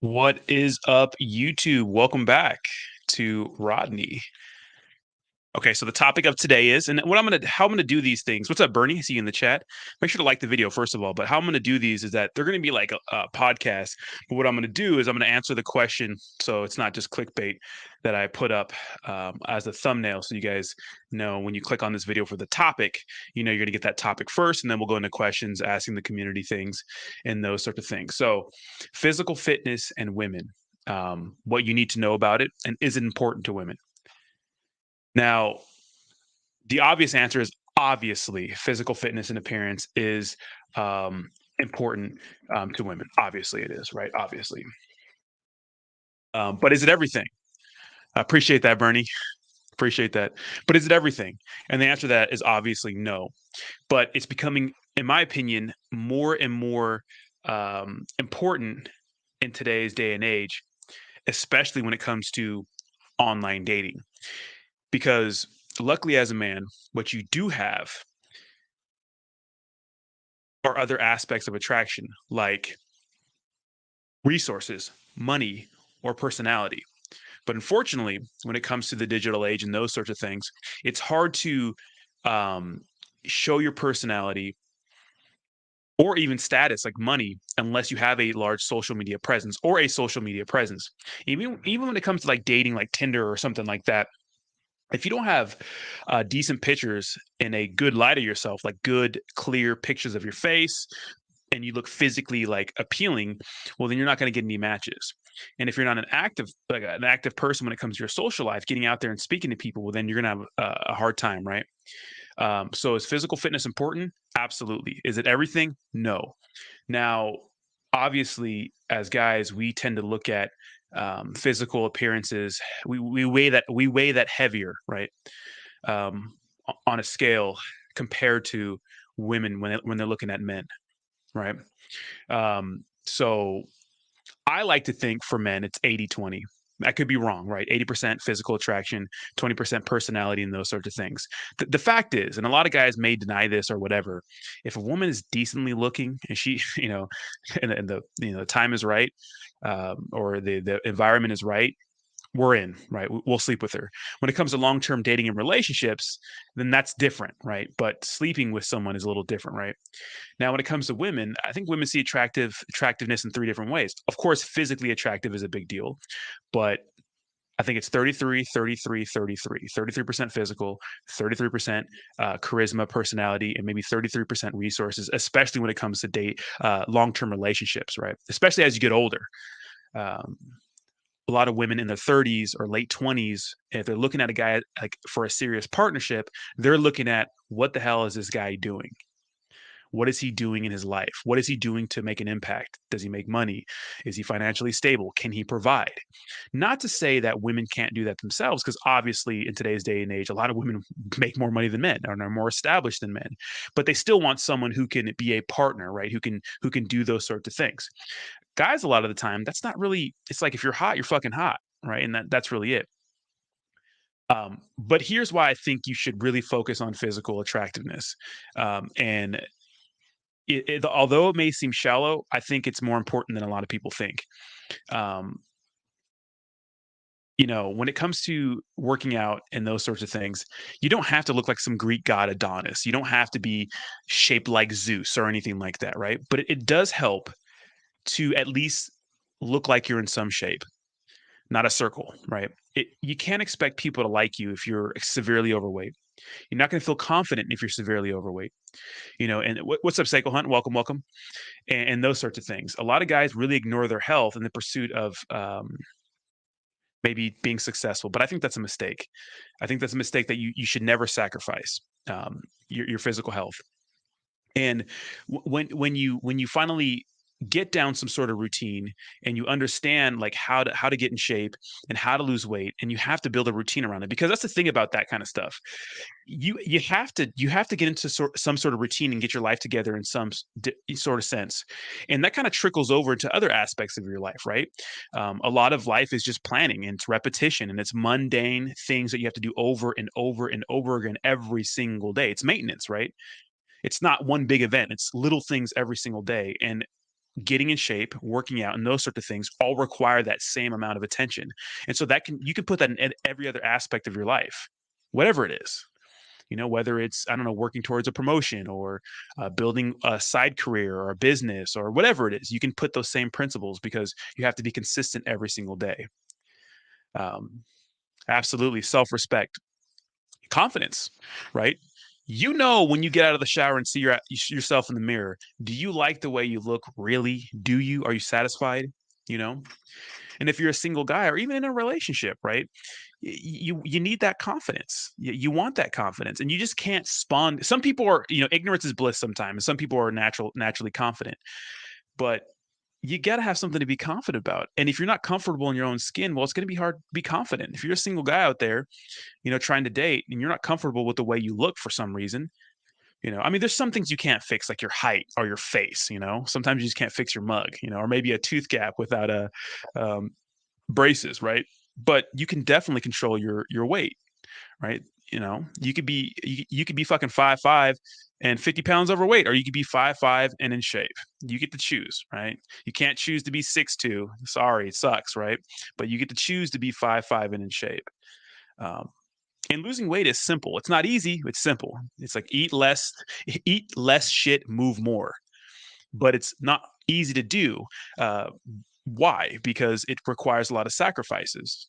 What is up, YouTube? Welcome back to Rodney. Okay, so the topic of today is, and how I'm gonna do these things. What's up, Bernie? I see you in the chat. Make sure to like the video first of all. But how I'm gonna do these is that they're gonna be like a podcast. But what I'm gonna do is I'm gonna answer the question, so it's not just clickbait that I put up as a thumbnail, so you guys know when you click on this video for the topic, you know you're gonna get that topic first, and then we'll go into questions, asking the community things, and those sort of things. So, physical fitness and women. What you need to know about it, and is it important to women? Now, the obvious answer is obviously physical fitness and appearance is important to women. Obviously, it is, right? Obviously. But is it everything? I appreciate that, Bernie. Appreciate that. But is it everything? And the answer to that is obviously no. But it's becoming, in my opinion, more and more important in today's day and age, especially when it comes to online dating. Because luckily, as a man, what you do have are other aspects of attraction, like resources, money, or personality. But unfortunately, when it comes to the digital age and those sorts of things, it's hard to um, show your personality or even status like money unless you have a large social media presence or a social media presence. Even when it comes to like dating, like Tinder or something like that, if you don't have decent pictures and a good light of yourself, like good, clear pictures of your face, and you look physically like appealing, well, then you're not going to get any matches. And if you're not an active person when it comes to your social life, getting out there and speaking to people, well, then you're going to have a hard time, right? So is physical fitness important? Absolutely. Is it everything? No. Now, obviously, as guys, we tend to look at physical appearances. We weigh that heavier, right? On a scale compared to women when they're looking at men, right? So I like to think for men it's 80-20. I could be wrong, right? 80% physical attraction, 20% personality, and those sorts of things. The fact is, and a lot of guys may deny this or whatever, if a woman is decently looking and she, and the time is right, or the environment is right, we're in, right? We'll sleep with her. When it comes to long-term dating and relationships, then that's different, right? But sleeping with someone is a little different, right? Now, when it comes to women, I think women see attractiveness in three different ways. Of course, physically attractive is a big deal, but I think it's 33, 33, 33. 33% physical, 33% charisma, personality, and maybe 33% resources, especially when it comes to long-term relationships, right? Especially as you get older. Um, a lot of women in their 30s or late 20s, if they're looking at a guy like for a serious partnership, they're looking at what the hell is this guy doing? What is he doing in his life? What is he doing to make an impact? Does he make money? Is he financially stable? Can he provide? Not to say that women can't do that themselves, because obviously in today's day and age, a lot of women make more money than men and are more established than men, but they still want someone who can be a partner, right? Who can do those sorts of things. Guys, a lot of the time, that's not really. It's like if you're hot, you're fucking hot, right? And that's really it. But here's why I think you should really focus on physical attractiveness, and although it may seem shallow, I think it's more important than a lot of people think. Um, when it comes to working out and those sorts of things, you don't have to look like some Greek god Adonis. You don't have to be shaped like Zeus or anything like that, right? But it does help to at least look like you're in some shape, not a circle, right? You can't expect people to like you if you're severely overweight. You're not going to feel confident if you're severely overweight. And what's up, Psycho Hunt? Welcome, welcome. And those sorts of things. A lot of guys really ignore their health in the pursuit of maybe being successful, but I think that's a mistake. I think that's a mistake that you should never sacrifice your physical health. And when you finally get down some sort of routine and you understand like how to get in shape and how to lose weight, and you have to build a routine around it, because that's the thing about that kind of stuff. You have to get into some sort of routine and get your life together in some sort of sense, and that kind of trickles over to other aspects of your life, right? A lot of life is just planning, and it's repetition, and it's mundane things that you have to do over and over and over again every single day. It's maintenance, right? It's not one big event. It's little things every single day. And getting in shape, working out, and those sort of things all require that same amount of attention. And so that can you can put that in every other aspect of your life, whatever it is. Whether it's, I don't know, working towards a promotion or building a side career or a business or whatever it is, you can put those same principles because you have to be consistent every single day. Um, Absolutely. Self respect, confidence, right? When you get out of the shower and see yourself in the mirror, do you like the way you look? Really? Do you? Are you satisfied? You know? And if you're a single guy or even in a relationship, right? You need that confidence. You want that confidence, and you just can't spawn. Some people are, ignorance is bliss sometimes. And some people are naturally confident, but you got to have something to be confident about. And if you're not comfortable in your own skin, well, it's going to be hard to be confident. If you're a single guy out there, trying to date and you're not comfortable with the way you look for some reason, I mean, there's some things you can't fix, like your height or your face, sometimes you just can't fix your mug, or maybe a tooth gap without um, braces, right? But you can definitely control your weight, right? You could be fucking 5'5" and 50 pounds overweight, or you could be 5'5" and in shape. You get to choose, right? You can't choose to be 6'2". Sorry, it sucks, right? But you get to choose to be 5'5" and in shape. Um, and losing weight is simple. It's not easy. It's simple. It's like eat less shit, move more. But it's not easy to do. Why? Because it requires a lot of sacrifices.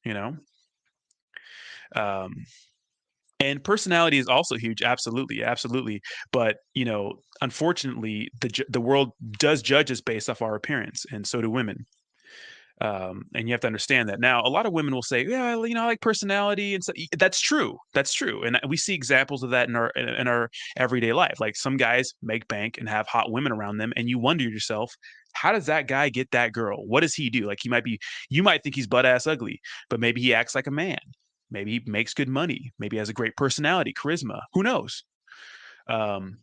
Um, and personality is also huge. Absolutely, absolutely. But unfortunately, the world does judge us based off our appearance, and so do women. And you have to understand that. Now, a lot of women will say, "Yeah, I like personality," and so that's true. That's true, and we see examples of that in our everyday life. Like some guys make bank and have hot women around them, and you wonder yourself, how does that guy get that girl? What does he do? Like you might think he's butt ass ugly, but maybe he acts like a man. Maybe he makes good money. Maybe he has a great personality, charisma. Who knows? Um,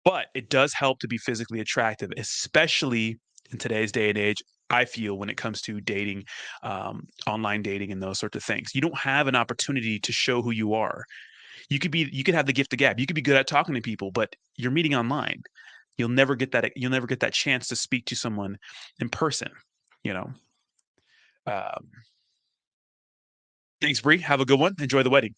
but it does help to be physically attractive, especially in today's day and age. I feel when it comes to dating, online dating, and those sorts of things, you don't have an opportunity to show who you are. You could have the gift of gab. You could be good at talking to people, but you're meeting online. You'll never get that. You'll never get that chance to speak to someone in person. You know. Um, Thanks, Bree. Have a good one. Enjoy the wedding.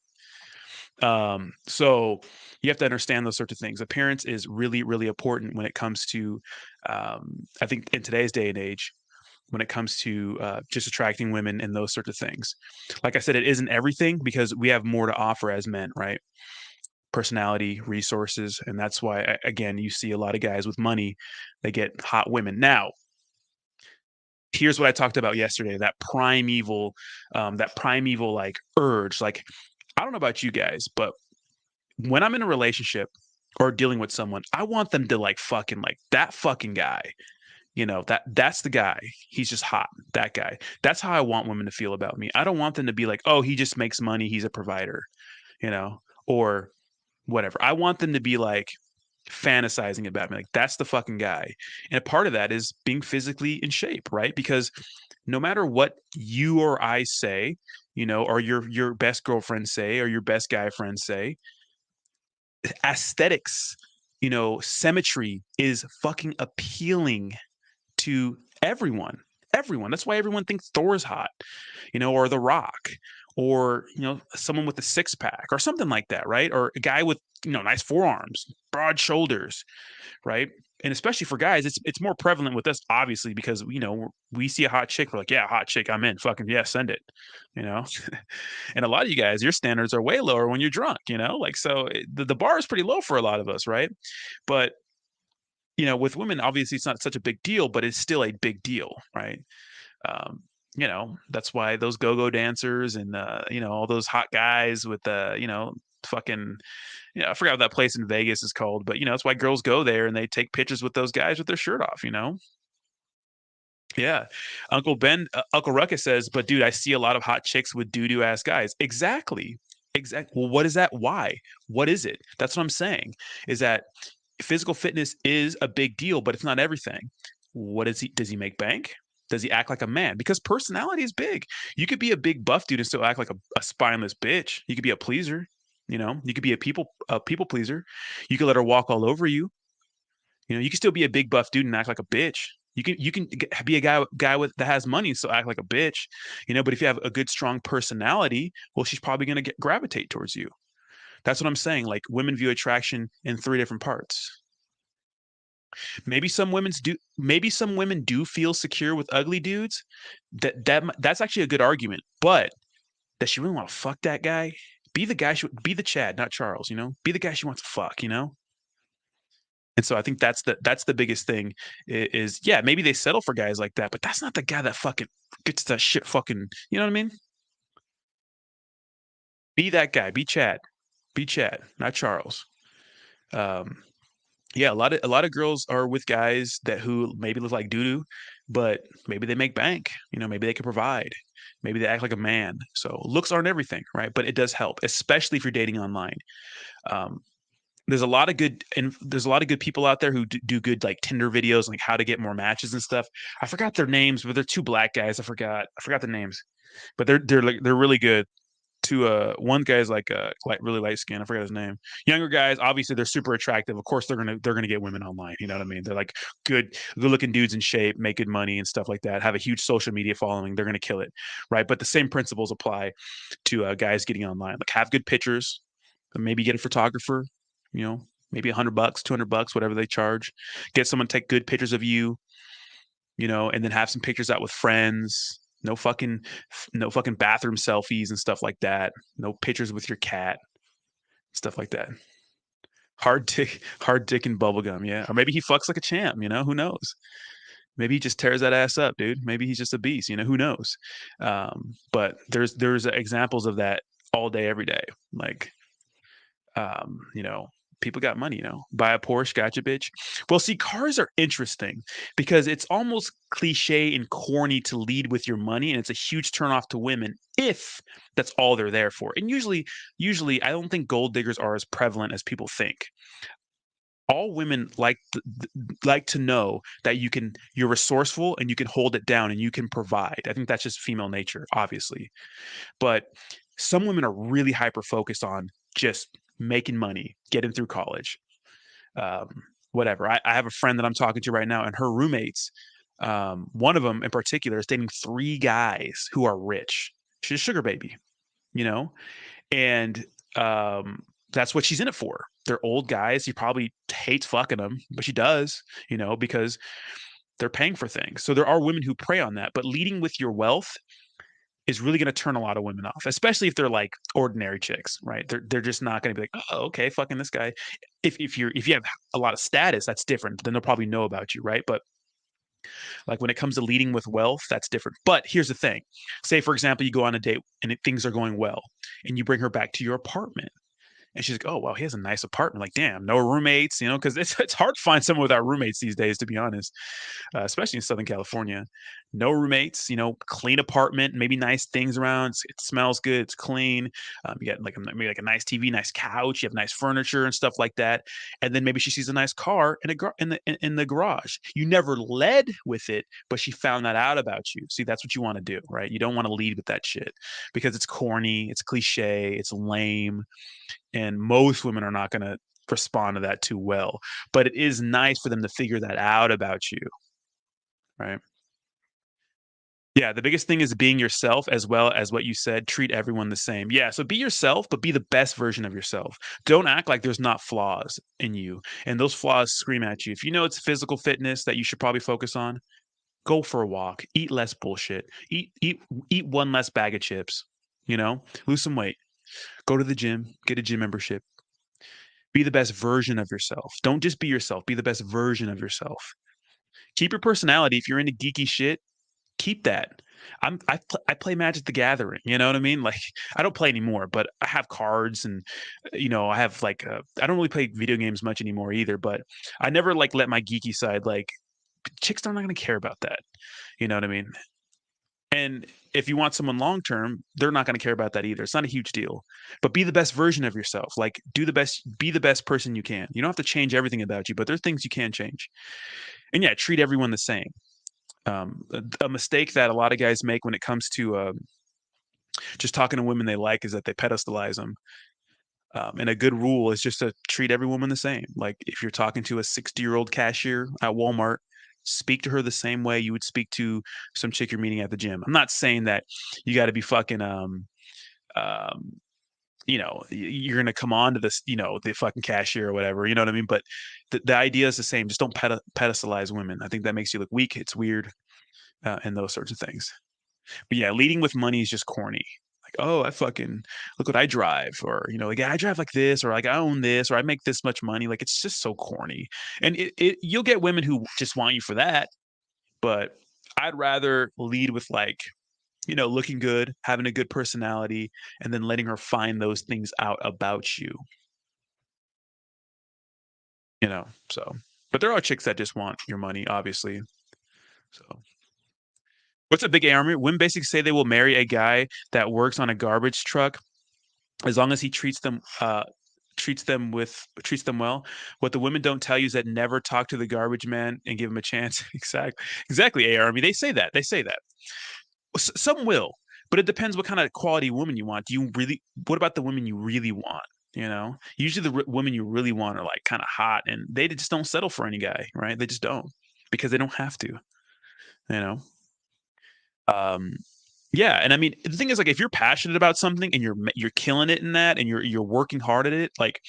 So you have to understand those sorts of things. Appearance is really, really important when it comes to, I think in today's day and age, when it comes to just attracting women and those sorts of things. Like I said, it isn't everything because we have more to offer as men, right? Personality, resources, and that's why again you see a lot of guys with money, they get hot women. Now, here's what I talked about yesterday, that primeval like urge. Like, I don't know about you guys, but when I'm in a relationship or dealing with someone, I want them to like fucking like that fucking guy. That's the guy. He's just hot. That guy. That's how I want women to feel about me. I don't want them to be like, "Oh, he just makes money, he's a provider," or whatever. I want them to be like fantasizing about me. Like, that's the fucking guy. And a part of that is being physically in shape, right? Because no matter what you or I say, or your best girlfriend say, or your best guy friends say, aesthetics, symmetry is fucking appealing to everyone. Everyone. That's why everyone thinks Thor's hot, or The Rock, or someone with a six pack or something like that, right? Or a guy with nice forearms, broad shoulders, right? And especially for guys, it's more prevalent with us, obviously, because we see a hot chick, we're like, yeah, hot chick, I'm in, fucking yeah, send it, you know. And a lot of you guys, your standards are way lower when you're drunk, like so the bar is pretty low for a lot of us, right? But with women, obviously, it's not such a big deal, but it's still a big deal, right? Um, that's why those go-go dancers and all those hot guys with the fucking I forgot what that place in Vegas is called, but that's why girls go there and they take pictures with those guys with their shirt off. Yeah. Uncle Ruckus says, but dude, I see a lot of hot chicks with doo-doo ass guys. Exactly. Exactly. Well, what is that? Why? What is it? That's what I'm saying, is that physical fitness is a big deal, but it's not everything. What is he? Does he make bank? Does he act like a man? Because personality is big. You could be a big buff dude and still act like a spineless bitch. You could be a pleaser. You could be a people pleaser. You could let her walk all over you. You can still be a big buff dude and act like a bitch. You can be a guy with that has money, so act like a bitch. But if you have a good strong personality, well, she's probably gonna gravitate towards you. That's what I'm saying. Like women view attraction in three different parts. Maybe some women do feel secure with ugly dudes. That's actually a good argument. But does she really want to fuck that guy? Be the Chad, not Charles. Be the guy she wants to fuck. And so I think that's the biggest thing is yeah, maybe they settle for guys like that, but that's not the guy that fucking gets that shit fucking, you know what I mean? Be that guy, be Chad, not Charles. Um, yeah, a lot of girls are with guys that who maybe look like doo doo, but maybe they make bank. Maybe they can provide. Maybe they act like a man. So looks aren't everything, right? But it does help, especially if you're dating online. Um, there's a lot of good people out there who do good like Tinder videos, like how to get more matches and stuff. I forgot their names, but they're two black guys. I forgot the names, but they're really good. One guy's like really light skin. I forgot his name. Younger guys, obviously they're super attractive. Of course they're gonna get women online. You know what I mean? They're like good looking dudes in shape, make good money and stuff like that. Have a huge social media following. They're gonna kill it, right? But the same principles apply to guys getting online. Like have good pictures, maybe get a photographer. You know, maybe $100, $200, whatever they charge. Get someone to take good pictures of you. And then have some pictures out with friends. No fucking bathroom selfies and stuff like that. No pictures with your cat, stuff like that. Hard dick and bubblegum, yeah. Or maybe he fucks like a champ, who knows? Maybe he just tears that ass up, dude. Maybe he's just a beast, who knows? But there's examples of that all day, every day. Like, people got money, buy a Porsche, gotcha, bitch. Well, see, cars are interesting because it's almost cliche and corny to lead with your money, and it's a huge turnoff to women if that's all they're there for. And usually, I don't think gold diggers are as prevalent as people think. All women like to know that you're resourceful and you can hold it down and you can provide. I think that's just female nature, obviously. But some women are really hyper focused on just making money, getting through college, um, whatever. I have a friend that I'm talking to right now, and her roommates, one of them in particular, is dating three guys who are rich. She's a sugar baby, you know, and that's what she's in it for. They're old guys. She probably hates fucking them, but she does, because they're paying for things. So there are women who prey on that. But leading with your wealth is really going to turn a lot of women off, especially if they're like ordinary chicks, right? They're just not going to be like, oh, okay, fucking this guy. If you have a lot of status, that's different. Then they'll probably know about you, right? But like when it comes to leading with wealth, that's different. But here's the thing: say for example, you go on a date and things are going well, and you bring her back to your apartment. And she's like, "Oh, well, he has a nice apartment." Like, damn, no roommates, because it's hard to find someone without roommates these days, to be honest, especially in Southern California. No roommates, clean apartment, maybe nice things around. It smells good, it's clean. You got maybe like a nice TV, nice couch. You have nice furniture and stuff like that. And then maybe she sees a nice car in the garage. You never led with it, but she found that out about you. See, that's what you want to do, right? You don't want to lead with that shit because it's corny, it's cliche, it's lame, and most women are not going to respond to that too well. But it is nice for them to figure that out about you, right? Yeah, the biggest thing is being yourself, as well as what you said, treat everyone the same. Yeah, so be yourself, but be the best version of yourself. Don't act like there's not flaws in you, and those flaws scream at you. If you know it's physical fitness that you should probably focus on, go for a walk, eat less bullshit, eat one less bag of chips, lose some weight, go to the gym, get a gym membership. Be the best version of yourself. Don't just be yourself, be the best version of yourself. Keep your personality. If you're into geeky shit, keep that. I play Magic the Gathering. You know what I mean? Like I don't play anymore, but I have cards, and I have I don't really play video games much anymore either. But I never let my geeky side chicks are not going to care about that. You know what I mean? And if you want someone long term, they're not going to care about that either. It's not a huge deal. But be the best version of yourself. Like be the best person you can. You don't have to change everything about you, but there's things you can change. And yeah, treat everyone the same. A mistake that a lot of guys make when it comes to just talking to women they like is that they pedestalize them. And a good rule is just to treat every woman the same. Like if you're talking to a 60-year-old cashier at Walmart, speak to her the same way you would speak to some chick you're meeting at the gym. I'm not saying that you got to be fucking um you're gonna come on to this, the fucking cashier or whatever, you know what I mean? But the idea is the same. Just don't pedestalize women. I think that makes you look weak. It's weird, and those sorts of things. But yeah, leading with money is just corny. Like, oh, I fucking look what I drive, or like I drive like this, or like I own this, or I make this much money. Like it's just so corny. And you'll get women who just want you for that, but I'd rather lead with like, looking good, having a good personality, and then letting her find those things out about you, so but there are chicks that just want your money, obviously. So what's a big army? Women basically say they will marry a guy that works on a garbage truck as long as he treats them well. What the women don't tell you is that never talk to the garbage man and give him a chance. Exactly. A Army. They say that. They say that. Some will, but it depends what kind of quality woman you want. Do you really? What about the women you really want? Usually the women you really want are like kind of hot, and they just don't settle for any guy, right? They just don't because they don't have to. You know. Um, yeah, and I mean the thing is like if you're passionate about something and you're killing it in that, and you're working hard at it, like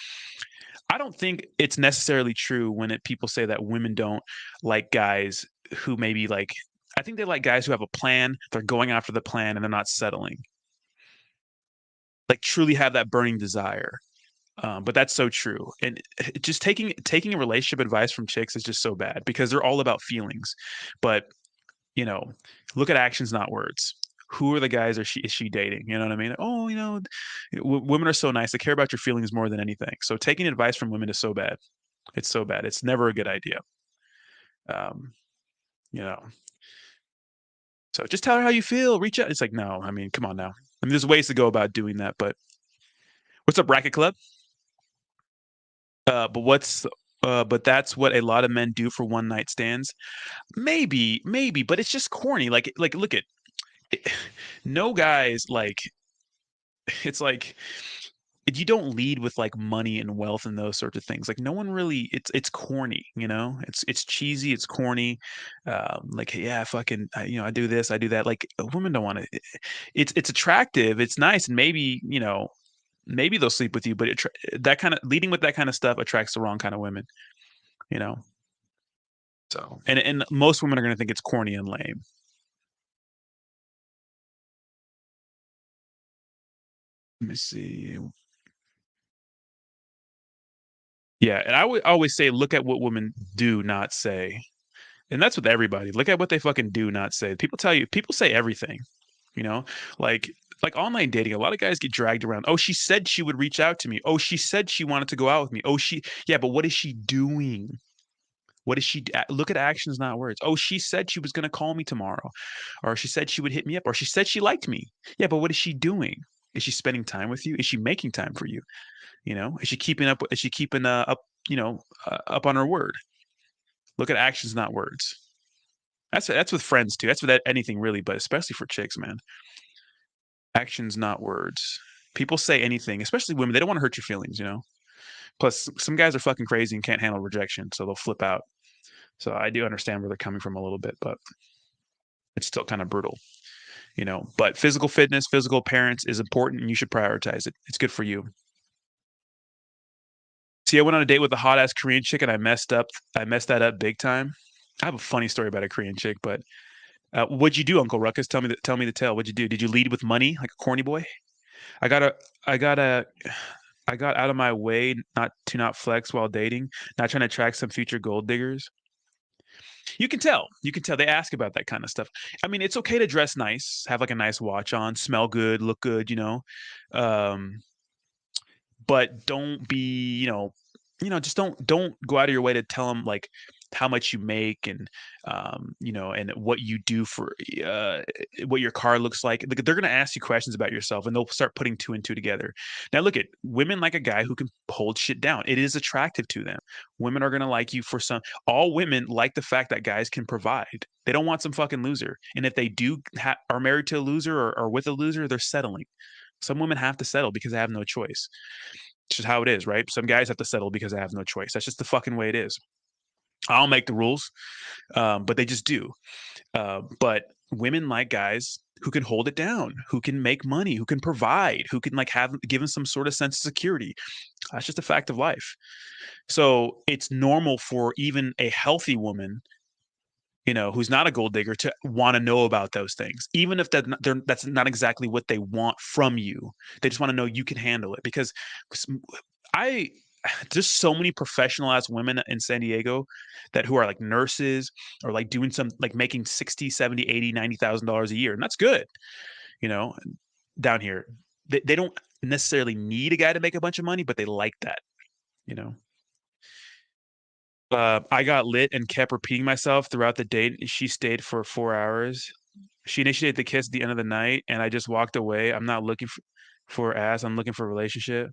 I don't think it's necessarily true when people say that women don't like guys who maybe like. I think they like guys who have a plan. They're going after the plan and they're not settling. Like truly have that burning desire. But that's so true. And just taking a relationship advice from chicks is just so bad because they're all about feelings. But you know, look at actions, not words. Who are the guys is she dating? You know what I mean? Oh, women are so nice. They care about your feelings more than anything. So taking advice from women is so bad. It's so bad. It's never a good idea. Um, you know. So just tell her how you feel. Reach out. It's like, no, I mean, come on now. I mean, there's ways to go about doing that, but what's up, Bracket Club? But that's what a lot of men do for one night stands. Maybe, but it's just corny. Like look at no guys like it's like you don't lead with like money and wealth and those sorts of things. Like no one really it's corny, It's cheesy, it's corny. Like yeah, fucking I do this, I do that. Like women don't want to it's attractive, it's nice, and maybe they'll sleep with you, but that kind of leading with that kind of stuff attracts the wrong kind of women, you know. So, and most women are going to think it's corny and lame. Let me see. Yeah, and I would always say, look at what women do not say, and that's with everybody. Look at what they fucking do not say. People say everything, you know, like online dating. A lot of guys get dragged around. Oh, she said she would reach out to me. Oh, she said she wanted to go out with me. Oh, yeah, but what is she doing? What is she? Look at actions, not words. Oh, she said she was going to call me tomorrow, or she said she would hit me up, or she said she liked me. Yeah, but what is she doing? Is she spending time with you? Is she making time for you? Is she keeping up? Is she keeping up? Up on her word. Look at actions, not words. That's with friends too. That's with anything really, but especially for chicks, man. Actions, not words. People say anything, especially women. They don't want to hurt your feelings, Plus, some guys are fucking crazy and can't handle rejection, so they'll flip out. So I do understand where they're coming from a little bit, but it's still kind of brutal. But physical fitness, physical appearance is important, and you should prioritize it. It's good for you. See, I went on a date with a hot ass Korean chick, and I messed that up big time. I have a funny story about a Korean chick, but what'd you do, Uncle Ruckus? Tell me the tale. What'd you do? Did you lead with money like a corny boy? I got a, I got a, I got out of my way not flex while dating, not trying to attract some future gold diggers. You can tell. You can tell. They ask about that kind of stuff. I mean, it's okay to dress nice, have like a nice watch on, smell good, look good. Um, but don't be, just don't go out of your way to tell them like how much you make, and and what you do for what your car looks like. They're going to ask you questions about yourself, and they'll start putting two and two together. Now look at women like a guy who can hold shit down. It is attractive to them. Women are going to like you for some. All women like the fact that guys can provide. They don't want some fucking loser, and if they are married to a loser, or with a loser, they're settling. Some women have to settle because they have no choice. It's just how it is, right? Some guys have to settle because they have no choice. That's just the fucking way it is. I'll make the rules, but they just do. But women like guys who can hold it down, who can make money, who can provide, who can like have give them some sort of sense of security. That's just a fact of life. So it's normal for even a healthy woman, who's not a gold digger, to want to know about those things, even if that's not exactly what they want from you. They just want to know you can handle it because I just so many professionalized women in San Diego that who are like nurses or like doing some like making 60, 70, 80, $90,000 a year. And that's good, you know, down here. They don't necessarily need a guy to make a bunch of money, but they like that, you know. I got lit and kept repeating myself throughout the date. She stayed for 4 hours. She initiated the kiss at the end of the night, and I just walked away. I'm not looking for ass. I'm looking for a relationship.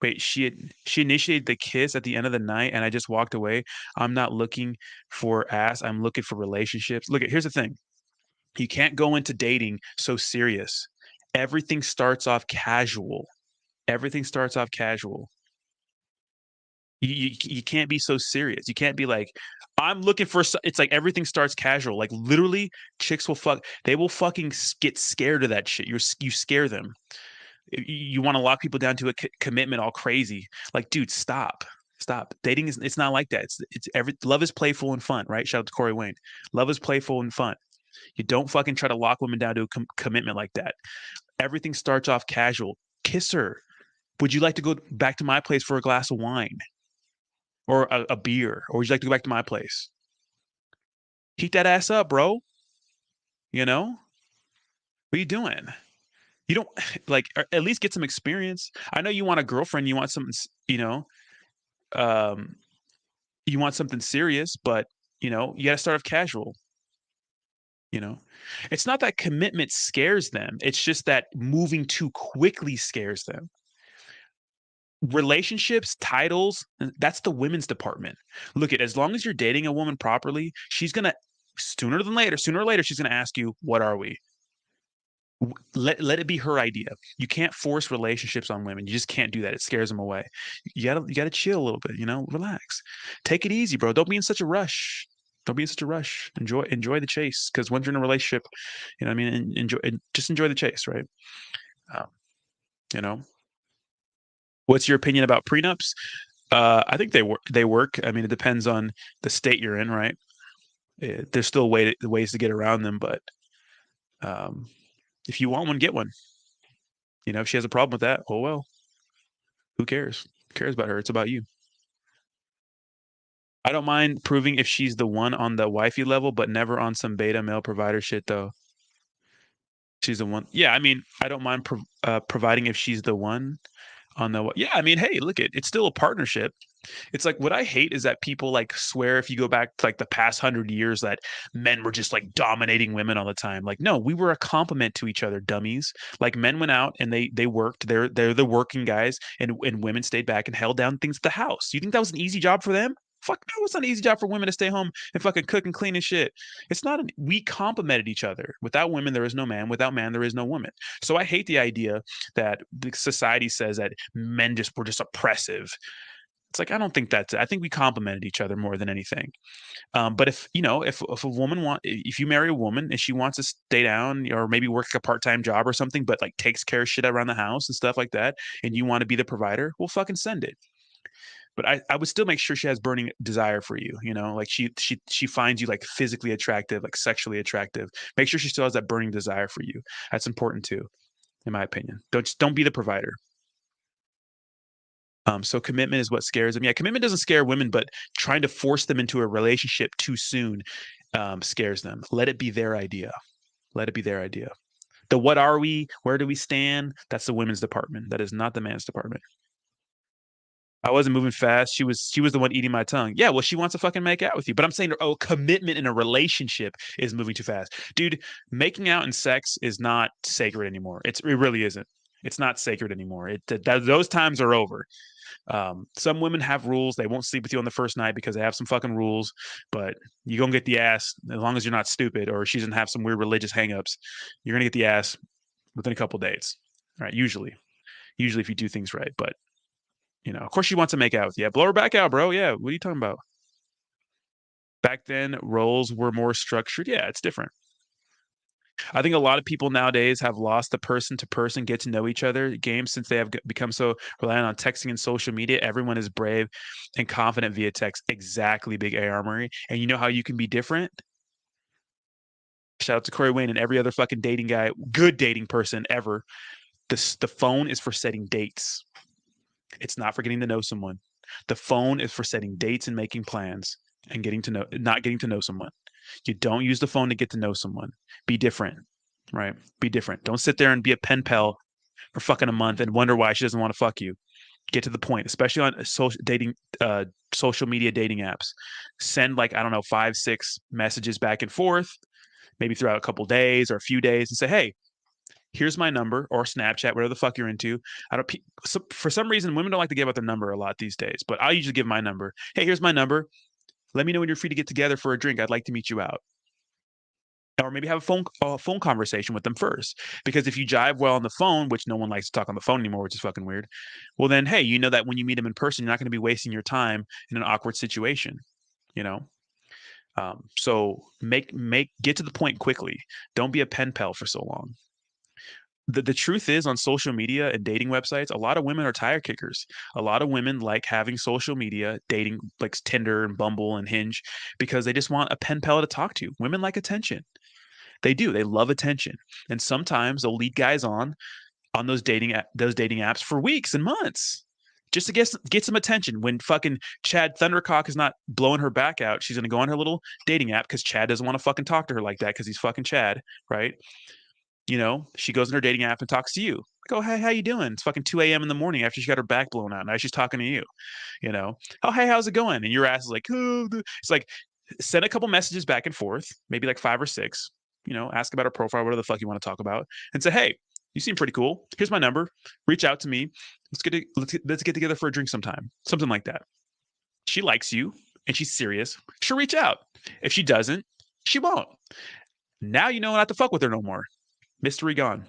Wait, she initiated the kiss at the end of the night, and I just walked away. I'm not looking for ass. I'm looking for relationships. Look, here's the thing. You can't go into dating so serious. Everything starts off casual. Everything starts off casual. You can't be so serious. You can't be like, I'm looking for. It's like everything starts casual. Like literally, chicks will fuck. They will fucking get scared of that shit. You scare them. You want to lock people down to a commitment all crazy. Like, dude, stop. Dating is it's not like that. It's every love is playful and fun, right? Shout out to Corey Wayne. Love is playful and fun. You don't fucking try to lock women down to a commitment like that. Everything starts off casual. Kiss her. Would you like to go back to my place for a glass of wine or a beer, or would you like to go back to my place? Heat that ass up, bro. You know what are you doing? You don't like at least get some experience. I know you want a girlfriend. You want something, um, you want something serious, but you got to start off casual. You know, it's not that commitment scares them. It's just that moving too quickly scares them. Relationships, titles, that's the women's department. Look at as long as you're dating a woman properly, she's gonna sooner or later, she's gonna ask you, "What are we?" Let it be her idea. You can't force relationships on women. You just can't do that. It scares them away. You gotta chill a little bit, relax. Take it easy, bro. Don't be in such a rush. Don't be in such a rush. Enjoy the chase. Because once you're in a relationship, what I mean, just enjoy the chase, right? Um, you know, what's your opinion about prenups? I think they work. They work. I mean, it depends on the state you're in, right? There's still ways to get around them, but um, if you want one, get one. If she has a problem with that, oh well. Who cares? Who cares about her? It's about you. I don't mind proving if she's the one on the wifey level, but never on some beta male provider shit though. She's the one. Yeah, I mean, I don't mind providing if she's the one on the. Yeah, I mean, hey, look it's still a partnership. It's like what I hate is that people like swear if you go back to like the past 100 years that men were just like dominating women all the time. Like, no, we were a complement to each other, dummies. Like men went out and they worked. They're the working guys, and women stayed back and held down things at the house. You think that was an easy job for them? Fuck no, it's not an easy job for women to stay home and fucking cook and clean and shit. It's not. We complemented each other. Without women, there is no man. Without man, there is no woman. So I hate the idea that the society says that men just were just oppressive. It's like I don't think that's it. I think we complemented each other more than anything. But if a woman if you marry a woman and she wants to stay down or maybe work a part-time job or something, but like takes care of shit around the house and stuff like that, and you want to be the provider, well, fucking send it. But I would still make sure she has burning desire for you. Like she finds you like physically attractive, like sexually attractive. Make sure she still has that burning desire for you. That's important too, in my opinion. Don't be the provider. So commitment is what scares them. Yeah, commitment doesn't scare women, but trying to force them into a relationship too soon scares them. Let it be their idea. Let it be their idea. The what are we? Where do we stand? That's the women's department. That is not the man's department. I wasn't moving fast. She was the one eating my tongue. Yeah, well, she wants to fucking make out with you. But I'm saying, oh, commitment in a relationship is moving too fast. Dude, making out and sex is not sacred anymore. It really isn't. It's not sacred anymore. Those times are over. Some women have rules. They won't sleep with you on the first night because they have some fucking rules, but you're gonna get the ass as long as you're not stupid or she doesn't have some weird religious hangups. You're gonna get the ass within a couple dates, right? Usually if you do things right. But Of course she wants to make out with you. Yeah, blow her back out, bro. Yeah, what are you talking about? Back then, roles were more structured. Yeah, it's different. I think a lot of people nowadays have lost the person to person get to know each other game since they have become so reliant on texting and social media. Everyone is brave and confident via text. Exactly, big A Armory. And you know how you can be different? Shout out to Corey Wayne and every other fucking dating guy, good dating person ever. The phone is for setting dates. It's not for getting to know someone. The phone is for setting dates and making plans and getting to know, not getting to know someone. You don't use the phone to get to know someone. Be different, right? Be different. Don't sit there and be a pen pal for fucking a month and wonder why she doesn't want to fuck you. Get to the point, especially on social media dating apps. Send like, I don't know, 5, 6 messages back and forth, maybe throughout a couple days or a few days, and say, hey, here's my number, or Snapchat, whatever the fuck you're into. I don't. For some reason, women don't like to give out their number a lot these days, but I usually give my number. Hey, here's my number. Let me know when you're free to get together for a drink. I'd like to meet you out. Or maybe have a phone conversation with them first. Because if you jive well on the phone, which no one likes to talk on the phone anymore, which is fucking weird, well then, hey, you know that when you meet them in person, you're not going to be wasting your time in an awkward situation. You know. So get to the point quickly. Don't be a pen pal for so long. The truth is, on social media and dating websites, a lot of women are tire kickers. A lot of women like having social media dating, like Tinder and Bumble and Hinge, because they just want a pen pal to talk to. Women like attention. They do. They love attention, and sometimes they'll lead guys on those dating apps for weeks and months just to get some attention. When fucking Chad Thundercock is not blowing her back out, she's gonna go on her little dating app because Chad doesn't want to fucking talk to her like that because he's fucking Chad, right? She goes in her dating app and talks to you. Like, oh, hey, how you doing? It's fucking 2 a.m. in the morning after she got her back blown out. Now she's talking to you, you know? Oh, hey, how's it going? And your ass is like, oh, it's like, send a couple messages back and forth, maybe like 5 or 6, ask about her profile, whatever the fuck you want to talk about, and say, hey, you seem pretty cool. Here's my number. Reach out to me. Let's get together for a drink sometime. Something like that. She likes you and she's serious. She'll reach out. If she doesn't, she won't. Now you know not to fuck with her no more. Mystery gone.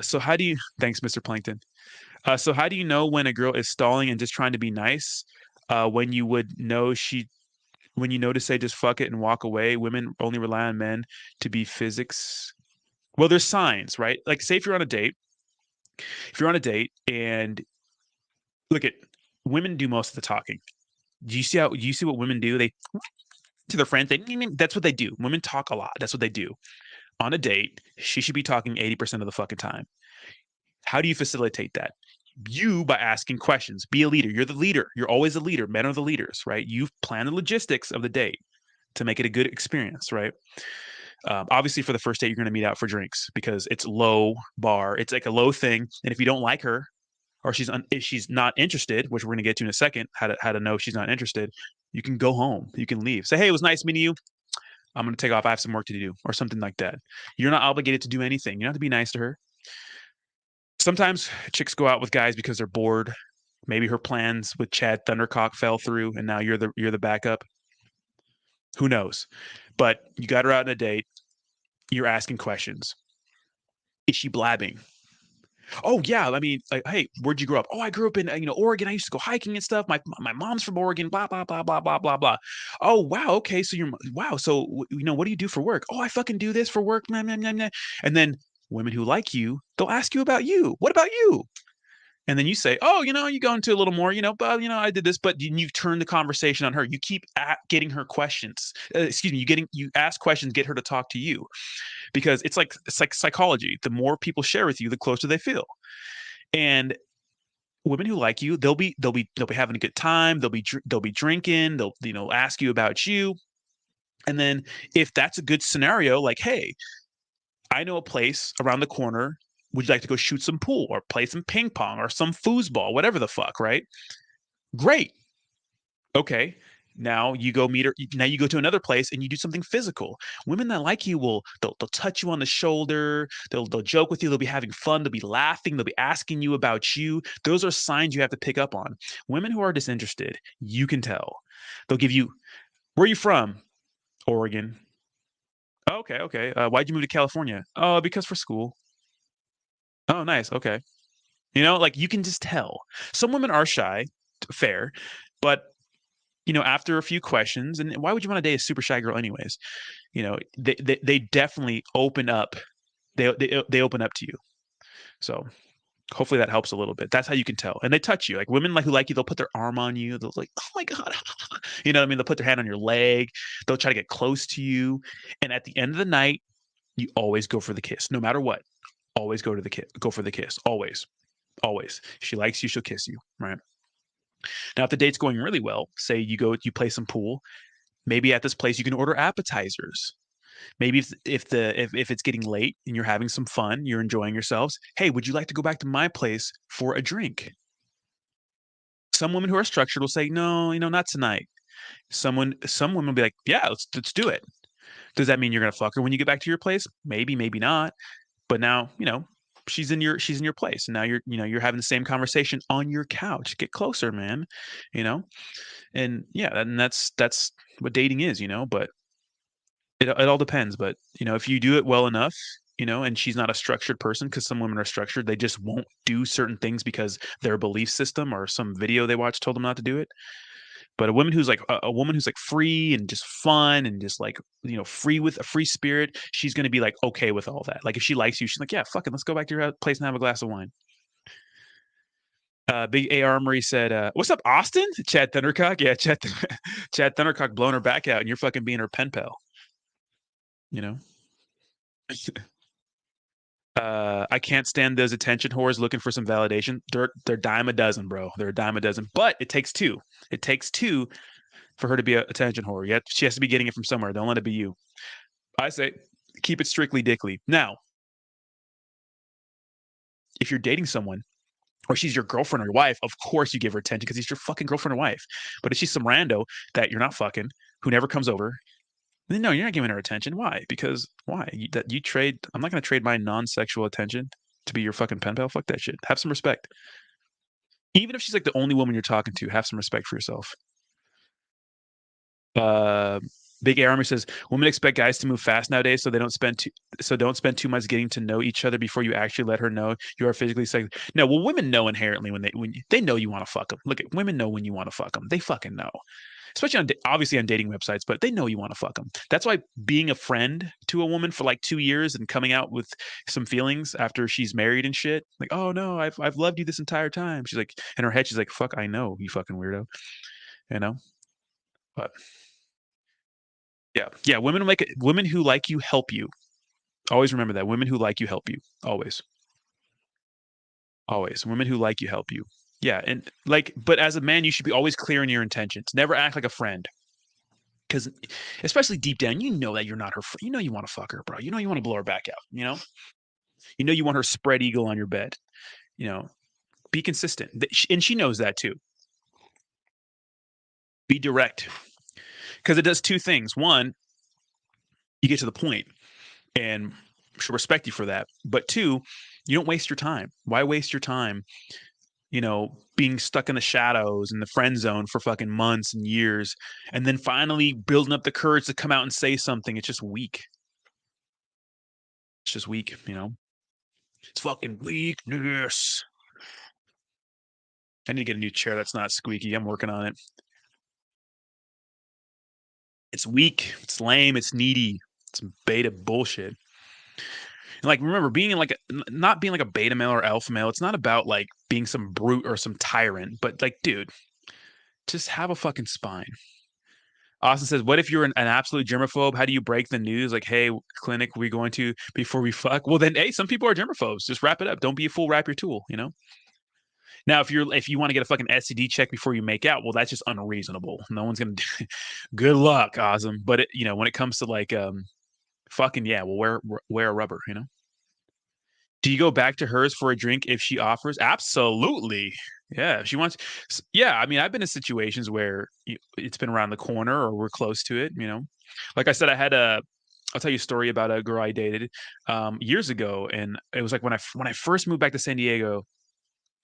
So how do you? Thanks, Mr. Plankton. So how do you know when a girl is stalling and just trying to be nice? When you would know when you know to say just fuck it and walk away. Women only rely on men to be physics. Well, there's signs, right? Like, say if you're on a date and look at women do most of the talking. Do you see what women do? They to their friends. That's what they do. Women talk a lot. That's what they do. On a date, she should be talking 80% of the fucking time. How do you facilitate that? You by asking questions. Be a leader. You're the leader. You're always a leader. Men are the leaders, right? You've planned the logistics of the date to make it a good experience, right? Obviously, for the first date, you're going to meet out for drinks because it's low bar. It's like a low thing, and if you don't like her or if she's not interested, which we're going to get to in a second, how to know if she's not interested, you can go home. You can leave. Say, hey, it was nice meeting you. I'm going to take off. I have some work to do, or something like that. You're not obligated to do anything. You don't have to be nice to her. Sometimes chicks go out with guys because they're bored. Maybe her plans with Chad Thundercock fell through, and now you're the backup. Who knows? But you got her out on a date. You're asking questions. Is she blabbing? Oh yeah, I mean, like, hey, where'd you grow up? Oh, I grew up in Oregon. I used to go hiking and stuff. My mom's from Oregon. Blah blah blah blah blah blah blah. Oh wow, okay. So you're wow. So what do you do for work? Oh, I fucking do this for work. Nah, nah, nah, nah. And then women who like you, they'll ask you about you. What about you? And then you say, oh, you go into a little more, but I did this, but you turn the conversation on her. You keep getting her questions. Excuse me, you ask questions, get her to talk to you, because it's like psychology. The more people share with you, the closer they feel. And women who like you, they'll be having a good time. They'll be drinking. They'll ask you about you. And then if that's a good scenario, like, hey, I know a place around the corner. Would you like to go shoot some pool or play some ping pong or some foosball, whatever the fuck, right? Great. Okay. Now you go meet her. Now you go to another place and you do something physical. Women that like you they'll touch you on the shoulder. They'll joke with you. They'll be having fun. They'll be laughing. They'll be asking you about you. Those are signs you have to pick up on. Women who are disinterested, you can tell. They'll give you, where are you from? Oregon. Okay, okay. Why'd you move to California? Oh, because for school. Oh, nice. Okay. Like you can just tell. Some women are shy, fair, but after a few questions, and why would you want to date a super shy girl anyways? They definitely open up. They open up to you. So hopefully that helps a little bit. That's how you can tell. And they touch you. Like women who like you, they'll put their arm on you. They'll like, oh my God. You know what I mean? They'll put their hand on your leg. They'll try to get close to you. And at the end of the night, you always go for the kiss, no matter what. Always go for the kiss. Always. Always. If she likes you, she'll kiss you. Right. Now, if the date's going really well, say you play some pool. Maybe at this place you can order appetizers. Maybe if it's getting late and you're having some fun, you're enjoying yourselves. Hey, would you like to go back to my place for a drink? Some women who are structured will say, no, not tonight. Some women will be like, yeah, let's do it. Does that mean you're gonna fuck her when you get back to your place? Maybe, maybe not. But now, she's in your place. And now you're having the same conversation on your couch. Get closer, man. You know? And yeah, and that's what dating is, but it all depends. But if you do it well enough, and she's not a structured person, because some women are structured, they just won't do certain things because their belief system or some video they watched told them not to do it. But a woman who's like free and just fun and just like free with a free spirit, she's gonna be like okay with all that. Like if she likes you, she's like, yeah, fuck it, let's go back to your place and have a glass of wine. Big A Armory said, "What's up, Austin?" Chad Thundercock, yeah, Chad, Chad Thundercock blowing her back out, and you're fucking being her pen pal. You know. I can't stand those attention whores looking for some validation. They're dime a dozen, bro. They're a dime a dozen. But it takes two. It takes two for her to be a attention whore. Yet she has to be getting it from somewhere. Don't let it be you. I say keep it strictly dickly. Now, if you're dating someone or she's your girlfriend or your wife, of course you give her attention because she's your fucking girlfriend or wife. But if she's some rando that you're not fucking, who never comes over, then no, you're not giving her attention. Why? Because why? You trade. I'm not going to trade my non-sexual attention to be your fucking pen pal. Fuck that shit. Have some respect. Even if she's like the only woman you're talking to, have some respect for yourself. Uh, Big Army says women expect guys to move fast nowadays, so don't spend 2 months getting to know each other before you actually let her know you are physically sex. No, well, women know inherently when they know you want to fuck them. Look at women know when you want to fuck them. They fucking know, especially obviously on dating websites, but they know you want to fuck them. That's why being a friend to a woman for like 2 years and coming out with some feelings after she's married and shit, like, oh no, I've loved you this entire time. She's like, in her head, she's like, fuck, I know, you fucking weirdo, you know. But yeah, yeah, women who like you help you. Always remember that women who like you help you. Always, always. Women who like you help you. Yeah, and like, but as a man, you should be always clear in your intentions. Never act like a friend. Because especially deep down, you know that you're not her. You know you want to fuck her, bro. You know you want to blow her back out. You want her spread eagle on your bed. You know, be consistent, and she knows that too. Be direct, because it does two things. One, you get to the point, and she'll respect you for that. But two, you don't waste your time. Why waste your time? Being stuck in the shadows in the friend zone for fucking months and years, and then finally building up the courage to come out and say something. It's just weak. It's just weak. It's fucking weakness. I need to get a new chair that's not squeaky. I'm working on it. It's weak. It's lame. It's needy. It's beta bullshit. And like, remember, not being like a beta male or alpha male. It's not about like being some brute or some tyrant, but like, dude, just have a fucking spine. Austin says, "What if you're an absolute germaphobe? How do you break the news? Like, hey, clinic, we going to before we fuck? Well, then, hey, some people are germaphobes. Just wrap it up. Don't be a fool. Wrap your tool. Now, if you want to get a fucking STD check before you make out, well, that's just unreasonable. No one's gonna do. Good luck, awesome. But when it comes to like fucking yeah, well, wear a rubber. Do you go back to hers for a drink if she offers? Absolutely. Yeah, if she wants. Yeah, I mean, I've been in situations where it's been around the corner or we're close to it. Like I said, I'll tell you a story about a girl I dated years ago, and it was like when I first moved back to San Diego.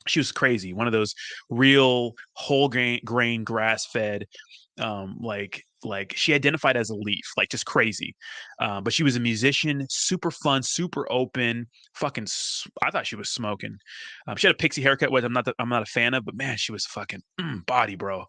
She was crazy. One of those real whole grain grass fed, like like she identified as a leaf, like just crazy. But she was a musician, super fun, super open. I thought she was smoking. She had a pixie haircut, which I'm not a fan of, but man, she was fucking body, bro.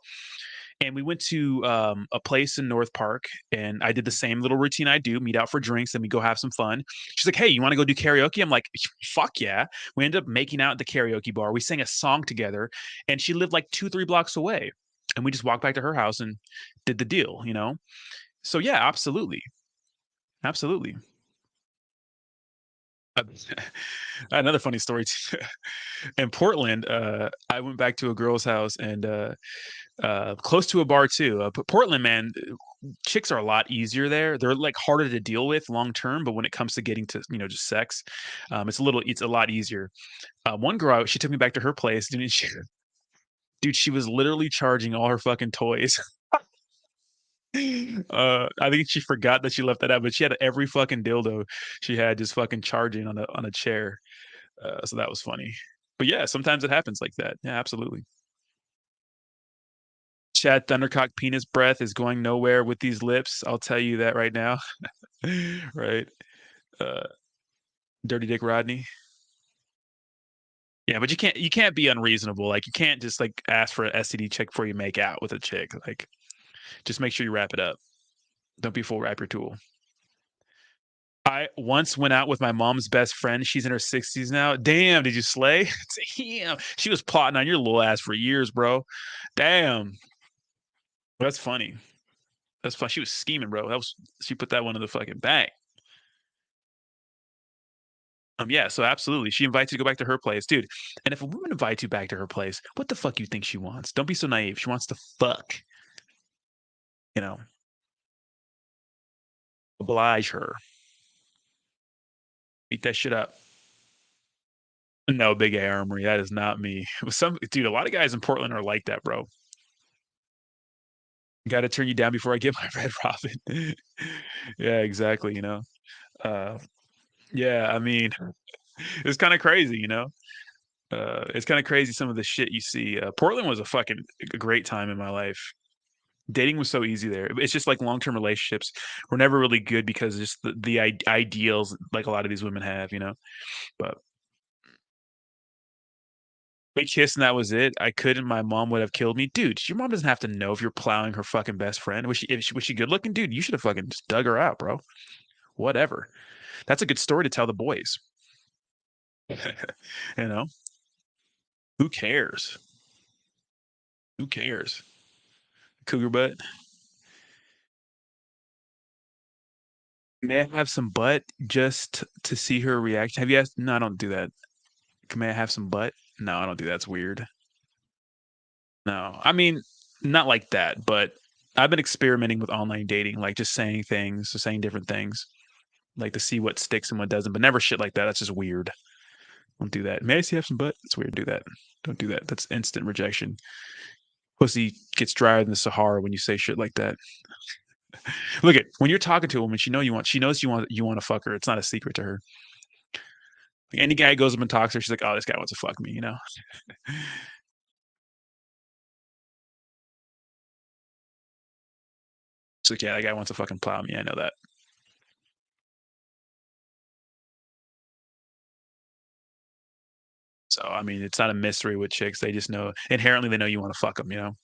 And we went to a place in North Park, and I did the same little routine I do: meet out for drinks, and we go have some fun. She's like, "Hey, you want to go do karaoke?" I'm like, "Fuck yeah!" We ended up making out at the karaoke bar. We sang a song together, and she lived like 2, 3 blocks away, and we just walked back to her house and did the deal, you know. So yeah, absolutely, absolutely. Uh, Another funny story too. In Portland, I went back to a girl's house and close to a bar too. But Portland, man, chicks are a lot easier there. They're like harder to deal with long term, but when it comes to getting to just sex, it's a lot easier. One girl, she took me back to her place, dude. Dude, she was literally charging all her fucking toys. I think she forgot that she left that out, but she had every fucking dildo she had just fucking charging on a chair. So that was funny. But yeah, sometimes it happens like that. Yeah, absolutely. Chad Thundercock penis breath is going nowhere with these lips. I'll tell you that right now. Right? Uh, Dirty Dick Rodney. Yeah, but you can't be unreasonable. Like you can't just like ask for an STD check before you make out with a chick. Like just make sure you wrap it up. Don't be full wrap your tool. I once went out with my mom's best friend. She's in her 60s now. Damn, did you slay? Damn. She was plotting on your little ass for years, bro. Damn. That's funny. That's fun. She was scheming, bro. She put that one in the fucking bank. Yeah, so absolutely. She invites you to go back to her place, dude. And if a woman invites you back to her place, what the fuck you think she wants? Don't be so naive. She wants to fuck, you know, oblige her. Eat that shit up. No, big A armory. That is not me. Some dude, a lot of guys in Portland are like that, bro. Got to turn you down before I get my red robin. Yeah, exactly. Uh, yeah, I mean, it's kind of crazy, it's kind of crazy some of the shit you see. Portland was a great time in my life. Dating was so easy there. It's just like long term relationships were never really good because of just the ideals like a lot of these women have, But we kissed and that was it. I couldn't. My mom would have killed me, dude. Your mom doesn't have to know if you're plowing her fucking best friend. Was she good looking, dude? You should have fucking just dug her out, bro. Whatever. That's a good story to tell the boys. you know, who cares? Who cares? Cougar butt. May I have some butt just to see her reaction? Have you asked? No, I don't do that. May I have some butt? No, I don't do that. It's weird. No, I mean, not like that, but I've been experimenting with online dating, like just saying things, just saying different things, like to see what sticks and what doesn't, but never shit like that. That's just weird. Don't do that. May I see have some butt? It's weird. Do that. Don't do that. That's instant rejection. Pussy gets drier than the Sahara when you say shit like that. Look at when you're talking to a woman, she knows you want to fuck her. It's not a secret to her. Any guy goes up and talks to her, she's like, oh, this guy wants to fuck me. She's like, yeah, that guy wants to fucking plow me. I know that. So I mean, it's not a mystery with chicks. They just know inherently they know you want to fuck them.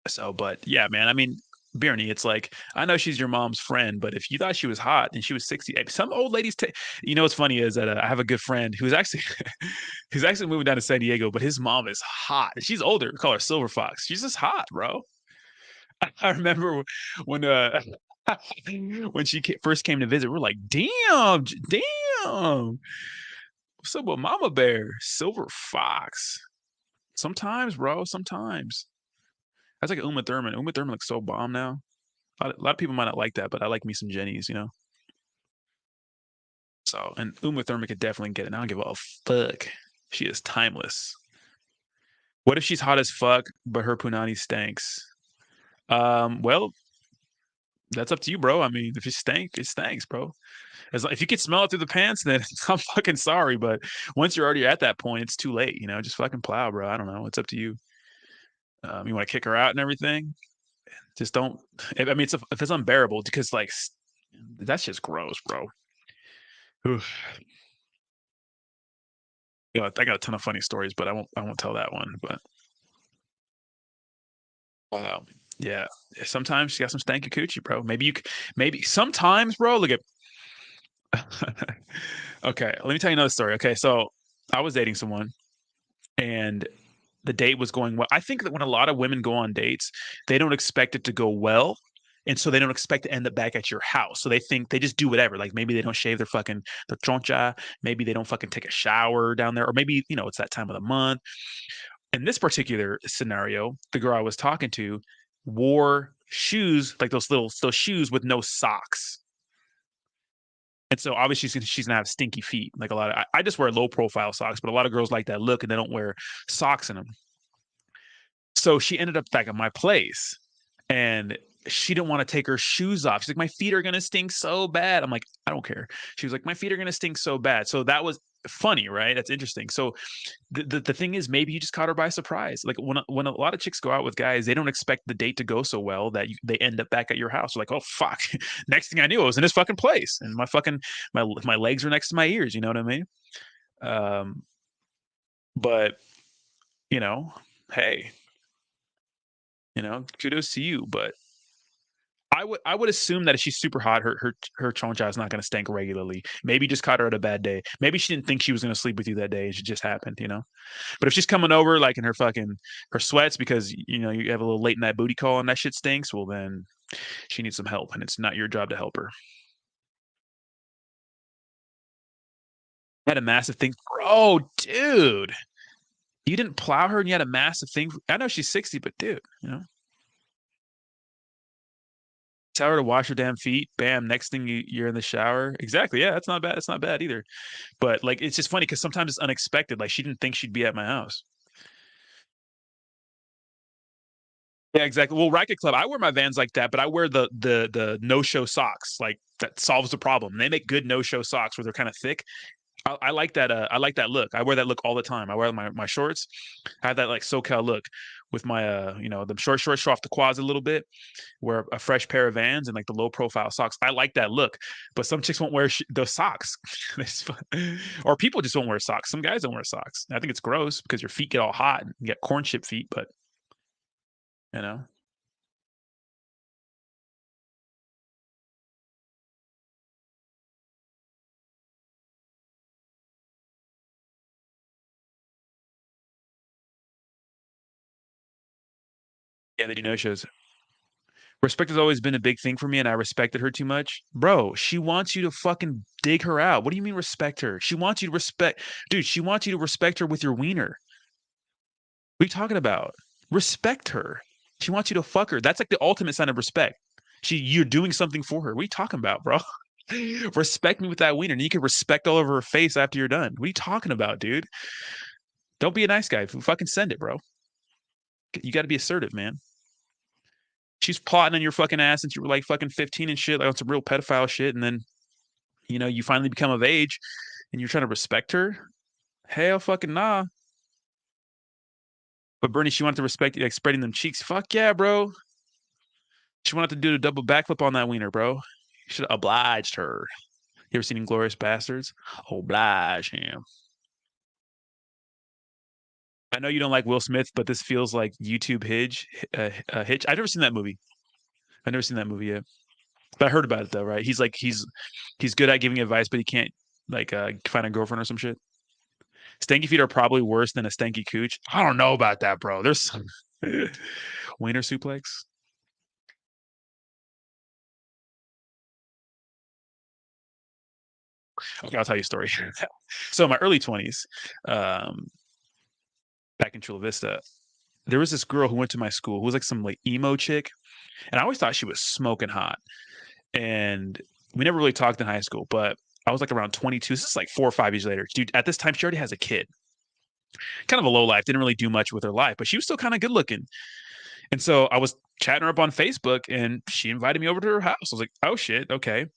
So, but yeah, man. I mean, Birney, it's like I know she's your mom's friend, but if you thought she was hot and she was 60, some old ladies take. What's funny is that I have a good friend who's actually he's actually moving down to San Diego, but his mom is hot. She's older. We call her Silver Fox. She's just hot, bro. I remember when when she first came to visit, we're like, damn, damn. What's up with Mama Bear? Silver Fox. Sometimes, bro. Sometimes. That's like Uma Thurman. Uma Thurman looks so bomb now. A lot of people might not like that, but I like me some Jennies. So, and Uma Thurman could definitely get it. I don't give a fuck. She is timeless. What if she's hot as fuck, but her punani stinks? Well, that's up to you, bro. I mean, if it stinks, bro. If you can smell it through the pants, then I'm fucking sorry. But once you're already at that point, it's too late. Just fucking plow, bro. I don't know. It's up to you. You want to kick her out and everything? Just don't. I mean, if it's unbearable, because like that's just gross, bro. Oof. Yeah, I got a ton of funny stories, but I won't tell that one. But wow, yeah. Sometimes you got some stanky coochie, bro. Maybe sometimes, bro. Look at. Okay, let me tell you another story. Okay, so I was dating someone, and the date was going well. I think that when a lot of women go on dates, they don't expect it to go well. And so they don't expect to end up back at your house. So they think they just do whatever. Like maybe they don't shave their troncha. Maybe they don't fucking take a shower down there. Or maybe, it's that time of the month. In this particular scenario, the girl I was talking to wore shoes, like those shoes with no socks. And so obviously she's gonna have stinky feet. Like a lot of I just wear low profile socks, but a lot of girls like that look and they don't wear socks in them. So she ended up back at my place, and she didn't want to take her shoes off. She's like, my feet are gonna stink so bad. I'm like, I don't care. She was like, my feet are gonna stink so bad. So that was funny, right? That's interesting. So the thing is, maybe you just caught her by surprise. Like when a lot of chicks go out with guys, they don't expect the date to go so well that they end up back at your house. They're like, oh fuck. Next thing I knew, I was in this fucking place, and my legs are next to my ears. You know what I mean? Um, but you know, hey, kudos to you. But I would assume that if she's super hot, her choncha is not going to stink regularly. Maybe just caught her at a bad day. Maybe she didn't think she was going to sleep with you that day. It just happened. But if she's coming over like in her sweats because you have a little late night booty call and that shit stinks, well then she needs some help, and it's not your job to help her. Had a massive thing, bro, dude. You didn't plow her and you had a massive thing. I know she's 60, but dude. Tell her to wash her damn feet. Bam. Next thing you're in the shower. Exactly. Yeah, that's not bad. It's not bad either. But like, it's just funny because sometimes it's unexpected. Like she didn't think she'd be at my house. Yeah, exactly. Well, Racket Club, I wear my Vans like that, but I wear the no show socks. Like that solves the problem. They make good no show socks where they're kind of thick. I like that. I like that look. I wear that look all the time. I wear my shorts. I have that like SoCal look with my the short shorts show off the quads a little bit. Wear a fresh pair of Vans and like the low profile socks. I like that look, but some chicks won't wear those socks, or people just won't wear socks. Some guys don't wear socks. I think it's gross because your feet get all hot and you get corn chip feet. But you know, yeah, they do no shows. Respect has always been a big thing for me, and I respected her too much. Bro, she wants you to fucking dig her out. What do you mean respect her? She wants you to respect, dude. She wants you to respect her with your wiener. What are you talking about? Respect her. She wants you to fuck her. That's like the ultimate sign of respect. You're doing something for her. What are you talking about, bro? Respect me with that wiener, and you can respect all over her face after you're done. What are you talking about, dude? Don't be a nice guy. Fucking send it, bro. You got to be assertive, man. She's plotting on your fucking ass since you were like fucking 15 and shit, like on some real pedophile shit, and then you finally become of age, and you're trying to respect her. Hell, fucking nah. But Bernie, she wanted to respect you, like spreading them cheeks. Fuck yeah, bro. She wanted to do a double backflip on that wiener, bro. You should have obliged her. You ever seen Inglorious Bastards? Oblige him. I know you don't like Will Smith, but this feels like YouTube Hitch. I've never seen that movie. I've never seen that movie yet, but I heard about it though. Right? He's like he's good at giving advice, but he can't like find a girlfriend or some shit. Stanky feet are probably worse than a stanky cooch. I don't know about that, bro. There's some wiener suplex. Okay, I'll tell you a story. So in my early 20s, um, back in Chula Vista, there was this girl who went to my school who was like some like emo chick, and I always thought she was smoking hot. And we never really talked in high school, but I was like around 22. This is like 4 or 5 years later. Dude, at this time, she already has a kid. Kind of a low life, didn't really do much with her life, but she was still kind of good looking. And so I was chatting her up on Facebook, and she invited me over to her house. I was like, oh shit, okay.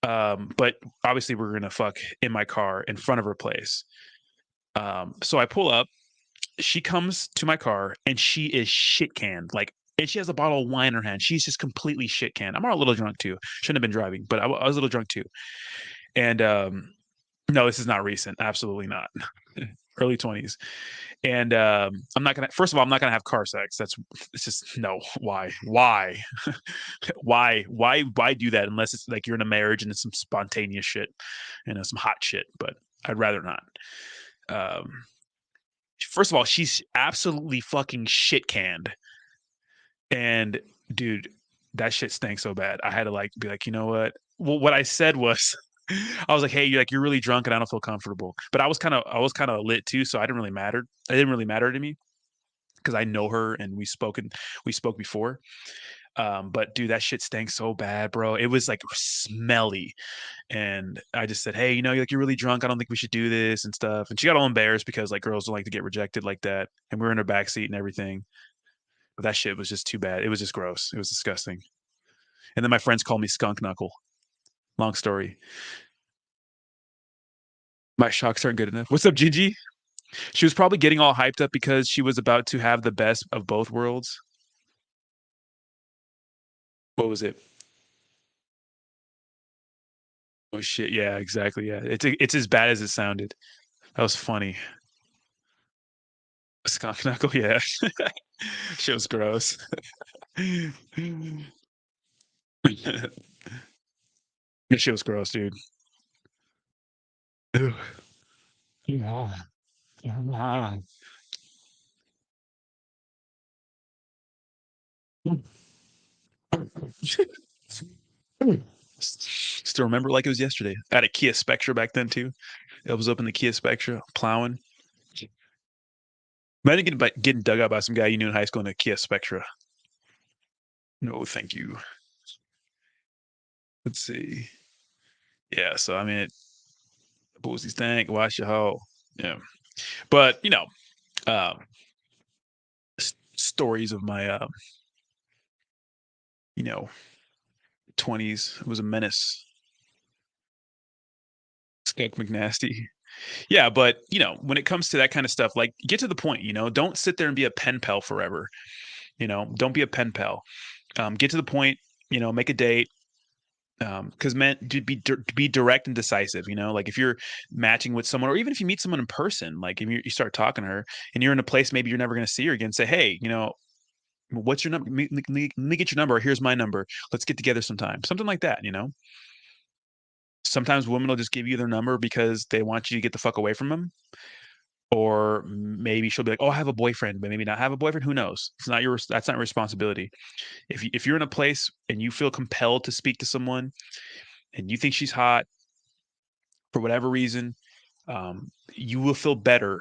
But obviously we're gonna fuck in my car in front of her place. So I pull up, she comes to my car, and she is shit canned, like and she has a bottle of wine in her hand. She's just completely shit canned. I'm a little drunk too. Shouldn't have been driving, but I was a little drunk too. And no, this is not recent. Absolutely not. Early 20s. And I'm not gonna. First of all, I'm not gonna have car sex. It's just no. Why? Why do that unless it's like you're in a marriage and it's some spontaneous shit, some hot shit. But I'd rather not. Um, First of all, she's absolutely fucking shit canned. And dude, that shit stank so bad. I had to like be like, you know what? Well, what I said was, I was like, hey, you're really drunk and I don't feel comfortable. But I was kind of lit too, so I didn't really matter. It didn't really matter to me because I know her and we spoke before. But dude, that shit stank so bad, bro. It was like smelly. And I just said, hey, you're really drunk. I don't think we should do this and stuff. And she got all embarrassed because like girls don't like to get rejected like that. And we were in her back seat and everything. But that shit was just too bad. It was just gross. It was disgusting. And then my friends called me skunk knuckle. Long story. My shocks aren't good enough. What's up, Gigi? She was probably getting all hyped up because she was about to have the best of both worlds. What was it? Oh shit! Yeah, exactly. Yeah, it's as bad as it sounded. That was funny. Skunk knuckle. Yeah, shit was gross. That shit was gross, dude. Ew. Yeah. Yeah. Still remember like it was yesterday. I had a Kia Spectra back then too. I was up in the Kia Spectra plowing. Imagine getting dug out by some guy you knew in high school in a Kia Spectra. No, thank you. Let's see. Yeah, so I mean, boozy stank, wash your hoe. Yeah, but um, stories of my you know 20s. It was a menace. Skunk McNasty. Yeah, but when it comes to that kind of stuff, like get to the point. Don't sit there and be a pen pal forever. Don't be a pen pal. Get to the point. Make a date. Because men to be direct and decisive. Like if you're matching with someone, or even if you meet someone in person, like if you start talking to her and you're in a place maybe you're never going to see her again, say, hey, what's your number? Let me get your number. Or here's my number. Let's get together sometime. Something like that. Sometimes women will just give you their number because they want you to get the fuck away from them. Or maybe she'll be like, "Oh, I have a boyfriend," but maybe not have a boyfriend. Who knows? That's not your responsibility. If you're in a place and you feel compelled to speak to someone and you think she's hot for whatever reason, you will feel better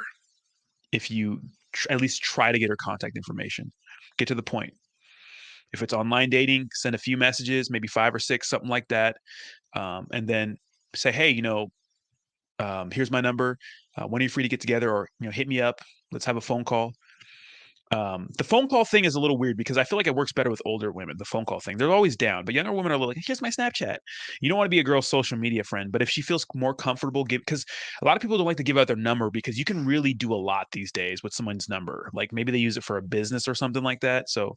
if you at least try to get her contact information. Get to the point. If it's online dating, send a few messages, maybe 5 or 6, something like that, and then say, "Hey, here's my number. When are you free to get together? Or hit me up. Let's have a phone call." The phone call thing is a little weird because I feel like it works better with older women. The phone call thing, they're always down, but younger women are like, "Here's my Snapchat." You don't want to be a girl's social media friend, but if she feels more comfortable, because a lot of people don't like to give out their number because you can really do a lot these days with someone's number. Like maybe they use it for a business or something like that. So,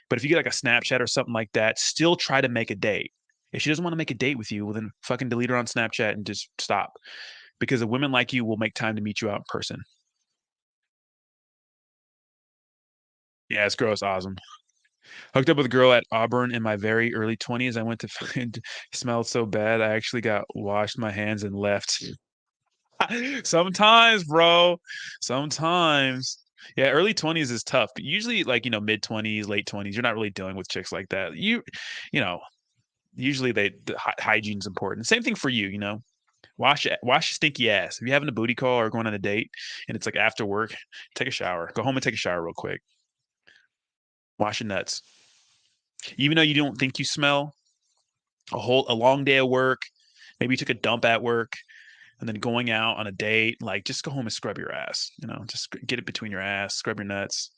but if you get like a Snapchat or something like that, still try to make a date. If she doesn't want to make a date with you, well then fucking delete her on Snapchat and just stop. Because a women like you will make time to meet you out in person. Yeah, it's gross. Awesome. Hooked up with a girl at Auburn in my very early 20s. I went to find smelled so bad. I actually got washed my hands and left. Sometimes, bro. Sometimes. Yeah, early 20s is tough. But usually like, mid 20s, late 20s, you're not really dealing with chicks like that. You know, usually hygiene's important. Same thing for you. Wash your stinky ass. If you're having a booty call or going on a date and it's like after work, take a shower. Go home and take a shower real quick. Wash your nuts. Even though you don't think you smell, a long day of work, maybe you took a dump at work, and then going out on a date, like just go home and scrub your ass. Just get it between your ass, scrub your nuts.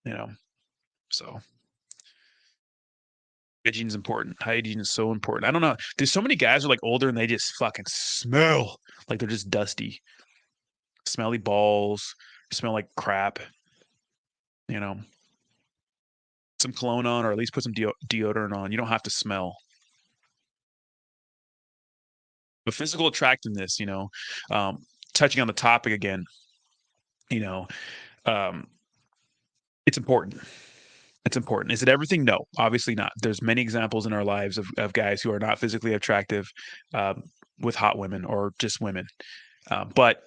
You know, so hygiene is important. Hygiene is so important. I don't know. There's so many guys who are like older and they just fucking smell like they're just dusty, smelly balls, smell like crap. You know, some cologne on, or at least put some deodorant on. You don't have to smell. But physical attractiveness, um, touching on the topic again, you know, um, it's important. It's important. Is it everything? No, obviously not. There's many examples in our lives of guys who are not physically attractive um, with hot women or just women. But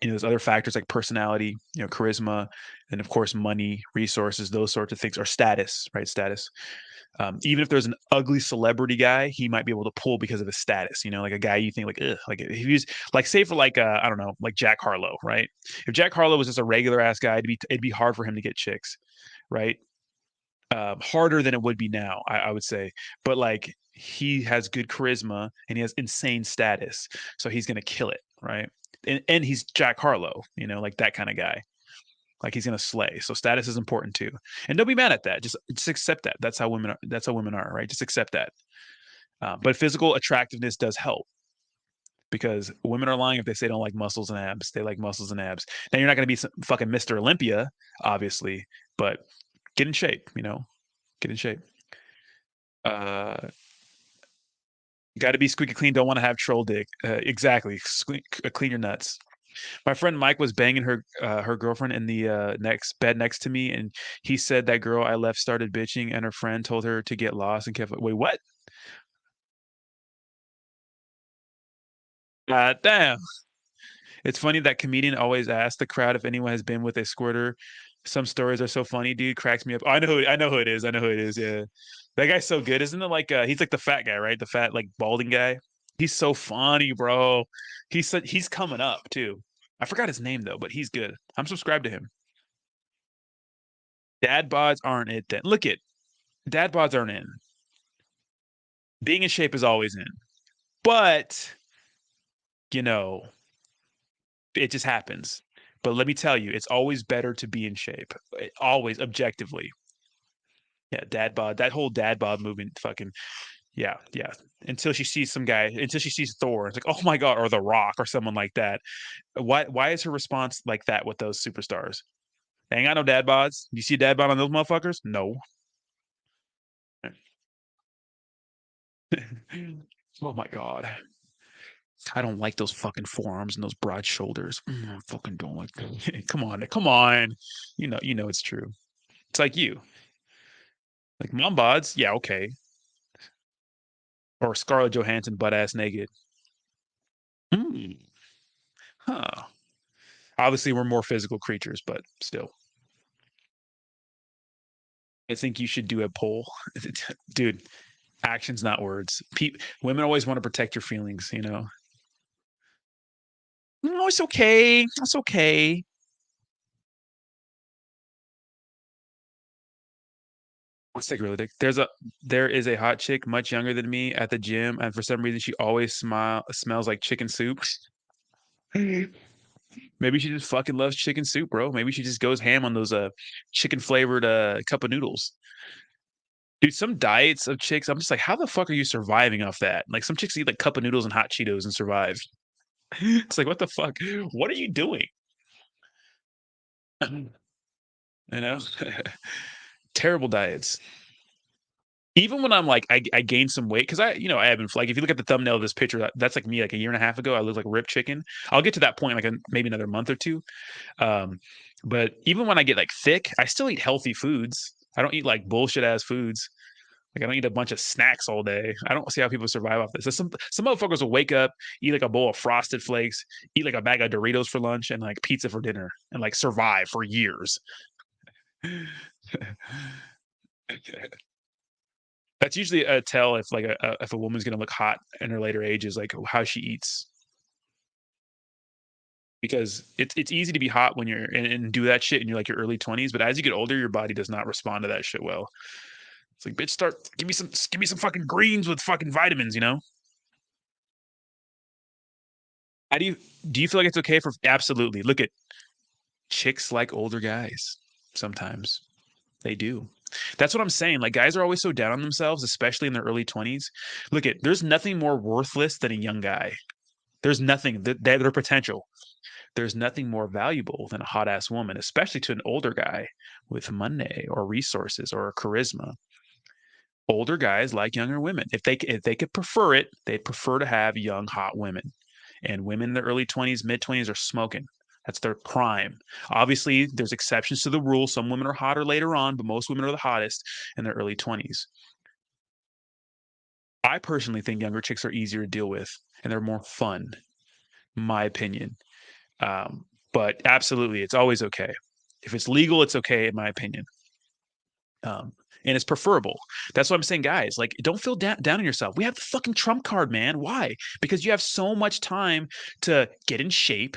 there's other factors like personality, charisma, and of course money, resources, those sorts of things, or status, right? Status. Even if there's an ugly celebrity guy, he might be able to pull because of his status. Like a guy you think like, ugh, like if he's like, say for like, I don't know, like Jack Harlow, right? If Jack Harlow was just a regular ass guy, it'd be hard for him to get chicks, right? Harder than it would be now, I would say. But like he has good charisma and he has insane status, so he's gonna kill it, right? And he's Jack Harlow, like that kind of guy. Like he's gonna slay. So status is important too. And don't be mad at that. Just accept that. That's how women are. That's how women are, right? Just accept that. But physical attractiveness does help because women are lying if they say they don't like muscles and abs. They like muscles and abs. Now you're not gonna be some fucking Mr. Olympia, obviously, but get in shape. Get in shape. Uh, got to be squeaky clean. Don't want to have troll dick. Exactly. Clean your nuts. My friend Mike was banging her girlfriend in the next bed next to me, and he said that girl I left started bitching, and her friend told her to get lost and kept. Wait, what? Damn. It's funny that comedian always asks the crowd if anyone has been with a squirter. Some stories are so funny, dude. Cracks me up. Oh, I know who it is. I know who it is. Yeah, that guy's so good, isn't it? Like, he's like the fat guy, right? The fat, like balding guy. He's so funny, bro. He's coming up too. I forgot his name though, but he's good. I'm subscribed to him. Dad bods aren't it then. Look it. Dad bods aren't in. Being in shape is always in. But, you know, it just happens. But let me tell you, it's always better to be in shape. Always objectively. Yeah, dad bod. That whole dad bod movement fucking yeah, yeah. Until she sees Thor, it's like, oh my god, or The Rock or someone like that. Why is her response like that with those superstars? They ain't got no dad bods. You see a dad bod on those motherfuckers? No. Oh my god. I don't like those fucking forearms and those broad shoulders. I fucking don't like that. Come on, come on. You know it's true. It's like you. Like mom bods, yeah, okay. Or Scarlett Johansson butt ass naked. Hmm. Huh. Obviously, we're more physical creatures, but still. I think you should do a poll. Dude, actions, not words. Women always want to protect your feelings. No, it's okay. It's okay. Let's take a really dick. There is a hot chick much younger than me at the gym, and for some reason she always smells like chicken soup. Maybe she just fucking loves chicken soup, bro. Maybe she just goes ham on those chicken flavored cup of noodles. Dude, some diets of chicks, I'm just like, how the fuck are you surviving off that? Like some chicks eat like cup of noodles and hot Cheetos and survive. It's like, what the fuck? What are you doing? You know? Terrible diets. Even when I'm like, I gained some weight because I haven't like if you look at the thumbnail of this picture, that's like me like a year and a half ago. I look like ripped chicken. I'll get to that point like maybe another month or two. Um, but even when I get like thick, I still eat healthy foods. I don't eat like bullshit ass foods. Like I don't eat a bunch of snacks all day. I don't see how people survive off this. So some motherfuckers will wake up, eat like a bowl of Frosted Flakes, eat like a bag of Doritos for lunch, and like pizza for dinner, and like survive for years. That's usually a tell if like if a woman's gonna look hot in her later ages, like how she eats. Because it's easy to be hot when you're and do that shit in your like your early 20s, but as you get older, your body does not respond to that shit well. It's like, bitch, start give me some fucking greens with fucking vitamins. How do you feel like it's okay for absolutely look at chicks like older guys sometimes. They do. That's what I'm saying. Like guys are always so down on themselves, especially in their early 20s. Look there's nothing more worthless than a young guy. There's nothing that their potential. There's nothing more valuable than a hot ass woman, especially to an older guy with money or resources or charisma. Older guys like younger women. If they could prefer it, they'd prefer to have young hot women. And women in their early 20s, mid 20s are smoking. That's their prime. Obviously, there's exceptions to the rule. Some women are hotter later on, but most women are the hottest in their early 20s. I personally think younger chicks are easier to deal with and they're more fun, my opinion. But absolutely, it's always okay. If it's legal, it's okay, in my opinion. And it's preferable. That's what I'm saying, guys. Like, don't feel down on yourself. We have the fucking trump card, man. Why? Because you have so much time to get in shape,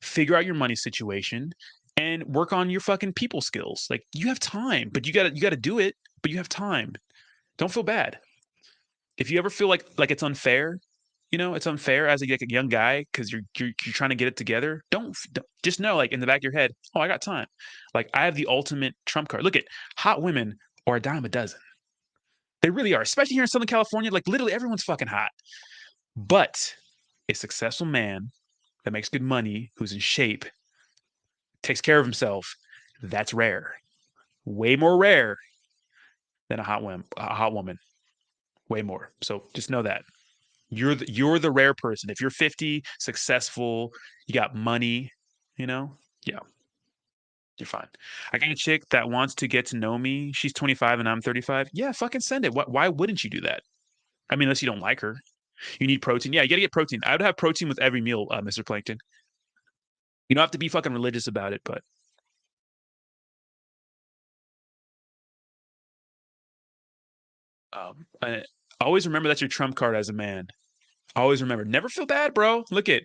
figure out your money situation, and work on your fucking people skills. Like, you have time, but you gotta do it. But you have time. Don't feel bad. If you ever feel like it's unfair, it's unfair as like a young guy because you're trying to get it together. Don't just know, like in the back of your head, oh, I got time. Like I have the ultimate trump card. Look at hot women are a dime a dozen. They really are, especially here in Southern California. Like literally everyone's fucking hot. But a successful man that makes good money, who's in shape, takes care of himself, that's rare. Way more rare than a hot woman. Way more. So just know that. You're the rare person. If you're 50, successful, you got money, yeah, you're fine. I got a chick that wants to get to know me. She's 25 and I'm 35. Yeah, fucking send it. Why wouldn't you do that? I mean, unless you don't like her. You need protein. Yeah, you gotta get protein. I would have protein with every meal, Mr. Plankton. You don't have to be fucking religious about it, but I always remember that's your trump card as a man. Always remember. Never feel bad, bro. Look at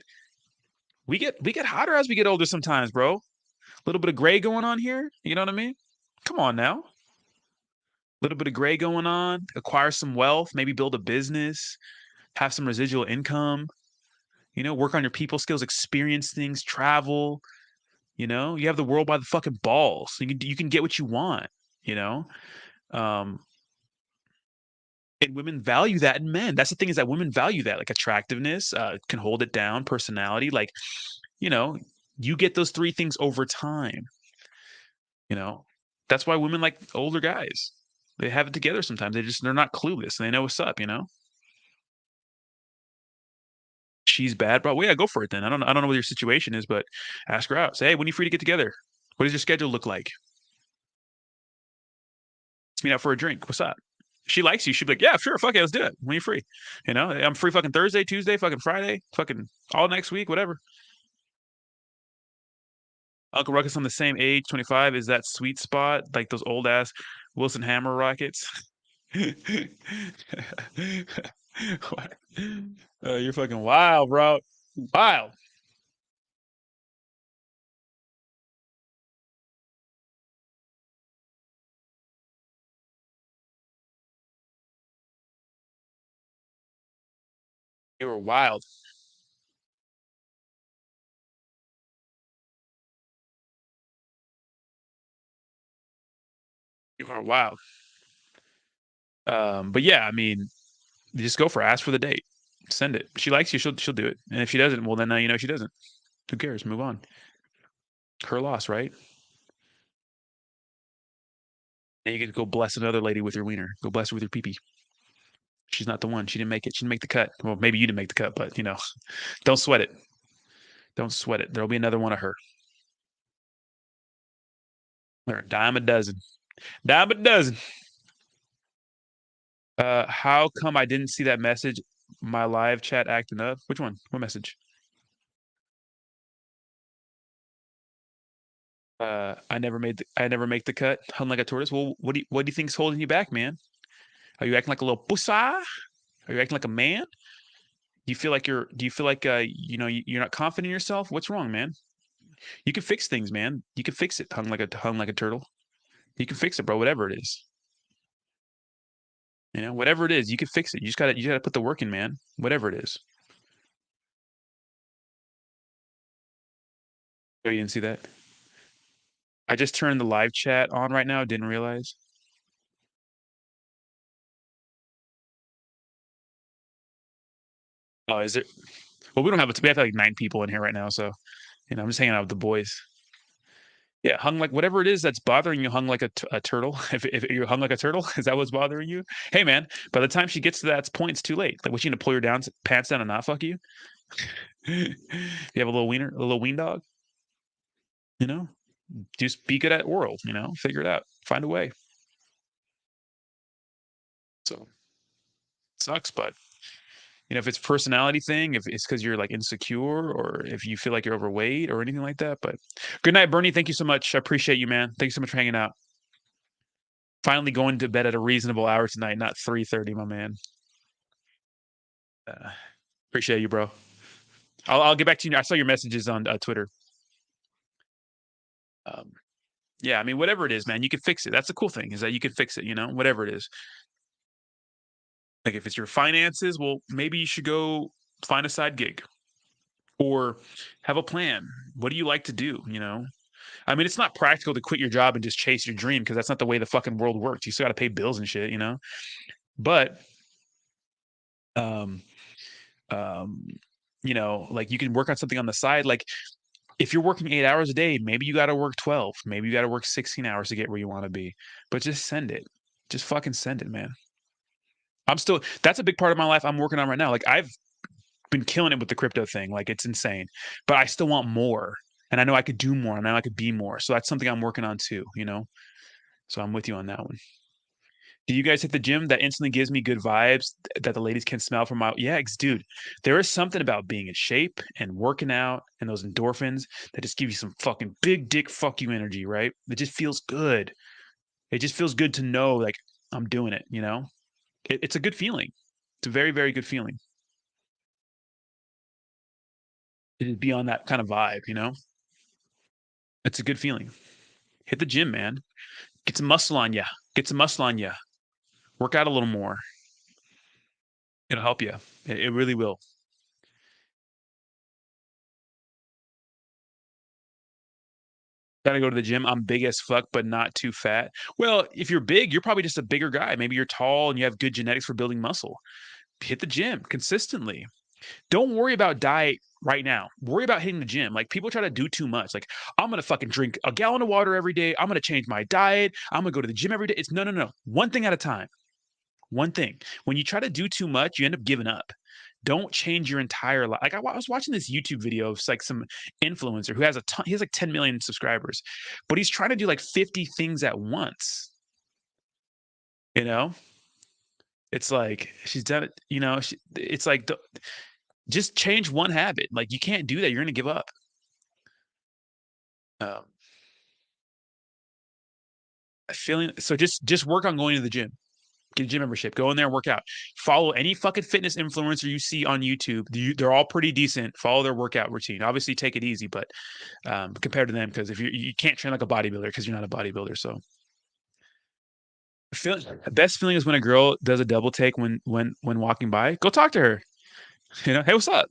we get hotter as we get older sometimes, bro. A little bit of gray going on here. You know what I mean? Come on now. A little bit of gray going on. Acquire some wealth. Maybe build a business. Have some residual income. Work on your people skills. Experience things. Travel. You have the world by the fucking balls. You can get what you want. You know. Um, and women value that in men. That's the thing, is that women value that, like attractiveness, can hold it down, personality. Like, you know, you get those three things over time. You know, that's why women like older guys. They have it together sometimes. They're not clueless. And they know what's up. She's bad, bro. Well, yeah, go for it then. I don't know what your situation is, but ask her out. Say, hey, when are you free to get together? What does your schedule look like? Let's meet out for a drink. What's up? If she likes you, she'd be like, yeah, sure, fuck it, let's do it. When are you free? I'm free fucking Thursday, Tuesday, fucking Friday, fucking all next week, whatever. Uncle Ruckus on the same age, 25, is that sweet spot, like those old ass Wilson Hammer rockets. What? You're fucking wild, bro. Wild. You were wild. You are wild. But yeah, I mean, just go for it. Ask for the date. Send it. If she likes you, she'll do it. And if she doesn't, well then she doesn't. Who cares? Move on. Her loss, right? And you get to go bless another lady with your wiener. Go bless her with your pee. She's not the one. She didn't make it. She didn't make the cut. Well, maybe you didn't make the cut, but don't sweat it. Don't sweat it. There'll be another one of her. Or a dime a dozen. Dime a dozen. How come I didn't see that message? My live chat acting up. Which one? What message? I never make the cut. Hung like a tortoise. Well, what do you think's holding you back, man? Are you acting like a little pussa? Are you acting like a man? Do you feel like you're not confident in yourself? What's wrong, man? You can fix things, man. You can fix it. Hung like a turtle. You can fix it, bro. Whatever it is. Whatever it is, you can fix it. You gotta put the work in, man. Whatever it is. Oh, you didn't see that? I just turned the live chat on right now. Didn't realize. Oh, is it? Well, we don't have it. We have like 9 people in here right now, so You know, I'm just hanging out with the boys. Yeah, hung like whatever it is that's bothering you, hung like a turtle. If you're hung like a turtle, is that what's bothering you? Hey, man, by the time she gets to that point, it's too late. Like, what, you gonna pull your down pants down and not fuck you? You have a little wiener, a little ween dog, you know? Just be good at oral, you know? Figure it out. Find a way. So sucks, but you know, if it's personality thing, if it's because you're like insecure or if you feel like you're overweight or anything like that. But good night, Bernie. Thank you so much. I appreciate you, man. Thanks so much for hanging out. Finally going to bed at a reasonable hour tonight, not 3:30, my man. Uh, appreciate you, bro. I'll get back to you. I saw your messages on Twitter. Um, yeah, I mean, whatever it is, man, you can fix it. That's the cool thing is that you can fix it. You know, whatever it is. Like if it's your finances, well, maybe you should go find a side gig or have a plan. What do you like to do? You know, I mean, it's not practical to quit your job and just chase your dream because that's not the way the fucking world works. You still got to pay bills and shit, you know. But, um, um, you know, like you can work on something on the side. Like if you're working 8 hours a day, maybe you got to work 12. Maybe you got to work 16 hours to get where you want to be. But just send it. Just fucking send it, man. I'm still. That's a big part of my life I'm working on right now. Like I've been killing it with the crypto thing. Like it's insane, but I still want more. And I know I could do more and I know I could be more. So that's something I'm working on too, you know? So I'm with you on that one. Do you guys hit the gym? That instantly gives me good vibes that the ladies can smell from my yeah, dude. There is something about being in shape and working out and those endorphins that just give you some fucking big dick fuck you energy, right? It just feels good. It just feels good to know like I'm doing it, you know? It's a good feeling. It's a very, very good feeling. It is beyond that kind of vibe, you know? It's a good feeling. Hit the gym, man. Get some muscle on ya. Get some muscle on ya. Work out a little more. It'll help you. It really will. Gotta go to the gym. I'm big as fuck, but not too fat. Well, if you're big, you're probably just a bigger guy. Maybe you're tall and you have good genetics for building muscle. Hit the gym consistently. Don't worry about diet right now. Worry about hitting the gym. Like people try to do too much. Like I'm gonna fucking drink a gallon of water every day. I'm gonna change my diet. I'm gonna go to the gym every day. It's no, no, no. One thing at a time. One thing. When you try to do too much, you end up giving up. Don't change your entire life. Like I was watching this YouTube video of like some influencer who has a ton, he has like 10 million subscribers, but he's trying to do like 50 things at once. You know, it's like she's done it. You know, it's like just change one habit. Like you can't do that. You're gonna give up. Um, feeling so just work on going to the gym. Get a gym membership. Go in there and work out. Follow any fucking fitness influencer you see on YouTube. They're all pretty decent. Follow their workout routine. Obviously, take it easy, but compared to them, because if you can't train like a bodybuilder because you're not a bodybuilder. So, the best feeling is when a girl does a double take when walking by. Go talk to her. You know, hey, what's up?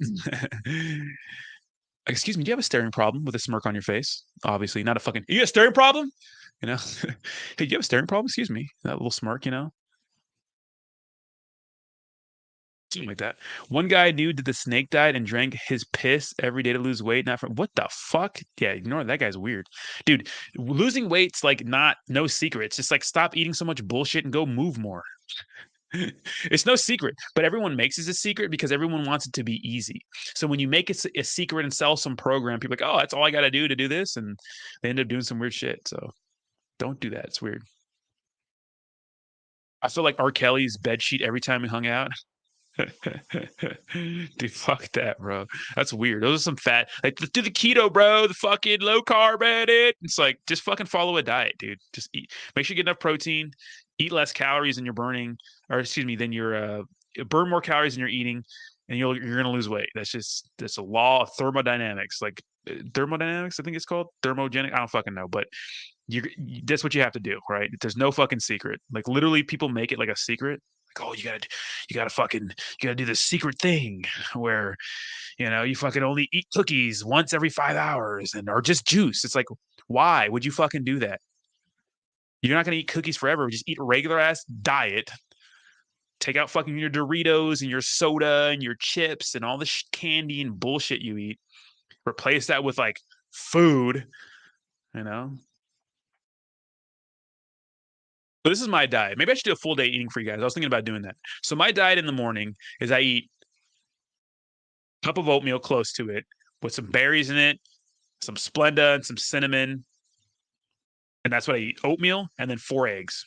Excuse me, do you have a staring problem with a smirk on your face? Obviously, not a fucking. You got a staring problem? You know, hey, do you have a staring problem? Excuse me, that little smirk. You know, something like that. One guy I knew did the snake diet and drank his piss every day to lose weight. Not from what the fuck? Yeah, ignore that guy's weird, dude. Losing weight's like not no secret. It's just like stop eating so much bullshit and go move more. It's no secret, but everyone makes it a secret because everyone wants it to be easy. So when you make it a secret and sell some program, people are like, oh, that's all I got to do this, and they end up doing some weird shit. So don't do that. It's weird. I feel like R. Kelly's bed sheet every time we hung out. Dude, fuck that, bro. That's weird. Those are some fat. Like, let's do the keto, bro. The fucking low carb edit. It's like just fucking follow a diet, dude. Just eat. Make sure you get enough protein. Eat less calories than you're burning, or excuse me, than you're burn more calories than you're eating, and you're gonna lose weight. That's a law of thermodynamics. Like thermodynamics, I think it's called thermogenic. I don't fucking know, but that's what you have to do, right? There's no fucking secret. Like literally, people make it like a secret. Like, oh, you gotta do this secret thing where you fucking only eat cookies once every 5 hours or just juice. It's like, why would you fucking do that? You're not gonna eat cookies forever. Just eat a regular ass diet. Take out fucking your Doritos and your soda and your chips and all the candy and bullshit you eat. Replace that with like food, you know? So this is my diet. Maybe I should do a full day eating for you guys. I was thinking about doing that. So my diet in the morning is I eat a cup of oatmeal close to it with some berries in it, some Splenda and some cinnamon, and that's what I eat. Oatmeal and then 4 eggs.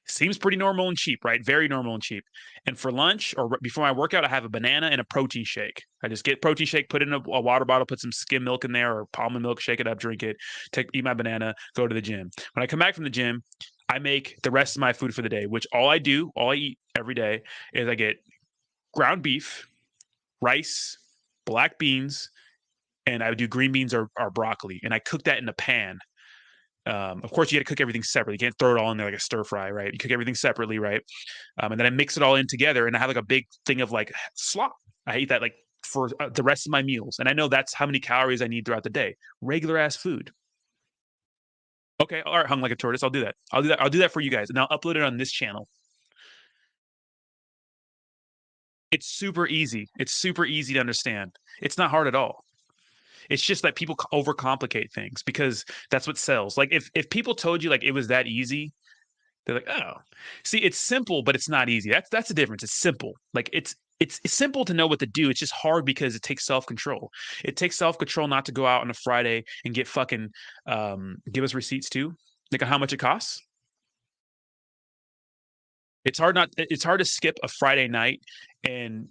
Seems pretty normal and cheap, right? Very normal and cheap. And for lunch or before my workout, I have a banana and a protein shake. I just get protein shake, put it in a water bottle, put some skim milk in there or almond milk, shake it up, drink it, eat my banana, go to the gym. When I come back from the gym, I make the rest of my food for the day, which all I eat every day is I get ground beef, rice, black beans, and I would do green beans or broccoli. And I cook that in a pan. Of course, you got to cook everything separately. You can't throw it all in there like a stir fry, right? You cook everything separately, right? And then I mix it all in together, and I have like a big thing of like slop. I eat that like for the rest of my meals, and I know that's how many calories I need throughout the day. Regular ass food. Okay, all right, hung like a tortoise. I'll do that. I'll do that. I'll do that for you guys, and I'll upload it on this channel. It's super easy. It's super easy to understand. It's not hard at all. It's just that people overcomplicate things because that's what sells. Like if people told you like it was that easy, they're like, oh, see, it's simple, but it's not easy. That's the difference. It's simple. Like it's simple to know what to do. It's just hard because it takes self-control. It takes self-control not to go out on a Friday and get fucking give us receipts too, like on how much it costs. It's hard to skip a Friday night and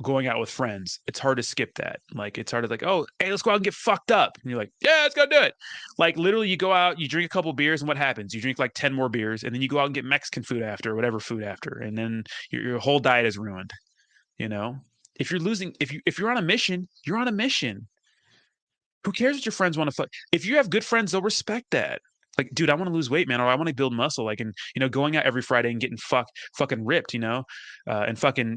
going out with friends. It's hard to skip that. Like it's hard to like, oh, hey, let's go out and get fucked up. And you're like, yeah, let's go do it. Like literally you go out, you drink a couple beers, and what happens? You drink like 10 more beers, and then you go out and get Mexican food after, or whatever food after, and then your whole diet is ruined. You know? If you're on a mission, you're on a mission. Who cares what your friends want to fuck? If you have good friends, they'll respect that. Like, dude, I want to lose weight, man, or I want to build muscle. Like, and going out every Friday and getting fucking ripped, and fucking,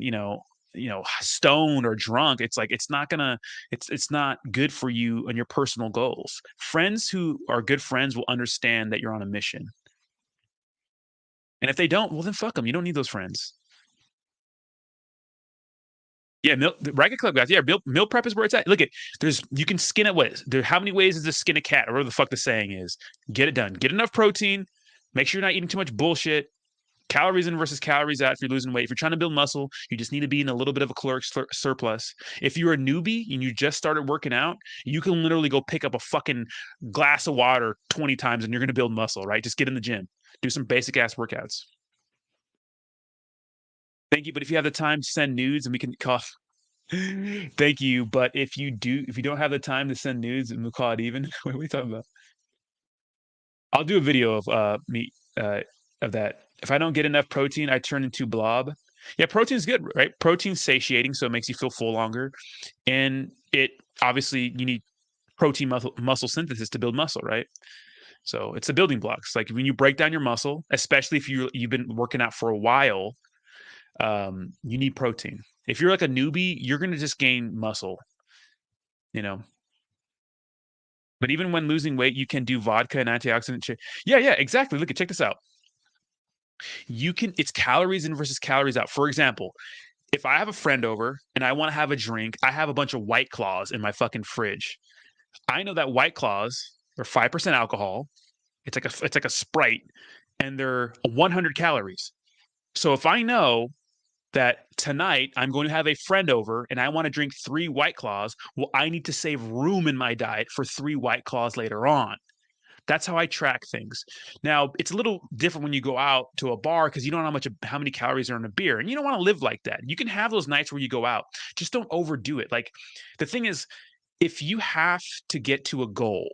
stoned or drunk. It's like it's not good for you and your personal goals. Friends who are good friends will understand that you're on a mission. And if they don't, well then fuck them. You don't need those friends. Yeah, the Racket Club guys. Yeah, meal prep is where it's at. Look at you can skin it. How many ways is to skin a cat, or whatever the fuck the saying is? Get it done. Get enough protein. Make sure you're not eating too much bullshit. Calories in versus calories out. If you're losing weight, if you're trying to build muscle, you just need to be in a little bit of a caloric surplus. If you're a newbie and you just started working out, you can literally go pick up a fucking glass of water 20 times and you're going to build muscle, right? Just get in the gym, do some basic ass workouts. Thank you. But if you have the time, send nudes and we can call. Thank you. But if you don't have the time to send nudes, and we'll call it even. What are we talking about? I'll do a video of me of that. If I don't get enough protein, I turn into blob. Yeah, protein's good, right? Protein's satiating, so it makes you feel full longer. And it obviously you need protein muscle synthesis to build muscle, right? So it's the building blocks. Like when you break down your muscle, especially if you've been working out for a while, you need protein. If you're like a newbie, you're going to just gain muscle, you know. But even when losing weight, you can do vodka and antioxidant. Yeah, exactly. Look, check this out. It's calories in versus calories out. For example, if I have a friend over and I want to have a drink, I have a bunch of White Claws in my fucking fridge. I know that White Claws are 5% alcohol. It's like a Sprite, and they're 100 calories. So if I know that tonight I'm going to have a friend over and I want to drink 3 White Claws, well, I need to save room in my diet for 3 White Claws later on. That's how I track things. Now, it's a little different when you go out to a bar because you don't know how many calories are in a beer, and you don't want to live like that. You can have those nights where you go out. Just don't overdo it. Like the thing is, if you have to get to a goal,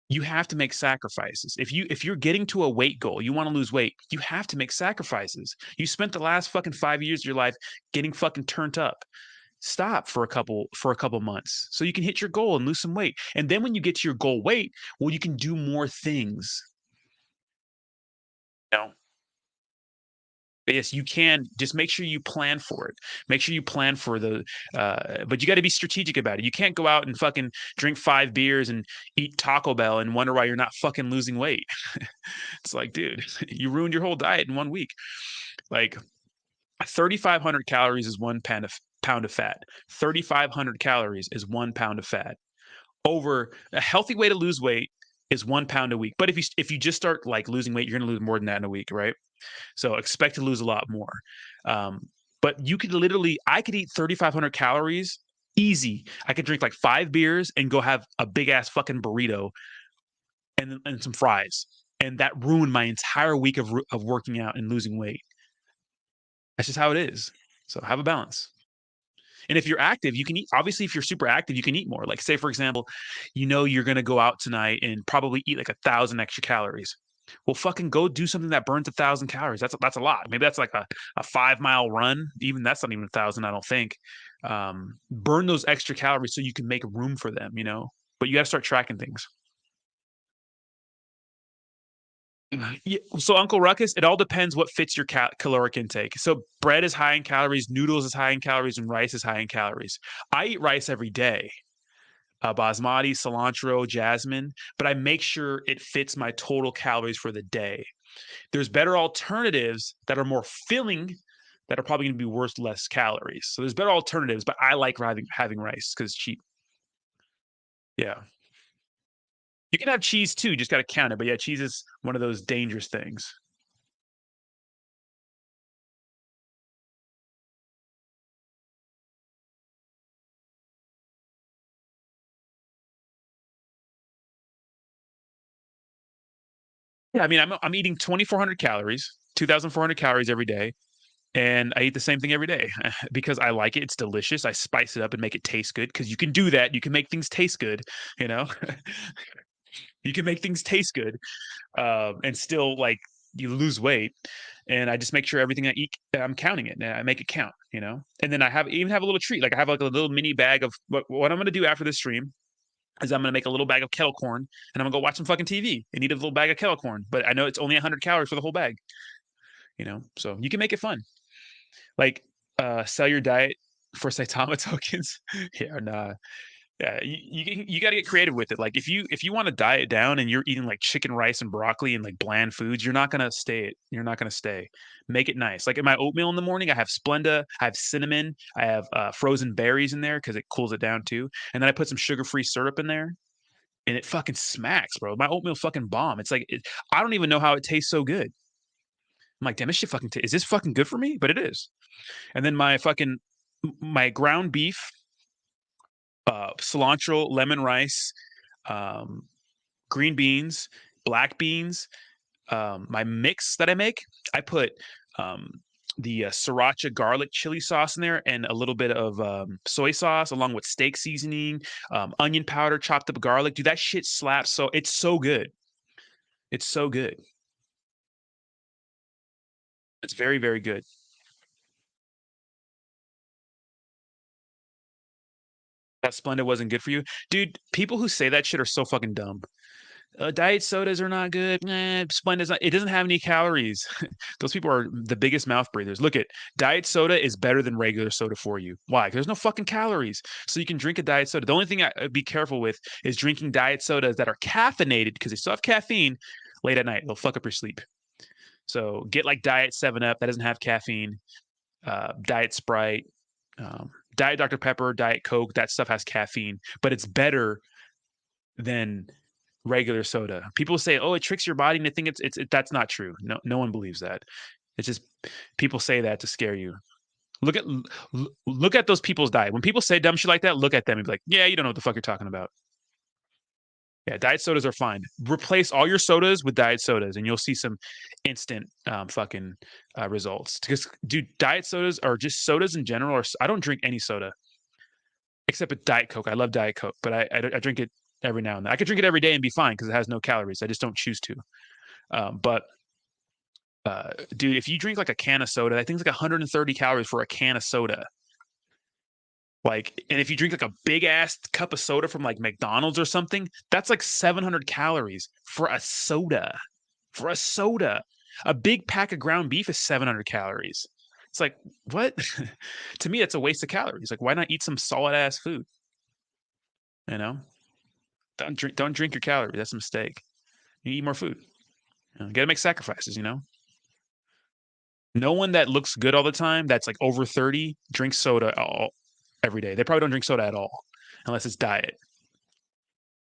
you have to make sacrifices. If you're getting to a weight goal, you want to lose weight, you have to make sacrifices. You spent the last fucking 5 years of your life getting fucking turned up. Stop for a couple months so you can hit your goal and lose some weight. And then when you get to your goal weight, well, you can do more things. You know? Yes, you can. Just make sure you plan for it. Make sure you plan for but you got to be strategic about it. You can't go out and fucking drink 5 beers and eat Taco Bell and wonder why you're not fucking losing weight. It's like, dude, you ruined your whole diet in 1 week. Like 3,500 calories is one pound pound of fat. 3,500 calories is 1 pound of fat. Over a healthy way to lose weight is 1 pound a week. But if you just start like losing weight, you're going to lose more than that in a week, right? So expect to lose a lot more. But you could literally, I could eat 3,500 calories easy. I could drink like 5 beers and go have a big ass fucking burrito and some fries. And that ruined my entire week of working out and losing weight. That's just how it is. So have a balance. And if you're active, you can eat. Obviously, if you're super active, you can eat more. Like, say, for example, you're going to go out tonight and probably eat like 1,000 extra calories. Well, fucking go do something that burns 1,000 calories. That's a lot. Maybe that's like a 5-mile run. Even that's not even 1,000, I don't think. Burn those extra calories so you can make room for them, But you got to start tracking things. Yeah, so Uncle Ruckus, it all depends what fits your caloric intake. So bread is high in calories, noodles is high in calories, and rice is high in calories. I eat rice every day, basmati, cilantro, jasmine, but I make sure it fits my total calories for the day. There's better alternatives that are more filling that are probably going to be worth less calories. So there's better alternatives, but I like having rice because it's cheap. Yeah. You can have cheese too, just got to count it. But yeah, cheese is one of those dangerous things. Yeah, I mean, I'm eating 2,400 calories, 2,400 calories every day, and I eat the same thing every day because I like it. It's delicious. I spice it up and make it taste good because you can do that. You can make things taste good, you know. You can make things taste good, and still like you lose weight. And I just make sure everything I eat, I'm counting it, and I make it count, And then I even have a little treat, like I have like a little mini bag of what I'm going to do after this stream is I'm gonna make a little bag of kettle corn and I'm gonna go watch some fucking TV and eat a little bag of kettle corn. But I know it's only 100 calories for the whole bag, So you can make it fun. Like sell your diet for Saitama tokens. Yeah, nah. Yeah, you got to get creative with it. Like if you want to diet down and you're eating like chicken, rice, and broccoli and like bland foods, you're not gonna stay. You're not gonna stay. Make it nice. Like in my oatmeal in the morning, I have Splenda, I have cinnamon, I have frozen berries in there because it cools it down too, and then I put some sugar-free syrup in there, and it fucking smacks, bro. My oatmeal fucking bomb. It's like I don't even know how it tastes so good. I'm like, damn, this shit fucking. Is this fucking good for me? But it is. And then my ground beef, cilantro, lemon rice, um, green beans, black beans. My mix that I make, I put the sriracha garlic chili sauce in there and a little bit of soy sauce along with steak seasoning, onion powder, chopped up garlic. Dude, that shit slaps. So it's so good. It's so good. It's very, very good. That Splenda wasn't good for you. Dude, people who say that shit are so fucking dumb. Diet sodas are not good. Splenda's not, it doesn't have any calories. Those people are the biggest mouth breathers. Look at diet soda is better than regular soda for you. Why? Because there's no fucking calories. So you can drink a diet soda. The only thing I'd be careful with is drinking diet sodas that are caffeinated because they still have caffeine late at night. They'll fuck up your sleep. So get like Diet 7 Up that doesn't have caffeine, Diet Sprite, Diet Dr. Pepper, Diet Coke. That stuff has caffeine, but it's better than regular soda. People say, "Oh, it tricks your body," and they think it's that's not true. No one believes that. It's just people say that to scare you. Look at those people's diet. When people say dumb shit like that, look at them and be like, "Yeah, you don't know what the fuck you're talking about." Yeah, diet sodas are fine. Replace all your sodas with diet sodas, and you'll see some instant fucking results. Because, dude, diet sodas are just sodas in general. Or I don't drink any soda except with Diet Coke. I love Diet Coke, but I drink it every now and then. I could drink it every day and be fine because it has no calories. I just don't choose to. But dude, if you drink like a can of soda, I think it's like 130 calories for a can of soda. Like, and if you drink like a big ass cup of soda from like McDonald's or something, that's like 700 calories for a soda. For a soda, a big pack of ground beef is 700 calories. It's like, what? To me, it's a waste of calories. Like, why not eat some solid ass food? You know, don't drink your calories. That's a mistake. You eat more food. You gotta make sacrifices. No one that looks good all the time, that's like over 30, drinks soda every day. They probably don't drink soda at all, unless it's diet.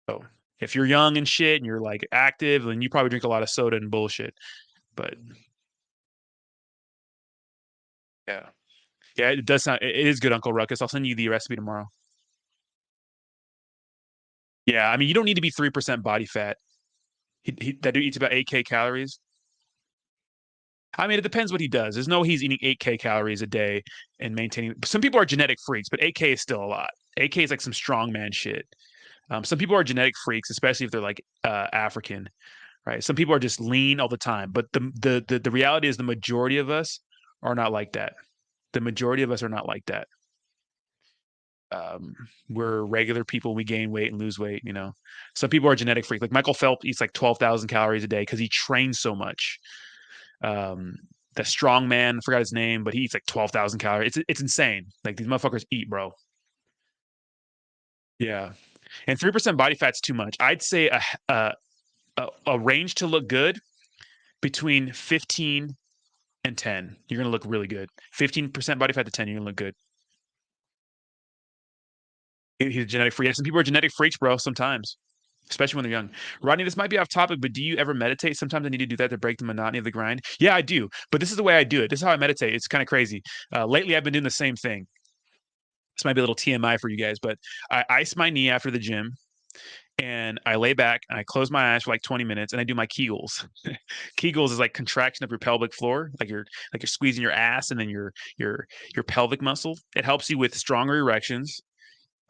So if you're young and shit and you're like active, then you probably drink a lot of soda and bullshit. But yeah, yeah, it does sound. It is good, Uncle Ruckus. I'll send you the recipe tomorrow. Yeah, I mean, you don't need to be 3% body fat. That dude eats about 8K calories. I mean, it depends what he does. There's no he's eating 8K calories a day and maintaining. Some people are genetic freaks, but 8K is still a lot. 8K is like some strongman shit. Some people are genetic freaks, especially if they're like African, right? Some people are just lean all the time, but the reality is the majority of us are not like that. The majority of us are not like that. We're regular people. We gain weight and lose weight. You know, some people are genetic freaks. Like Michael Phelps eats like 12,000 calories a day because he trains so much. Um, the strong man, I forgot his name, but he eats like 12,000 calories. It's insane. Like these motherfuckers eat, bro. Yeah, and 3% body fat's too much. I'd say a range to look good between 15 and 10. You're gonna look really good. 15% body fat to 10, you're gonna look good. He's a genetic freak. Yeah, some people are genetic freaks, bro. Sometimes, especially when they're young. Rodney, this might be off topic, but do you ever meditate? Sometimes I need to do that to break the monotony of the grind. Yeah, I do. But this is the way I do it. This is how I meditate. It's kind of crazy. Lately, I've been doing the same thing. This might be a little TMI for you guys, but I ice my knee after the gym and I lay back and I close my eyes for like 20 minutes and I do my Kegels. Kegels is like contraction of your pelvic floor, like you're squeezing your ass and then your pelvic muscle. It helps you with stronger erections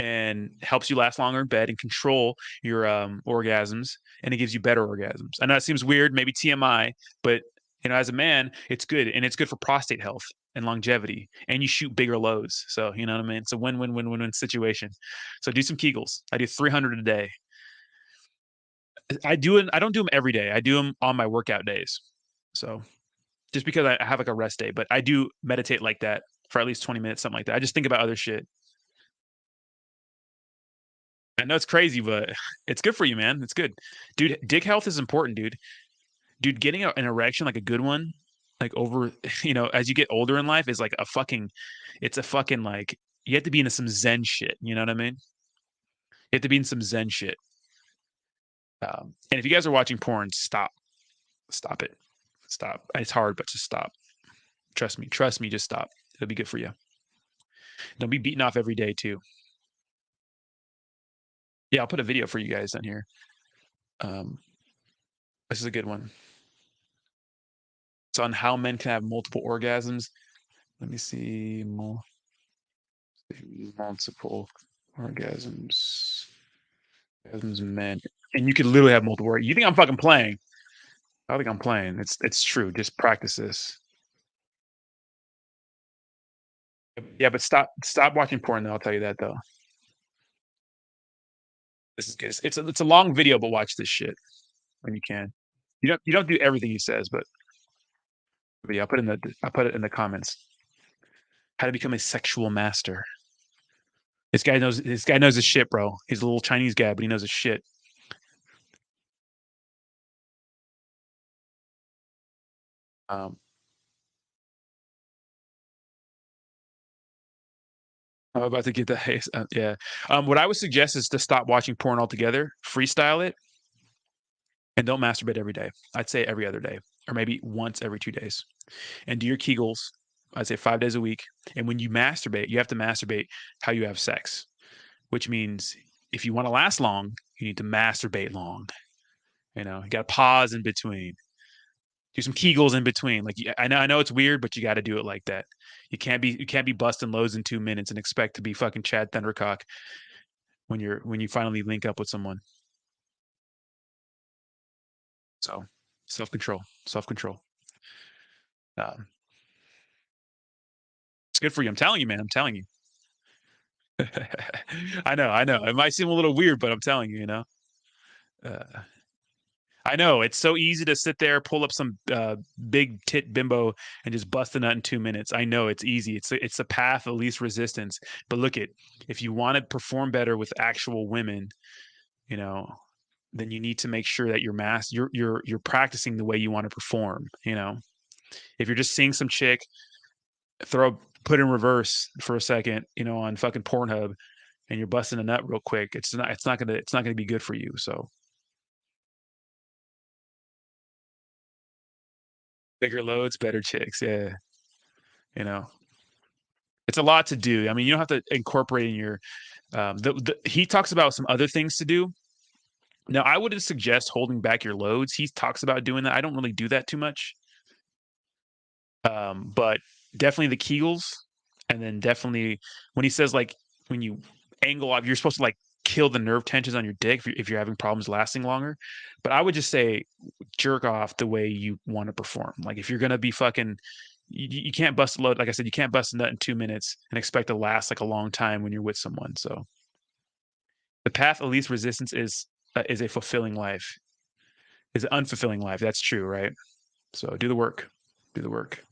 and helps you last longer in bed and control your orgasms, and it gives you better orgasms. I know it seems weird, maybe TMI, but as a man, it's good, and it's good for prostate health and longevity, and you shoot bigger loads. So you know what I mean. It's a win-win-win-win-win situation. So do some Kegels. I do 300 a day. I do it. I don't do them every day. I do them on my workout days. So just because I have like a rest day, but I do meditate like that for at least 20 minutes, something like that. I just think about other shit. I know it's crazy, but it's good for you, man. It's good. Dude, dick health is important, dude. Dude, getting an erection, like a good one, like over, as you get older in life is like it's a fucking like, you have to be into some Zen shit. You know what I mean? You have to be in some Zen shit. And if you guys are watching porn, stop. Stop it. Stop. It's hard, but just stop. Trust me. Trust me. Just stop. It'll be good for you. Don't be beaten off every day, too. Yeah, I'll put a video for you guys on here. Um, this is a good one. It's on how men can have multiple orgasms. Let me see. Multiple orgasms. Orgasms men. And you could literally have multiple. You think I'm fucking playing? I don't think I'm playing. It's true. Just practice this. Yeah, but stop watching porn though. I'll tell you that though. This is good. It's a long video, but watch this shit when you can. You don't do everything he says, but yeah, I'll put it in the comments. How to become a sexual master. This guy knows his shit, bro. He's a little Chinese guy, but he knows his shit. Um, I'm about to get the haze. Yeah. What I would suggest is to stop watching porn altogether, freestyle it, and don't masturbate every day. I'd say every other day, or maybe once every 2 days. And do your Kegels. I'd say 5 days a week. And when you masturbate, you have to masturbate how you have sex, which means if you want to last long, you need to masturbate long. You got to pause in between. Do some Kegels in between. Like I know it's weird, but you got to do it like that. You can't be busting loads in 2 minutes and expect to be fucking Chad Thundercock when you finally link up with someone. So self control. Um, it's good for you. I'm telling you, man. I'm telling you. I know. It might seem a little weird, but I'm telling you, Uh, I know it's so easy to sit there, pull up some big tit bimbo, and just bust a nut in 2 minutes. I know it's easy. It's a path of least resistance. But look it, if you want to perform better with actual women, you know, then you need to make sure that you're practicing the way you want to perform. If you're just seeing some chick, put in reverse for a second, on fucking Pornhub, and you're busting a nut real quick, it's not gonna be good for you. So bigger loads, better chicks. Yeah, you know, it's a lot to do. I mean, you don't have to incorporate in your. He talks about some other things to do. Now, I wouldn't suggest holding back your loads. He talks about doing that. I don't really do that too much. But definitely the Kegels, and then definitely when he says like when you angle off, you're supposed to like kill the nerve tensions on your dick if you're having problems lasting longer. But I would just say jerk off the way you want to perform. Like if you're gonna be fucking, you can't bust a load. Like I said, you can't bust a nut in 2 minutes and expect to last like a long time when you're with someone. So the path of least resistance is a fulfilling life. Is an unfulfilling life. That's true, right? So do the work. Do the work.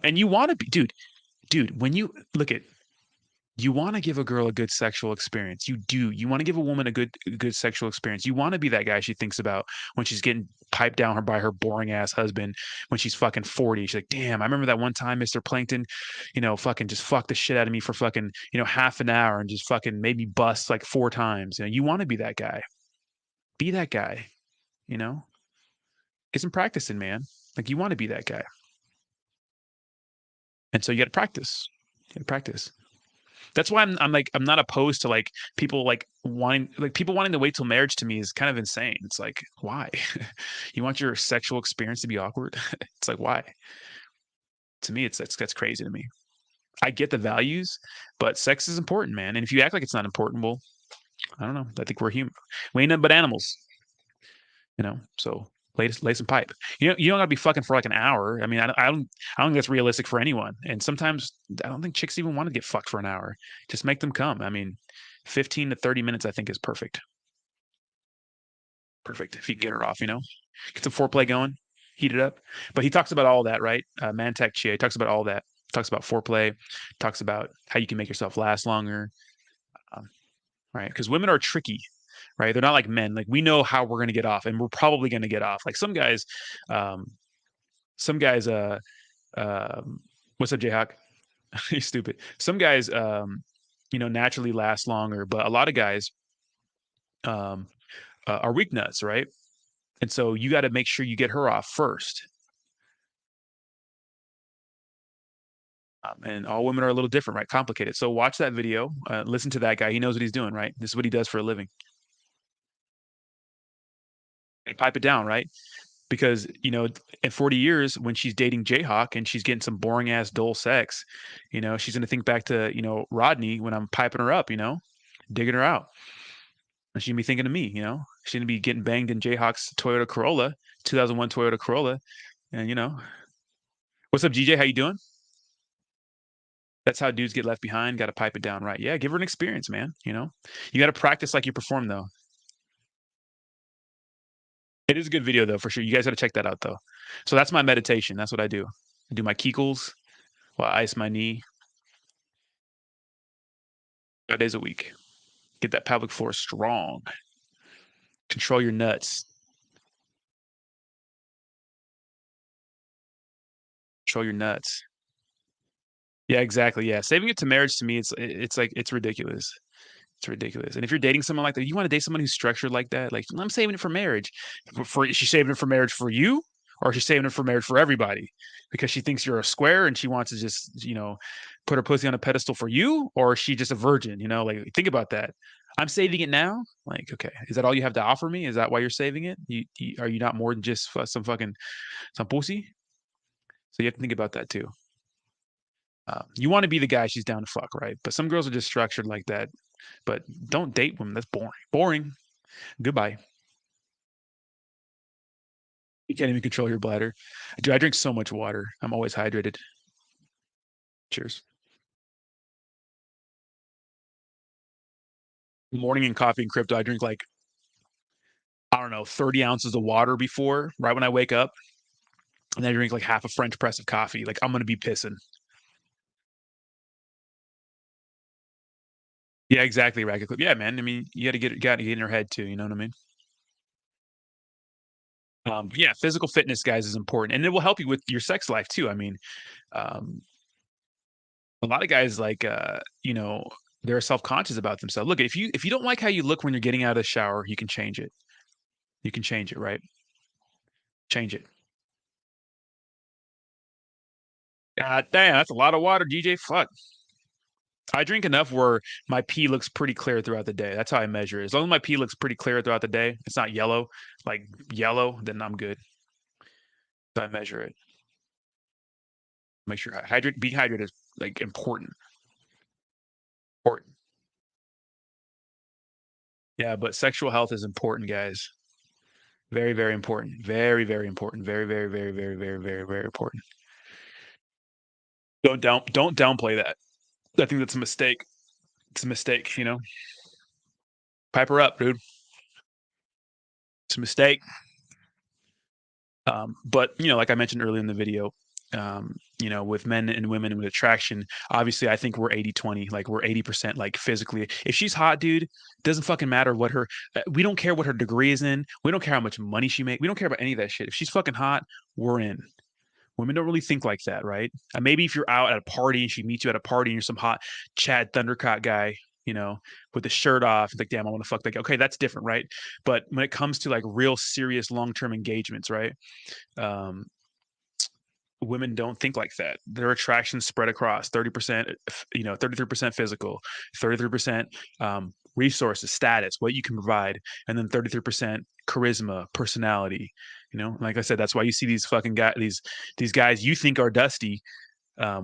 And you want to be, dude. When you look at, you want to give a girl a good sexual experience. You do. You want to give a woman a good sexual experience. You want to be that guy she thinks about when she's getting piped down her by her boring ass husband when she's fucking 40. She's like, damn, I remember that one time Mr. Plankton, fucking just fucked the shit out of me for fucking, half an hour and just fucking made me bust like 4 times. You want to be that guy. Be that guy, you know? Get some practice in, man. Like you want to be that guy. And so you got to practice. You got to practice. That's why I'm not opposed to like people wanting to wait till marriage. To me is kind of insane. It's like, why? You want your sexual experience to be awkward? It's like, why? To me, that's crazy to me. I get the values, but sex is important, man. And if you act like it's not important, well, I don't know. I think we're human. We ain't nothing but animals, So lay some pipe. You don't gotta be fucking for like an hour. I mean, I don't think that's realistic for anyone. And sometimes I don't think chicks even want to get fucked for an hour. Just make them come. I mean, 15 to 30 minutes I think is perfect. Perfect. If you can get her off, get some foreplay going, heat it up. But he talks about all that, right? Mantak Chia talks about all that. Talks about foreplay. Talks about how you can make yourself last longer. Um, right? Because women are tricky, right? They're not like men. Like we know how we're gonna get off, and we're probably gonna get off. Like um, some guys, what's up, Jayhawk? He's stupid. Some guys, naturally last longer, but a lot of guys um, are weak nuts, right? And so you got to make sure you get her off first. And all women are a little different, right? Complicated. So watch that video. Listen to that guy. He knows what he's doing, right? This is what he does for a living. And pipe it down, right? Because in 40 years when she's dating Jayhawk and she's getting some boring ass dull sex, she's gonna think back to Rodney when I'm piping her up, digging her out, and she's gonna be thinking of me, she's gonna be getting banged in Jayhawk's Toyota Corolla, 2001 Toyota Corolla, and what's up, GJ? How you doing? That's how dudes get left behind. Got to pipe it down, right? Yeah, give her an experience, man. You got to practice like you perform though. It is a good video though, for sure. You guys got to check that out though. So that's my meditation. That's what I do. I do my Kegels while I ice my knee 5 days a week. Get that pelvic floor strong. Control your nuts. Control your nuts. Yeah, exactly. Yeah, saving it to marriage to me, it's like it's ridiculous. It's ridiculous. And if you're dating someone like that, you want to date someone who's structured like that. Like I'm saving it for marriage. Is she saving it for marriage for you, or is she saving it for marriage for everybody? Because she thinks you're a square and she wants to just put her pussy on a pedestal for you, or is she just a virgin? Like think about that. I'm saving it now. Like, okay, is that all you have to offer me? Is that why you're saving it? Are you not more than just some pussy? So you have to think about that too. You want to be the guy she's down to fuck, right? But some girls are just structured like that. But don't date women. That's boring. Boring. Goodbye. You can't even control your bladder. Dude, I drink so much water. I'm always hydrated. Cheers. Morning and coffee and crypto, I drink like, I don't know, 30 ounces of water before, right when I wake up. And then I drink like half a French press of coffee. Like I'm gonna be pissing. Yeah, exactly, Racket Clip. Yeah, man. I mean, you gotta get in her head too, you know what I mean? Yeah, physical fitness, guys, is important, and it will help you with your sex life too. I mean, um, a lot of guys like, they're self-conscious about themselves. Look, if you don't like how you look when you're getting out of the shower, you can change it. You can change it, right? Change it. God damn, that's a lot of water, DJ. Fuck. I drink enough where my pee looks pretty clear throughout the day. That's how I measure it. As long as my pee looks pretty clear throughout the day, it's not yellow, like yellow, then I'm good. So I measure it. Make sure hydrate. Be hydrated is like important. Important. Yeah, but sexual health is important, guys. Very, very important. Very, very important. Very, very, very, very, very, very, very important. Don't downplay that. I think that's a mistake. It's a mistake, Pipe her up, dude. It's a mistake. But like I mentioned earlier in the video, with men and women and with attraction, obviously I think we're 80-20. Like we're 80% like physically. If she's hot, dude, doesn't fucking matter what her we don't care what her degree is in. We don't care how much money she make. We don't care about any of that shit. If she's fucking hot, we're in. Women don't really think like that, right? Maybe if you're out at a party and she meets you at a party and you're some hot Chad Thundercock guy, with the shirt off, it's like, damn, I want to fuck that guy. Okay, that's different, right? But when it comes to like real serious long-term engagements, right? Um, women don't think like that. Their attractions spread across 30%, 33% physical, 33% resources, status, what you can provide, and then 33% charisma, personality. Like I said, that's why you see these fucking guys, these guys you think are dusty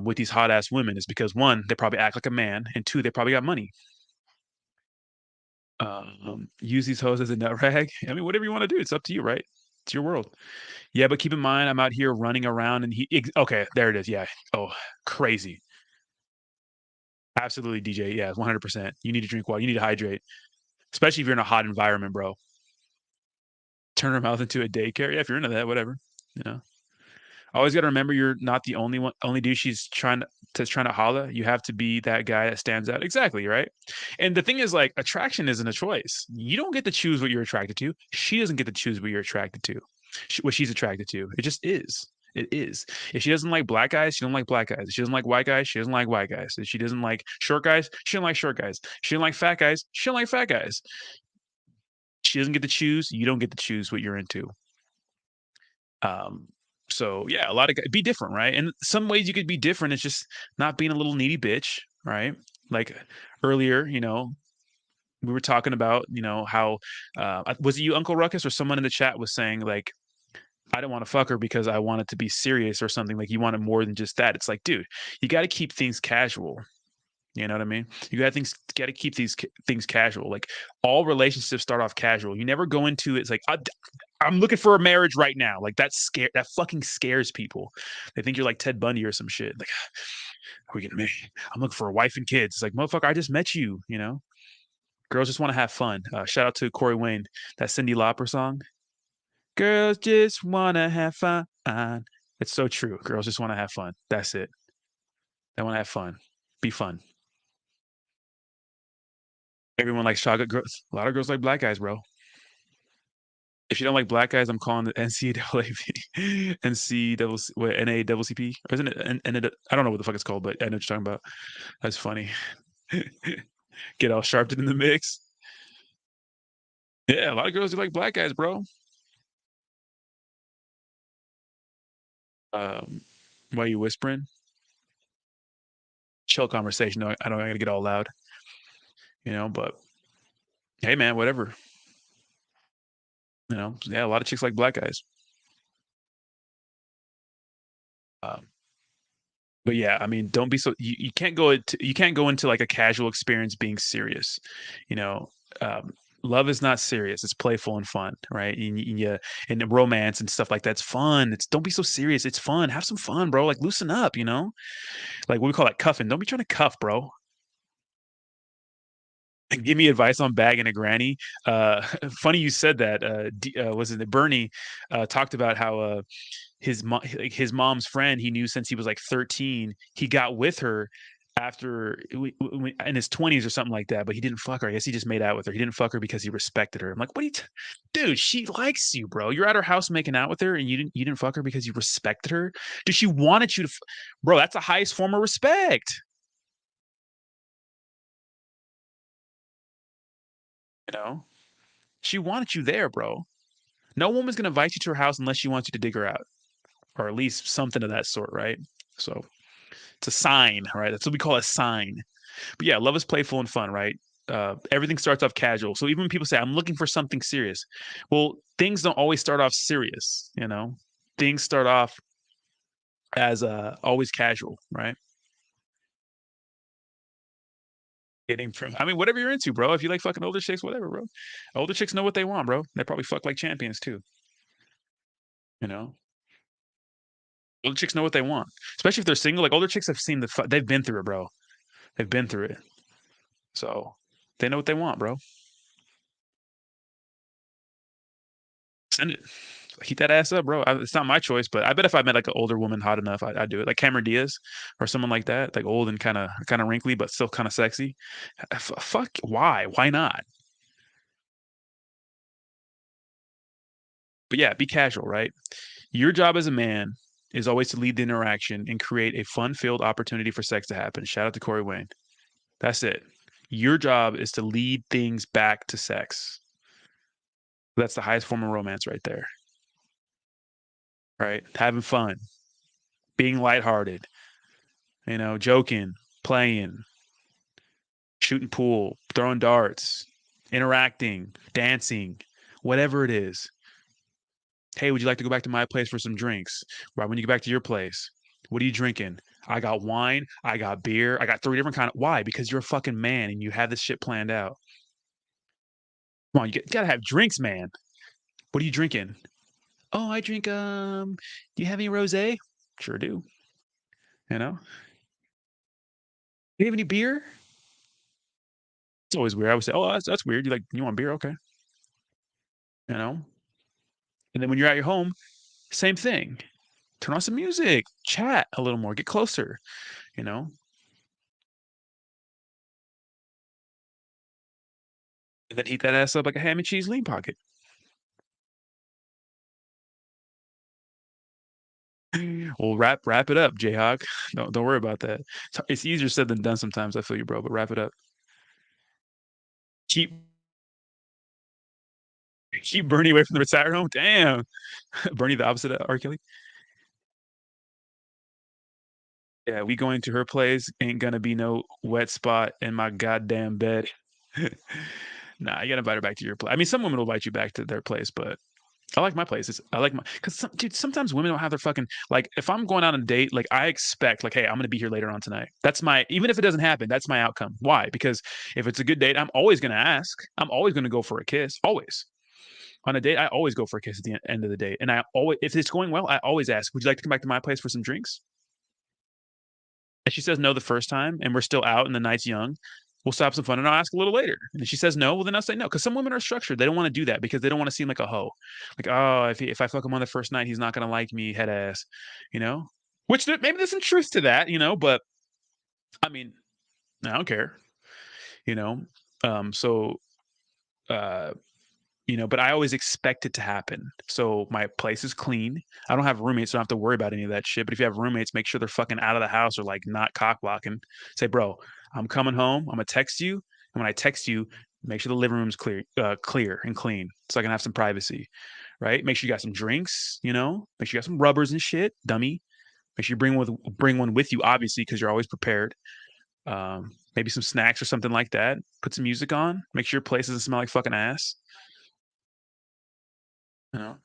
with these hot ass women is because one, they probably act like a man, and two, they probably got money. Use these hoes as a nut rag. I mean, whatever you want to do, it's up to you, right? It's your world. Yeah, but keep in mind, I'm out here running around, and okay, there it is. Yeah. Oh, crazy. Absolutely, DJ. Yeah, 100%. You need to drink water. You need to hydrate, especially if you're in a hot environment, bro. Turn her mouth into a daycare. Yeah, if you're into that, whatever. You know. Always got to remember you're not the only dude she's trying to holla. You have to be that guy that stands out. Exactly, right? And the thing is, like, attraction isn't a choice. You don't get to choose what you're attracted to. She doesn't get to choose what you're attracted to. What she's attracted to. It just is. It is. If she doesn't like black guys, she don't like black guys. If she doesn't like white guys, she doesn't like white guys. If she doesn't like short guys, she don't like short guys. She don't like fat guys, she don't like fat guys. She doesn't get to choose. You don't get to choose what you're into. Um, so yeah, a lot of be different, right? And some ways you could be different. It's just not being a little needy bitch, right? Like earlier, we were talking about, how was it you, Uncle Ruckus, or someone in the chat was saying like, I don't want to fuck her because I want it to be serious or something. Like you want it more than just that. It's like, dude, you got to keep things casual. You know what I mean? You got to keep these things casual. Like all relationships start off casual. You never go into it's like I'm looking for a marriage right now. Like that fucking scares people. They think you're like Ted Bundy or some shit. Like, are we gonna marry? I'm looking for a wife and kids. It's like, motherfucker, I just met you. Girls just want to have fun. Shout out to Corey Wayne, that Cyndi Lauper song. Girls just want to have fun. It's so true. Girls just want to have fun. That's it. They want to have fun. Be fun. Everyone likes chocolate girls. A lot of girls like black guys, bro. If you don't like black guys, I'm calling the NCAA, NACCP, or isn't it? I don't know what the fuck it's called, but I know what you're talking about. That's funny. Get all Sharpton in the mix. Yeah, a lot of girls do like black guys, bro. Um, why are you whispering? Chill conversation. No, I don't gotta get all loud, but hey man, whatever. Yeah, a lot of chicks like black guys. Um, but yeah, I mean, don't be so you can't go into like a casual experience being serious. You know, love is not serious. It's playful and fun, right? And romance and stuff like that's fun. It's don't be so serious. It's fun. Have some fun, bro. Like loosen up, Like what we call that cuffing. Don't be trying to cuff, bro. And give me advice on bagging a granny. Funny you said that. Was it Bernie talked about how his mom's friend he knew since he was like 13. He got with her after in his 20s or something like that, but he didn't fuck her. I guess he just made out with her. He didn't fuck her because he respected her. I'm like, what are you, dude? She likes you, bro. You're at her house making out with her, and you didn't fuck her because you respected her. Dude, she wanted you to, bro. That's the highest form of respect. You know, she wanted you there, bro. No woman's gonna invite you to her house unless she wants you to dig her out, or at least something of that sort, right? So it's a sign, right? That's what we call a sign. But yeah, love is playful and fun, right? Everything starts off casual. So even when people say, I'm looking for something serious, well, things don't always start off serious, you know? Things start off as always casual, right? Getting from, I mean, whatever you're into, bro. If you like fucking older chicks, whatever, bro. Older chicks know what they want, bro. They probably fuck like champions too, you know? Older chicks know what they want, especially if they're single. Like older chicks have seen they've been through it, bro. They've been through it. So they know what they want, bro. Send it. Heat that ass up, bro. It's not my choice, but I bet if I met like an older woman hot enough, I'd do it. Like Cameron Diaz or someone like that, like old and kind of wrinkly, but still kind of sexy. Fuck, why? Why not? But yeah, be casual, right? Your job as a man is always to lead the interaction and create a fun-filled opportunity for sex to happen. Shout out to Corey Wayne. That's it. Your job is to lead things back to sex. That's the highest form of romance right there. Right? Having fun, being lighthearted, joking, playing, shooting pool, throwing darts, interacting, dancing, whatever it is. Hey, would you like to go back to my place for some drinks? Right when you get back to your place, what are you drinking? I got wine, I got beer, I got three different kind of. Why? Because you're a fucking man and you have this shit planned out. Come on, you gotta have drinks, man. What are you drinking? Oh, I drink. Do you have any rosé? Sure do. You know. Do you have any beer? It's always weird. I would say, oh, that's weird. You want beer? Okay. You know. And then when you're at your home, same thing. Turn on some music, chat a little more, get closer, you know, and then heat that ass up like a ham and cheese lean pocket. Well, wrap it up, Jayhawk. Don't worry about that. It's easier said than done sometimes. I feel you, bro. But wrap it up. Keep keep Bernie away from the retired home. Damn, Bernie the opposite of R. Kelly. Yeah, we going to her place. Ain't gonna be no wet spot in my goddamn bed. Nah, you gotta invite her back to your place. I mean, some women will invite you back to their place, but I like my places. I like my because dude, sometimes women don't have their fucking like. If I'm going out on a date, like I expect, like, hey, I'm gonna be here later on tonight. That's my even if it doesn't happen, that's my outcome. Why? Because if it's a good date, I'm always gonna ask. I'm always gonna go for a kiss. Always on a date, I always go for a kiss at the end of the date. And I always, if it's going well, I always ask, would you like to come back to my place for some drinks? And she says no the first time, and we're still out and the night's young. We'll stop some fun and I'll ask a little later. And if she says no, well then I'll say no. Because some women are structured. They don't want to do that because they don't want to seem like a hoe. Like, oh, if I fuck him on the first night, he's not gonna like me, head ass, you know? Which maybe there's some truth to that, but I mean, I don't care, you know. So uh but I always expect it to happen. So my place is clean. I don't have roommates, so I don't have to worry about any of that shit. But if you have roommates, make sure they're fucking out of the house or like not cock blocking. Say, bro, I'm coming home. I'm gonna text you, and when I text you, make sure the living room's clear and clean, so I can have some privacy. Right? Make sure you got some drinks. Make sure you got some rubbers and shit, dummy. Make sure you bring one with you, obviously, because you're always prepared. Maybe some snacks or something like that. Put some music on. Make sure your place doesn't smell like fucking ass. You know.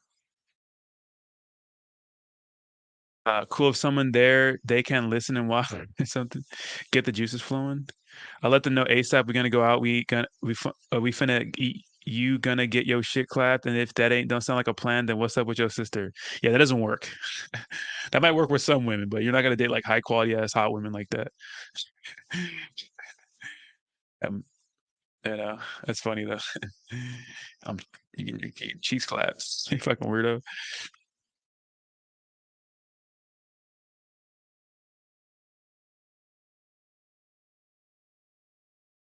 Cool if someone there they can listen and watch something, get the juices flowing. I'll let them know ASAP. We're gonna go out. We finna eat. You gonna get your shit clapped, and if that ain't don't sound like a plan, then what's up with your sister? Yeah, that doesn't work. That might work with some women, but you're not gonna date like high quality ass hot women like that. Um, that's funny though. Um, you get cheeks claps. You fucking weirdo.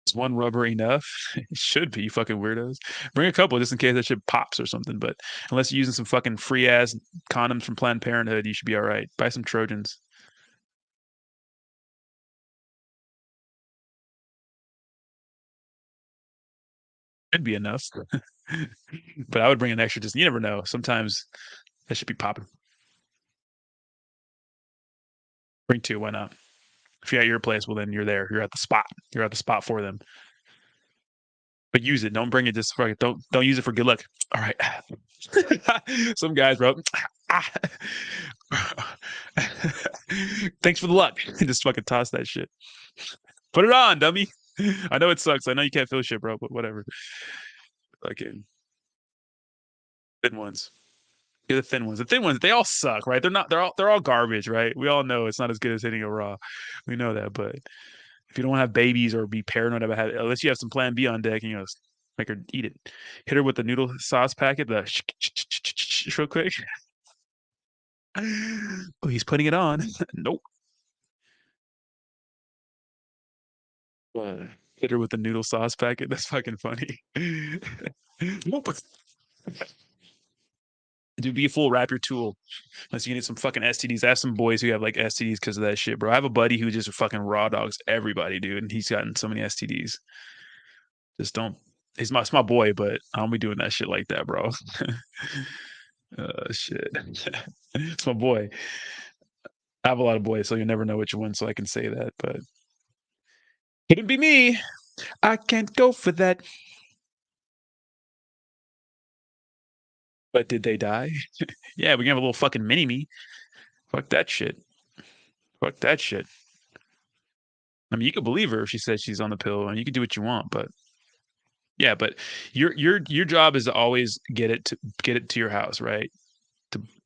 Is one rubber enough? It should be, you fucking weirdos. Bring a couple just in case that shit pops or something. But unless you're using some fucking free ass condoms from Planned Parenthood, you should be all right. Buy some Trojans. Should be enough. But I would bring an extra. Just you never know. Sometimes that should be popping. Bring two. Why not? If you're at your place, well then you're there. You're at the spot. You're at the spot for them. But use it. Don't bring it just for don't use it for good luck. All right. Some guys, bro. Thanks for the luck. Just fucking toss that shit. Put it on, dummy. I know it sucks. I know you can't feel shit, bro, but whatever. Fucking thin ones. Get the thin ones. The thin ones, they all suck, right? They're not. They're all garbage, right? We all know it's not as good as hitting a raw. We know that, but if you don't want to have babies or be paranoid about having, unless you have some Plan B on deck, and make her eat it. Hit her with the noodle sauce packet, the real quick. Oh, he's putting it on. Nope. Hit her with the noodle sauce packet. That's fucking funny. Nope. Dude, be a fool. Wrap your tool. Unless you need some fucking STDs. I have some boys who have like STDs because of that shit, bro. I have a buddy who just fucking raw dogs everybody, dude, and he's gotten so many STDs. Just don't. It's my boy, but I don't be doing that shit like that, bro. Shit. It's my boy. I have a lot of boys, so you never know which one, so I can say that, but couldn't be me. I can't go for that. But did they die? Yeah, we can have a little fucking mini me. Fuck that shit. Fuck that shit. I mean, you could believe her if she says she's on the pill, and you can do what you want, but yeah, but your job is to always get it to your house, right?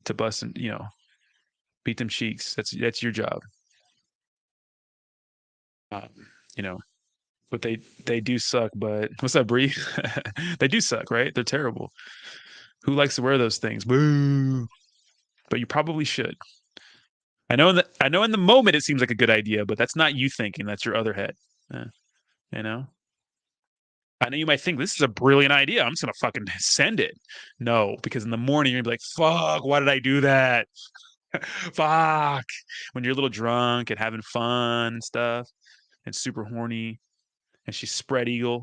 To bust and beat them cheeks. That's your job. Um, you know, but they do suck. But what's up, Bree? They do suck, right? They're terrible. Who likes to wear those things? Boo! But you probably should. I know in the moment it seems like a good idea, but that's not you thinking. That's your other head. Uh, you know. I know you might think this is a brilliant idea. I'm just gonna fucking send it. No, because in the morning you're gonna be like, "Fuck! Why did I do that? Fuck!" When you're a little drunk and having fun and stuff, and super horny, and she's spread eagle.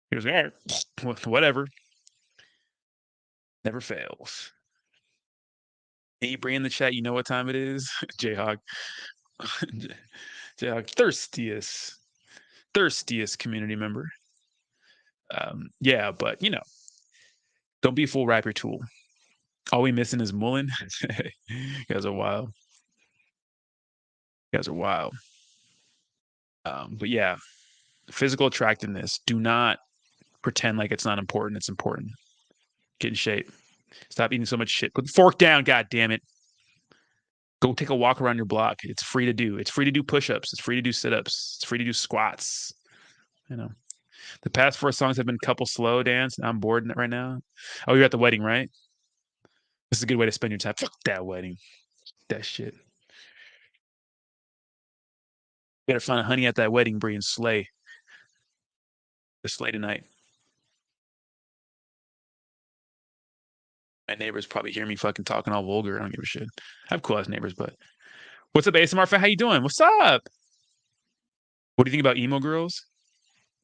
He goes, "All right, whatever. Never fails." Hey, Bree in the chat, you know what time it is? Jayhawk. Jayhawk, thirstiest community member. Yeah, but don't be a full rapper tool. All we missing is Mullen. You guys are wild. You guys are wild. But yeah, physical attractiveness. Do not pretend like it's not important. It's important. Get in shape. Stop eating so much shit. Put the fork down, god damn it. Go take a walk around your block. It's free to do. It's free to do push-ups. It's free to do sit-ups. It's free to do squats. You know. The past four songs have been couple slow dance. I'm bored in it right now. Oh, you're at the wedding, right? This is a good way to spend your time. Fuck that wedding. That shit. You better find a honey at that wedding, Bree, and slay. The slay tonight. My neighbors probably hear me fucking talking all vulgar. I don't give a shit. I have cool ass neighbors, but what's up, ASMR fan? How you doing? What's up? What do you think about emo girls?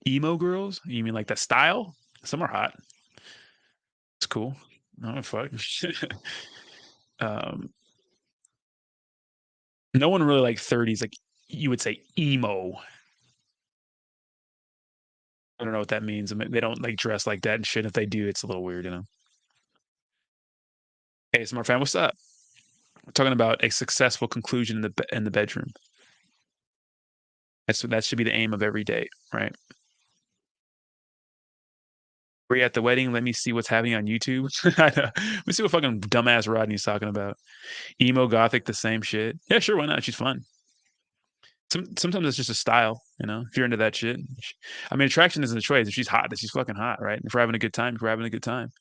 Emo girls? You mean like the style? Some are hot. It's cool. Oh fuck. um, no one really like 30s, like you would say emo. I don't know what that means. I mean, they don't like dress like that and shit. If they do, it's a little weird, Hey, smart fan, what's up? We're talking about a successful conclusion in the bedroom. That should be the aim of every date, right? We're at the wedding. Let me see what's happening on YouTube. Let me see what fucking dumbass Rodney's talking about. Emo gothic, the same shit. Yeah, sure, why not? She's fun. Sometimes it's just a style, if you're into that shit. I mean, attraction isn't a choice. If she's hot, then she's fucking hot, right? If we're having a good time, if we're having a good time.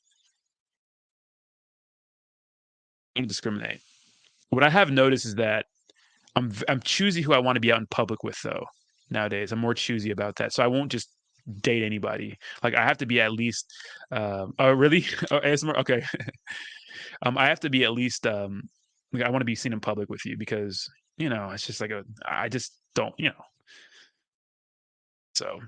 Don't discriminate. What I have noticed is that I'm choosy who I want to be out in public with, though. nowadays. I'm more choosy about that. So I won't just date anybody. Like I have to be at least oh really? Oh, ASMR? Okay. I have to be at least like I want to be seen in public with you because, it's just like I just don't, so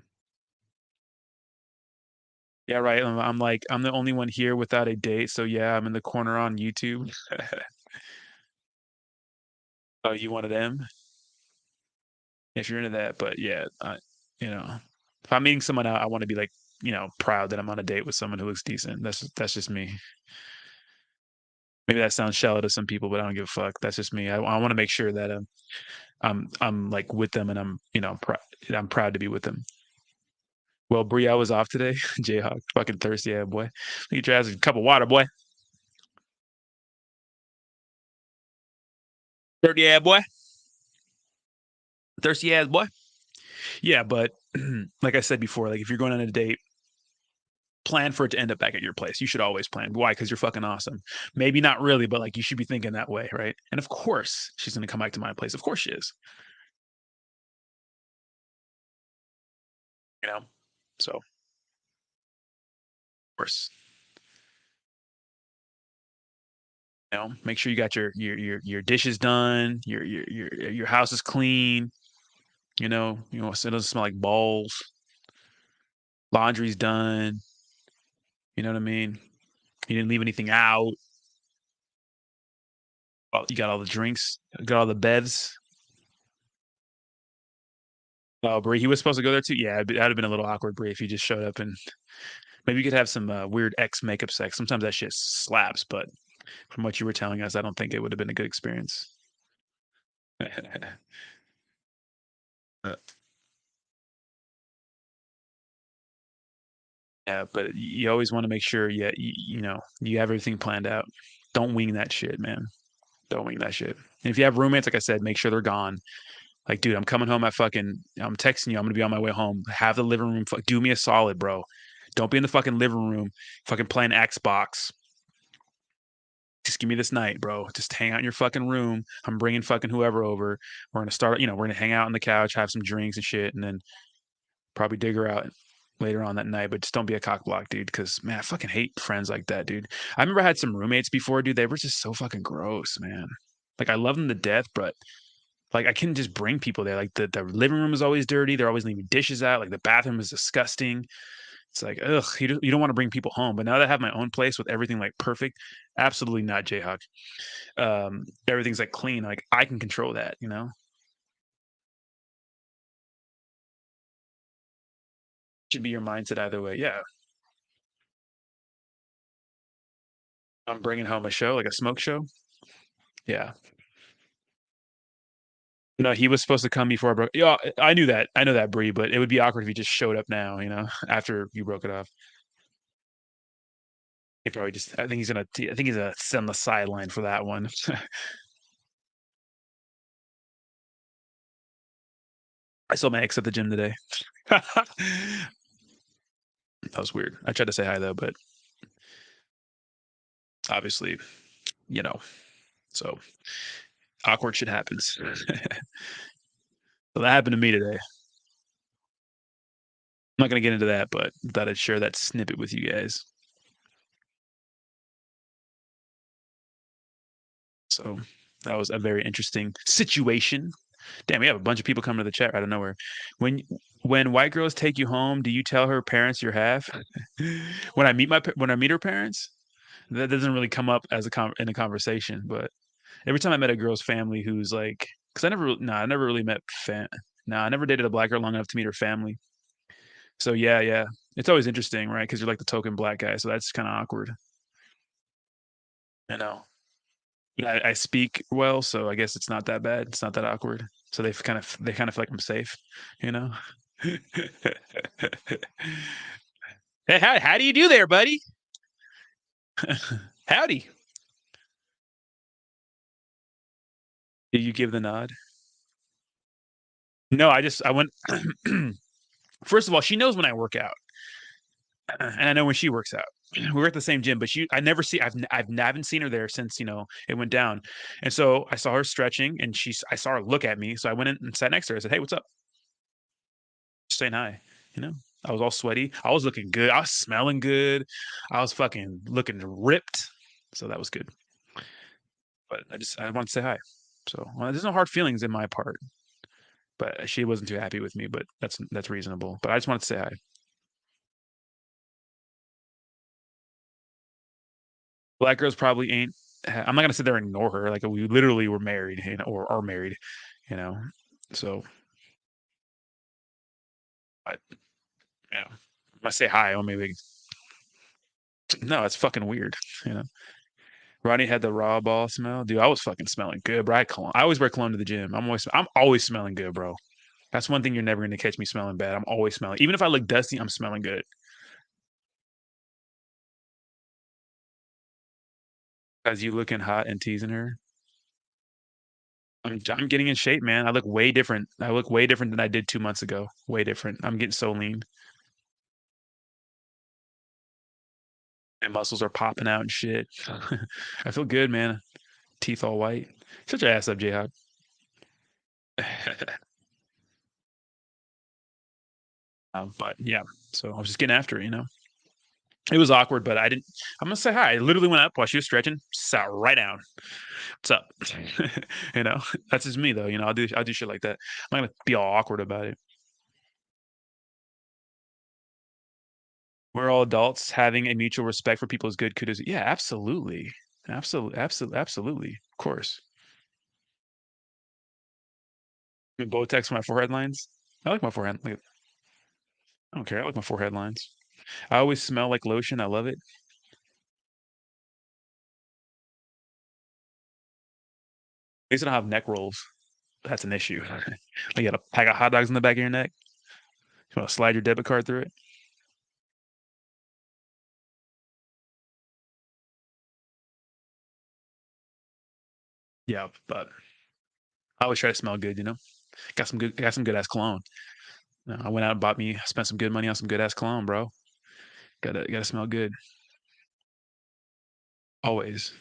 yeah, right. I'm like, I'm the only one here without a date. So yeah, I'm in the corner on YouTube. Oh, you one of them? If you're into that, but yeah, you know, if I'm meeting someone out, I want to be like, proud that I'm on a date with someone who looks decent. That's just me. Maybe that sounds shallow to some people, but I don't give a fuck. That's just me. I want to make sure that I'm like with them, and I'm proud to be with them. Well, Bree, I was off today. Jayhawk, fucking thirsty, yeah, boy. Get your ass a cup of water, boy. Dirty ass boy. Thirsty ass boy. Yeah, but like I said before, like if you're going on a date, plan for it to end up back at your place. You should always plan. Why? Because you're fucking awesome. Maybe not really, but like you should be thinking that way, right? And of course, she's gonna come back to my place. Of course she is. You know. So of course, make sure you got your dishes done. Your house is clean. So it doesn't smell like balls. Laundry's done. You know what I mean? You didn't leave anything out. Well, you got all the drinks. Got all the beds. Oh, Brie, he was supposed to go there too. Yeah, that'd have been a little awkward, Brie, if he just showed up and maybe you could have some weird X makeup sex. Sometimes that shit slaps, but from what you were telling us, I don't think it would have been a good experience. Uh, yeah, but you always want to make sure, yeah, you have everything planned out. Don't wing that shit, man. Don't wing that shit. And if you have roommates, like I said, make sure they're gone. Like, dude, I'm coming home at I'm texting you. I'm gonna be on my way home. Have the living room. Do me a solid, bro. Don't be in the fucking living room, fucking playing Xbox. Just give me this night, bro. Just hang out in your fucking room. I'm bringing fucking whoever over. We're gonna start. We're gonna hang out on the couch, have some drinks and shit, and then probably dig her out later on that night. But just don't be a cock block, dude. Because man, I fucking hate friends like that, dude. I remember I had some roommates before, dude. They were just so fucking gross, man. Like I love them to death, but like I couldn't just bring people there. Like the living room is always dirty. They're always leaving dishes out. Like the bathroom is disgusting. It's like, ugh, you don't want to bring people home. But now that I have my own place with everything like perfect, absolutely not Jayhawk. Everything's like clean. Like I can control that. Should be your mindset either way. Yeah. I'm bringing home a show, like a smoke show. Yeah. No, he was supposed to come before I broke. Yeah, I knew that. I know that, Bree. But it would be awkward if he just showed up now. After you broke it off. He probably just. I think he's gonna. I think he's gonna sit on the sideline for that one. I saw my ex at the gym today. That was weird. I tried to say hi though, but obviously, you know. So awkward shit happens. So that happened to me today. I'm not gonna get into that, but thought I'd share that snippet with you guys. So that was a very interesting situation. Damn, we have a bunch of people coming to the chat out of nowhere. When when white girls take you home, do you tell her parents you're half? When I meet her parents, that doesn't really come up as in a conversation. But every time I met a girl's family who's like, because I never really met I never dated a black girl long enough to meet her family. So yeah, yeah, it's always interesting, right? Because you're like the token black guy, so that's kind of awkward. You know. I speak well, so I guess it's not that bad. It's not that awkward. So they kind of feel like I'm safe, you know. Hey, how do you do there, buddy? Howdy. Did you give the nod? No, I went. First of all, she knows when I work out, and I know when she works out. We work at the same gym, but I never see. I haven't seen her there since it went down, and so I saw her stretching, and I saw her look at me. So I went in and sat next to her. I said, "Hey, what's up?" saying hi. You know, I was all sweaty. I was looking good. I was smelling good. I was fucking looking ripped. So that was good. But I wanted to say hi. So there's no hard feelings in my part. But she wasn't too happy with me. But that's reasonable. But I just wanted to say hi. Black girls probably ain't. I'm not gonna sit there and ignore her. Like we literally were married, or are married, you know. So I, you know, I say hi. Oh, maybe no. It's fucking weird, you know. Ronnie had the raw ball smell, dude. I was fucking smelling good, bro. I always wear cologne to the gym. I'm always smelling good, bro. That's one thing you're never gonna catch me smelling bad. I'm always smelling. Even if I look dusty, I'm smelling good. As you looking hot and teasing her. I'm getting in shape, man. I look way different. I look way different than I did 2 months ago. Way different. I'm getting so lean. My muscles are popping out and shit. I feel good, man. Teeth all white. Such your ass up, J-Hop. But yeah, so I was just getting after it, you know. It was awkward, but I didn't. I'm gonna say hi. I literally went up while she was stretching, sat right down. What's up? You know, that's just me though. You know, I'll do shit like that. I'm not gonna be all awkward about it. We're all adults. Having a mutual respect for people is good. Kudos. Yeah, absolutely, absolutely, absolutely, absolutely. Of course. Botox for my forehead lines. I like my forehead. Like, I don't care. I like my forehead lines. I always smell like lotion. I love it. At least I don't have neck rolls. That's an issue. You got a pack of hot dogs in the back of your neck. You want to slide your debit card through it? Yeah, but I always try to smell good. You know, got some good ass cologne. I went out and spent some good money on some good ass cologne, bro. Gotta smell good always.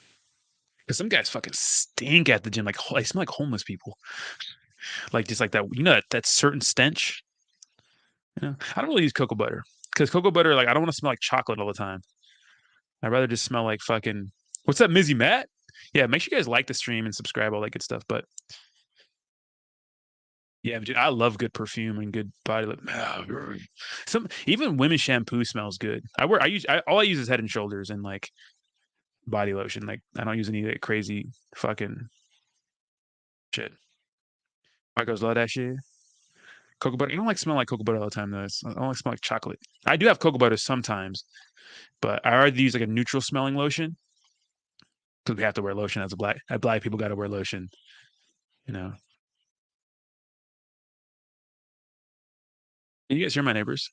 Because some guys fucking stink at the gym. Like they smell like homeless people. Like just like that. You know that certain stench. You know, I don't really use cocoa butter because cocoa butter, like I don't want to smell like chocolate all the time. I'd rather just smell like fucking. What's up, Mizzy Matt? Yeah, make sure you guys like the stream and subscribe, all that good stuff. But yeah, dude, I love good perfume and good body. Some even women's shampoo smells good. All I use is Head and Shoulders and like body lotion. Like I don't use any like, crazy fucking shit. Marcos love that shit. Cocoa butter. I don't like smell like cocoa butter all the time though. I don't like smell like chocolate. I do have cocoa butter sometimes, but I rather use like a neutral smelling lotion because we have to wear lotion as a black people got to wear lotion. You know. And you guys hear my neighbors?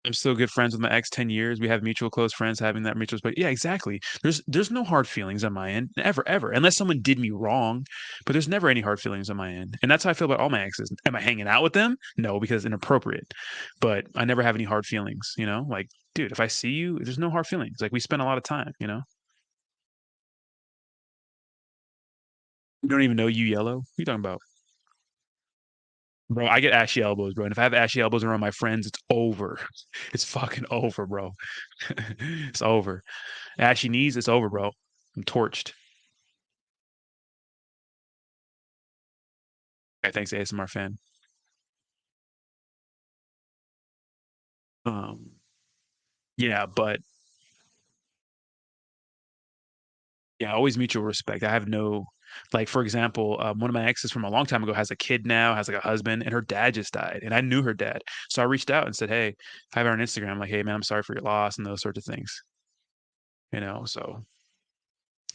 I'm still good friends with my ex 10 years. We have mutual close friends having that mutual respect. Yeah, exactly. There's no hard feelings on my end. Never, ever. Unless someone did me wrong. But there's never any hard feelings on my end. And that's how I feel about all my exes. Am I hanging out with them? No, because it's inappropriate. But I never have any hard feelings, you know? Like, dude, if I see you, there's no hard feelings. Like we spend a lot of time, you know? We don't even know you yellow. What are you talking about? Bro, I get ashy elbows, bro. And if I have ashy elbows around my friends, it's over. It's fucking over, bro. It's over. Ashy knees, it's over, bro. I'm torched. Okay, thanks, ASMR fan. Um, yeah, but yeah, always mutual respect. I have no, like, for example, one of my exes from a long time ago has a kid now, has like a husband, and her dad just died, and I knew her dad, so I reached out and said, "Hey, I have her on Instagram. Like, hey, man, I'm sorry for your loss and those sorts of things." You know, so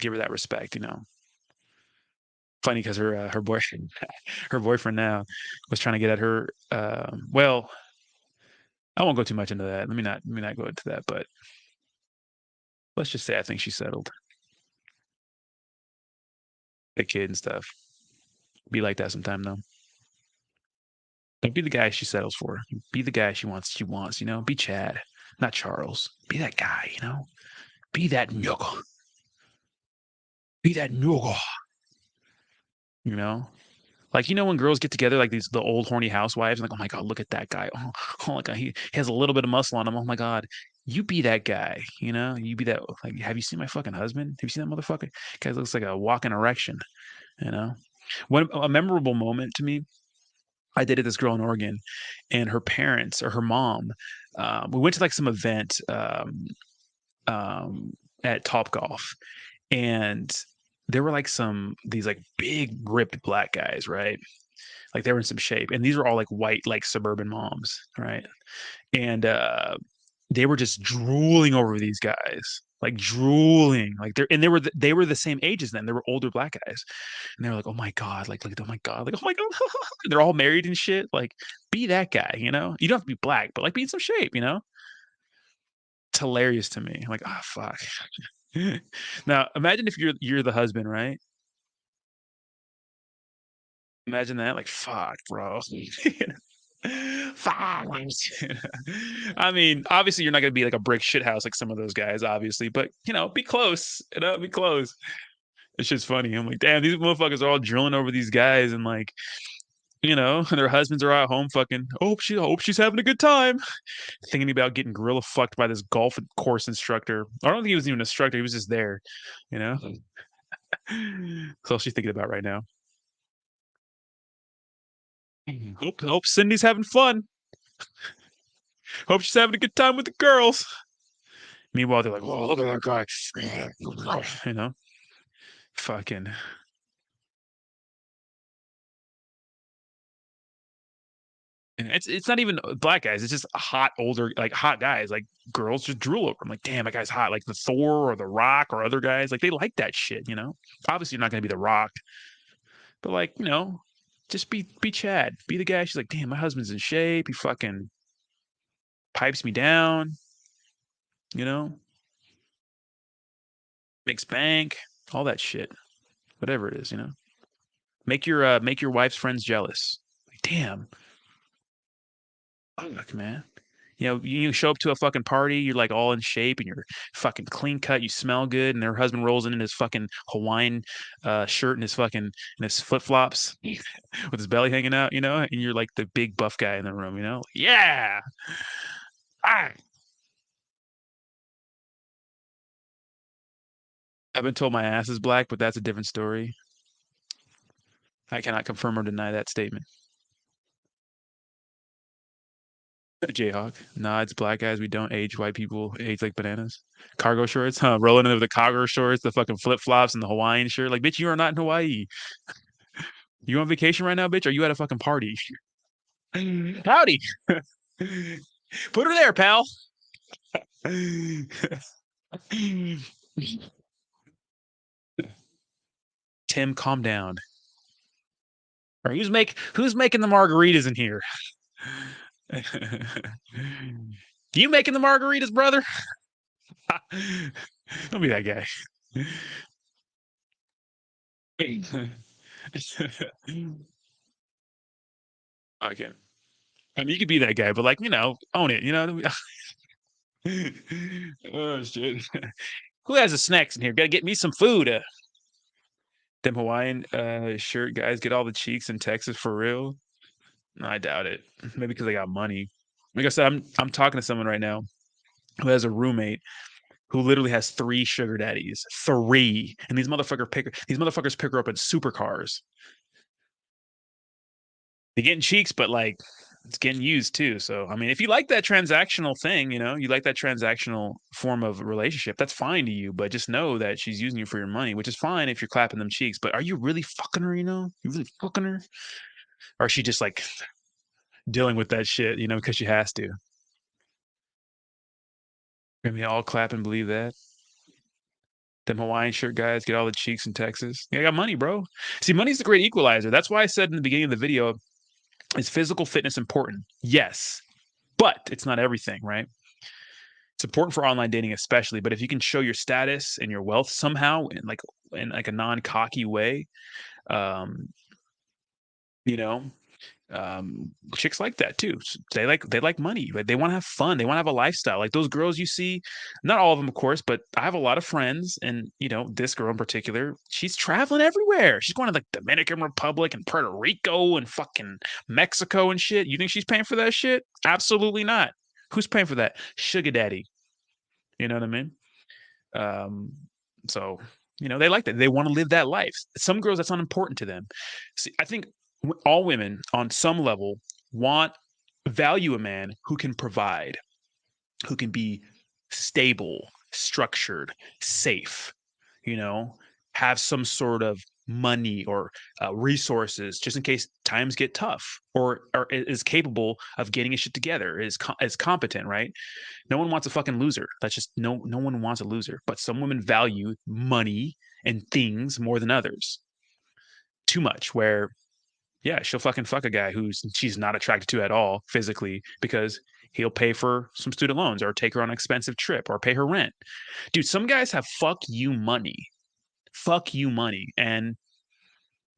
give her that respect. You know, funny because her boyfriend, her boyfriend now, was trying to get at her. Well, I won't go too much into that. Let me not go into that, but let's just say I think she settled the kid and stuff. Be like that sometime though. Don't be the guy she settles for. Be the guy she wants, you know? Be Chad, not Charles. Be that guy, you know? Be that nigga. Be that nigga, you know? Like, when girls get together, like the old horny housewives, like, oh my God, look at that guy. Oh my God, he has a little bit of muscle on him. Oh my God. You be that guy, You be that. Like, have you seen my fucking husband? Have you seen that motherfucker? Guy looks like a walking erection, you know? One a memorable moment to me, I dated this girl in Oregon, and her parents or her mom, we went to like some event um, at Top Golf, and there were like these like big ripped black guys, right? Like they were in some shape, and these were all like white, like suburban moms, right? And they were just drooling over these guys, like drooling, like they were the same age as them. They were older black guys, and they were like, "Oh my God, like oh my God, like oh my God." They're all married and shit. Like, be that guy, you know. You don't have to be black, but like be in some shape, you know. It's hilarious to me. I'm like, ah, fuck. Now, imagine if you're the husband, right? Imagine that, like, fuck, bro. Fuck. I mean, obviously, you're not gonna be like a brick shit house like some of those guys, obviously, but be close. Be close. It's just funny. I'm like, damn, these motherfuckers are all drilling over these guys, and like, their husbands are at home fucking. Hope she's having a good time, thinking about getting gorilla fucked by this golf course instructor. I don't think he was even an instructor. He was just there, you know. That's all she's thinking about right now. Hope Cindy's having fun. Hope she's having a good time with the girls. Meanwhile, they're like, "Whoa, look at that guy," you know, fucking. And it's not even black guys. It's just hot older like hot guys. Like girls just drool over. I'm like, damn, that guy's hot. Like the Thor or the Rock or other guys. Like they like that shit. Obviously, you're not gonna be the Rock, but like just be Chad. Be the guy. She's like, damn, my husband's in shape. He fucking pipes me down. You know, makes bank. All that shit. Whatever it is. Make your wife's friends jealous. Like, damn, fuck, man. You show up to a fucking party, you're like all in shape and you're fucking clean cut, you smell good, and her husband rolls in his fucking Hawaiian shirt and his flip flops with his belly hanging out, and you're like the big buff guy in the room, Yeah. Ah. I've been told my ass is black, but that's a different story. I cannot confirm or deny that statement. Jayhawk. Nah, it's black guys. We don't age white people. Age like bananas. Cargo shorts, huh? Rolling in with the cargo shorts, the fucking flip flops, and the Hawaiian shirt. Like, bitch, you are not in Hawaii. You on vacation right now, bitch? Or you at a fucking party? Howdy. Put her there, pal. Tim, calm down. Or who's making the margaritas in here? You making the margaritas, brother? Don't be that guy. Okay. I mean, you could be that guy, but like, own it. Oh shit. Who has the snacks in here? Gotta get me some food. Them Hawaiian shirt guys get all the cheeks in Texas for real. No, I doubt it. Maybe because they got money. Like I said, I'm talking to someone right now who has a roommate who literally has three sugar daddies. Three. And these motherfuckers pick her up in supercars. They're getting cheeks, but like it's getting used too. So I mean, if you like that transactional thing, you like that transactional form of relationship, that's fine to you. But just know that she's using you for your money, which is fine if you're clapping them cheeks. But are you really fucking her? You really fucking her, or is she just like dealing with that shit? Because she has to. I mean, all clap and believe that. Them Hawaiian shirt guys get all the cheeks in Texas. Yeah, I got money, bro. See, money's the great equalizer. That's why I said in the beginning of the video, is physical fitness important? Yes, but it's not everything, right? It's important for online dating, especially. But if you can show your status and your wealth somehow in like a non-cocky way, um, you know, Chicks like that too. They like money, right? They want to have fun. They want to have a lifestyle. Like those girls you see, not all of them, of course, but I have a lot of friends, and this girl in particular, she's traveling everywhere. She's going to like Dominican Republic and Puerto Rico and fucking Mexico and shit. You think she's paying for that shit? Absolutely not. Who's paying for that? Sugar daddy. You know what I mean? Um, so they like that. They want to live that life. Some girls, that's not important to them. See, I think all women on some level want value a man who can provide, who can be stable, structured, safe, you know, have some sort of money or resources just in case times get tough, or is capable of getting his shit together, is competent, right? No one wants a fucking loser. That's just no one wants a loser. But some women value money and things more than others. Too much. Where yeah, she'll fucking fuck a guy who's she's not attracted to at all physically because he'll pay for some student loans or take her on an expensive trip or pay her rent. Dude, some guys have fuck you money, and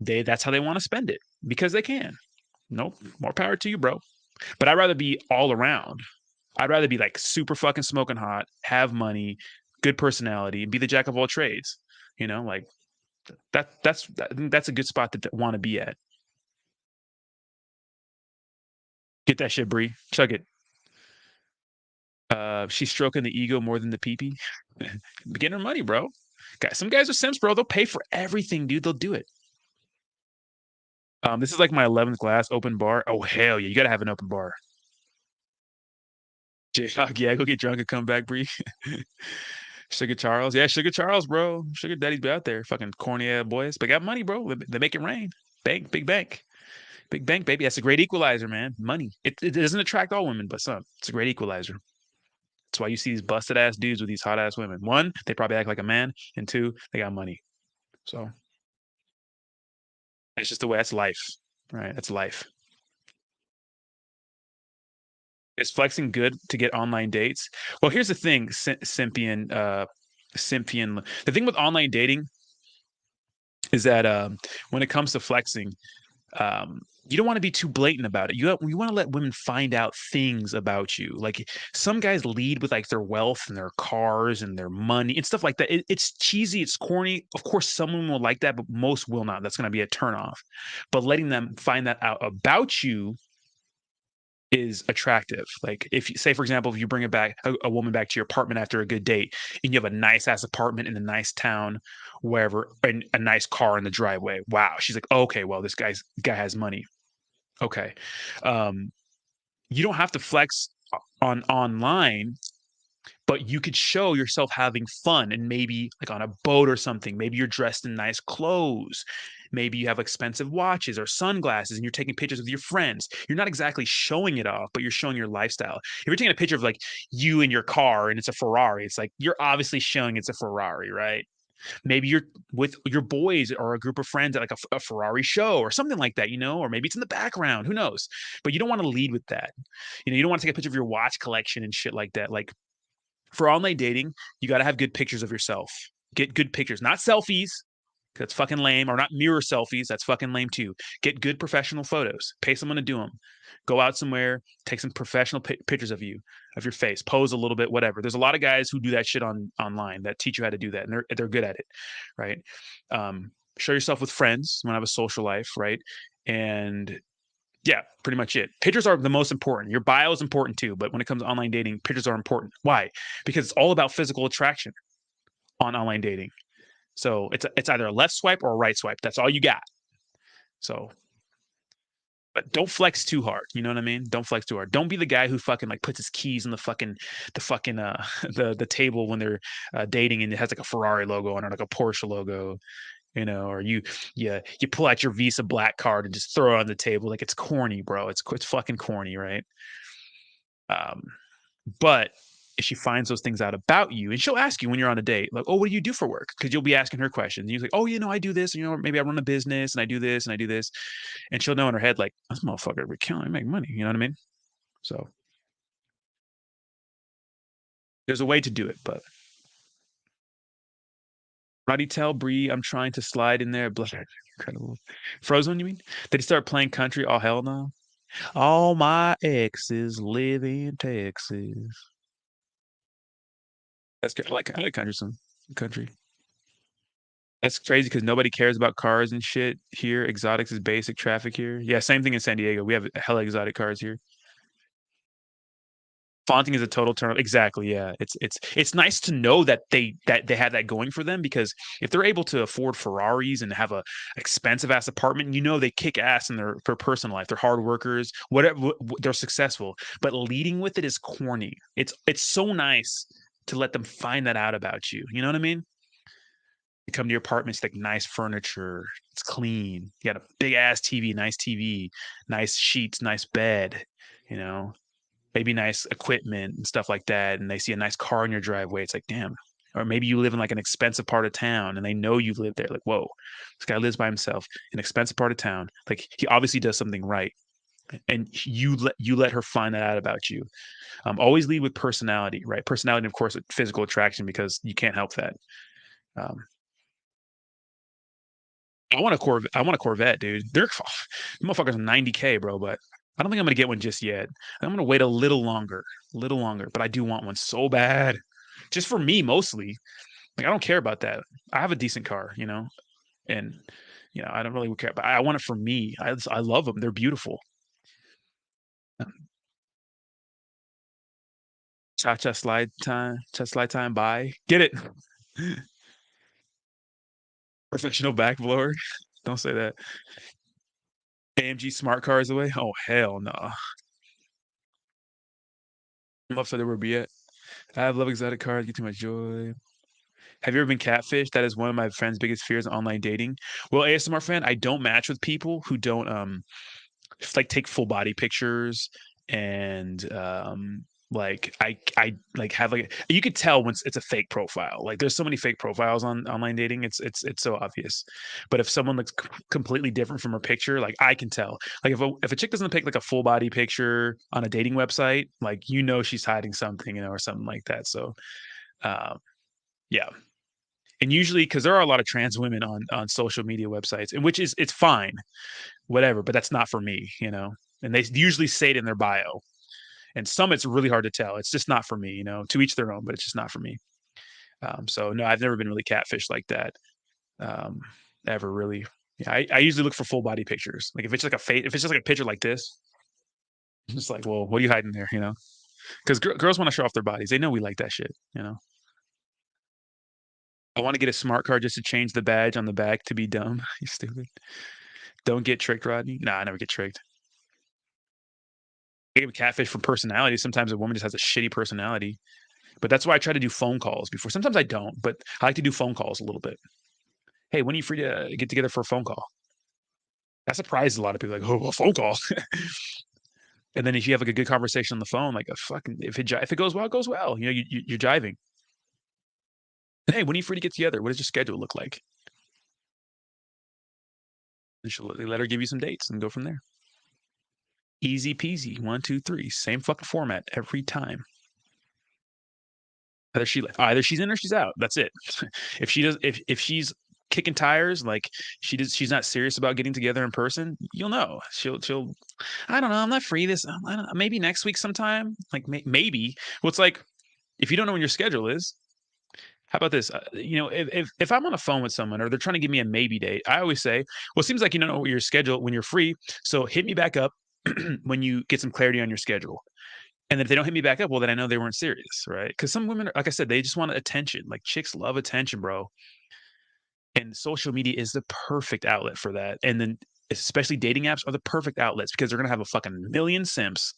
that's how they want to spend it because they can. Nope, more power to you, bro. But I'd rather be all around. I'd rather be like super fucking smoking hot, have money, good personality, and be the jack of all trades. Like that's a good spot to want to be at. Get that shit, Bree. Chug it. She's stroking the ego more than the pee-pee. Getting her money, bro. Guys, some guys are simps, bro. They'll pay for everything, dude. They'll do it. This is like my 11th glass open bar. Oh hell yeah, you gotta have an open bar. J-Hawk, yeah, go get drunk and come back, Bree. Sugar Charles, yeah, Sugar Charles, bro. Sugar Daddy's be out there, fucking corny ass boys, but got money, bro. They make it rain. Bank, big bank, baby. That's a great equalizer, man. Money. It doesn't attract all women, but some. It's a great equalizer. That's why you see these busted ass dudes with these hot ass women. One, they probably act like a man, and two, they got money. So it's just the way. That's life, right? That's life. Is flexing good to get online dates? Well, here's the thing, Sympian. Sympian. The thing with online dating is that when it comes to flexing, you don't want to be too blatant about it. You want to let women find out things about you. Like some guys lead with like their wealth and their cars and their money and stuff like that. It's cheesy, it's corny. Of course, some women will like that, but most will not. That's going to be a turnoff. But letting them find that out about you is attractive. Like if you say, for example, if you bring a woman back to your apartment after a good date and you have a nice ass apartment in a nice town, wherever, and a nice car in the driveway. Wow. She's like, okay, well, this guy has money. Okay. Um, you don't have to flex on online, but you could show yourself having fun and maybe like on a boat or something. Maybe you're dressed in nice clothes. Maybe you have expensive watches or sunglasses and you're taking pictures with your friends. You're not exactly showing it off, but you're showing your lifestyle. If you're taking a picture of like you in your car and it's a Ferrari, it's like you're obviously showing it's a Ferrari, right? Maybe you're with your boys or a group of friends at like a Ferrari show or something like that, or maybe it's in the background, who knows? But you don't want to lead with that. You don't want to take a picture of your watch collection and shit like that. Like for online dating, you got to have good pictures of yourself. Get good pictures, not selfies. That's fucking lame, or not mirror selfies. That's fucking lame too. Get good professional photos. Pay someone to do them. Go out somewhere, take some professional pictures of you, of your face, pose a little bit, whatever. There's a lot of guys who do that shit online that teach you how to do that, and they're good at it, right? Show yourself with friends. You want to have a social life, right? And yeah, pretty much it. Pictures are the most important. Your bio is important too, but when it comes to online dating, pictures are important. Why? Because it's all about physical attraction on online dating. So it's either a left swipe or a right swipe. That's all you got. So, but don't flex too hard. You know what I mean? Don't flex too hard. Don't be the guy who fucking like puts his keys in the fucking the table when they're dating and it has like a Ferrari logo on it, or like a Porsche logo. Or you pull out your Visa Black card and just throw it on the table. Like it's corny, bro. It's fucking corny, right? Um, but if she finds those things out about you, and she'll ask you when you're on a date, like, "Oh, what do you do for work?" Because you'll be asking her questions. And you're like, "Oh, I do this. Maybe I run a business and I do this and I do this," and she'll know in her head like, "This motherfucker, we can't make money." You know what I mean? So there's a way to do it, but Roddy tell Bree I'm trying to slide in there. Incredible. Frozen, you mean? Did he start playing country? Oh hell no. All my exes live in Texas. That's good. I like country song. Country. That's crazy because nobody cares about cars and shit here. Exotics is basic traffic here. Yeah, same thing in San Diego. We have hella exotic cars here. Fonting is a total turn. Exactly. Yeah. It's nice to know that they have that going for them because if they're able to afford Ferraris and have a expensive ass apartment, you know they kick ass in their personal life. They're hard workers. Whatever they're successful, but leading with it is corny. It's so nice to let them find that out about you. You know what I mean? You come to your apartment, it's like nice furniture, it's clean. You got a big ass TV, nice sheets, nice bed. You know, maybe nice equipment and stuff like that, and they see a nice car in your driveway, it's like, damn. Or maybe you live in like an expensive part of town and they know you've lived there. Like, whoa, this guy lives by himself in an expensive part of town. Like he obviously does something right. And you let her find that out about you. Always lead with personality, right? Personality, of course, with physical attraction because you can't help that. Um, I want a Corvette. I want a Corvette, dude. They're motherfuckers 90K, bro. But I don't think I'm gonna get one just yet. I'm gonna wait a little longer. But I do want one so bad, just for me mostly. Like I don't care about that. I have a decent car, and I don't really care. But I want it for me. I love them. They're beautiful. Cha slide time. Bye. Get it. Professional back blower. Don't say that. AMG smart cars away. Oh hell no. I'm upset where we at. I love exotic cars. Get too much joy. Have you ever been catfished? That is one of my friend's biggest fears in online dating. Well, ASMR fan, I don't match with people who don't like take full body pictures and like I like have like you could tell when it's a fake profile. Like there's so many fake profiles on online dating. It's so obvious. But if someone looks completely different from her picture, like I can tell. Like if a chick doesn't pick like a full body picture on a dating website, like she's hiding something, or something like that. So um yeah. And usually because there are a lot of trans women on social media websites, and which is it's fine, whatever, but that's not for me. And they usually say it in their bio. And some it's really hard to tell. It's just not for me. To each their own, but it's just not for me. So no, I've never been really catfished like that. Um, ever really. Yeah, I usually look for full body pictures. Like if it's like if it's just like a picture like this, I'm just like, well, what are you hiding there? Because girls want to show off their bodies. They know we like that shit. I want to get a smart card just to change the badge on the back to be dumb. You stupid. Don't get tricked, Rodney. Nah, I never get tricked. I get catfish for personality. Sometimes a woman just has a shitty personality. But that's why I try to do phone calls before. Sometimes I don't, but I like to do phone calls a little bit. Hey, when are you free to get together for a phone call? That surprises a lot of people. Like, oh, a phone call. And then if you have like a good conversation on the phone, like a fucking if it goes well, it goes well. You're jiving. Hey, when are you free to get together? What does your schedule look like? And she'll let her give you some dates and go from there. Easy peasy. 1, 2, 3. Same fucking format every time. Either she's in or she's out. That's it. If she's kicking tires, like she's not serious about getting together in person, you'll know. She'll I don't know, I'm not free this I don't know, maybe next week sometime. Like maybe. Well, it's like if you don't know when your schedule is, how about this? If I'm on a phone with someone or they're trying to give me a maybe date, I always say, well, it seems like you don't know what your schedule when you're free. So hit me back up when you get some clarity on your schedule. And then if they don't hit me back up, well, then I know they weren't serious, right? Because some women, like I said, they just want attention. Like chicks love attention, bro. And social media is the perfect outlet for that. And then especially dating apps are the perfect outlets because they're gonna have a fucking million simps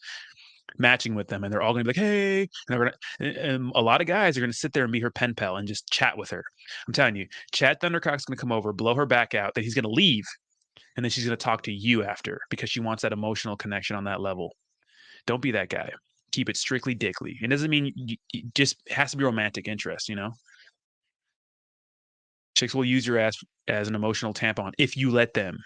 matching with them, and they're all gonna be like, "Hey," and and a lot of guys are gonna sit there and be her pen pal and just chat with her. I'm telling you, Chad Thundercock's gonna come over, blow her back out, then he's gonna leave, and then she's gonna talk to you after because she wants that emotional connection on that level. Don't be that guy. Keep it strictly dickly. It doesn't mean it just has to be romantic interest. Chicks will use your ass as an emotional tampon if you let them.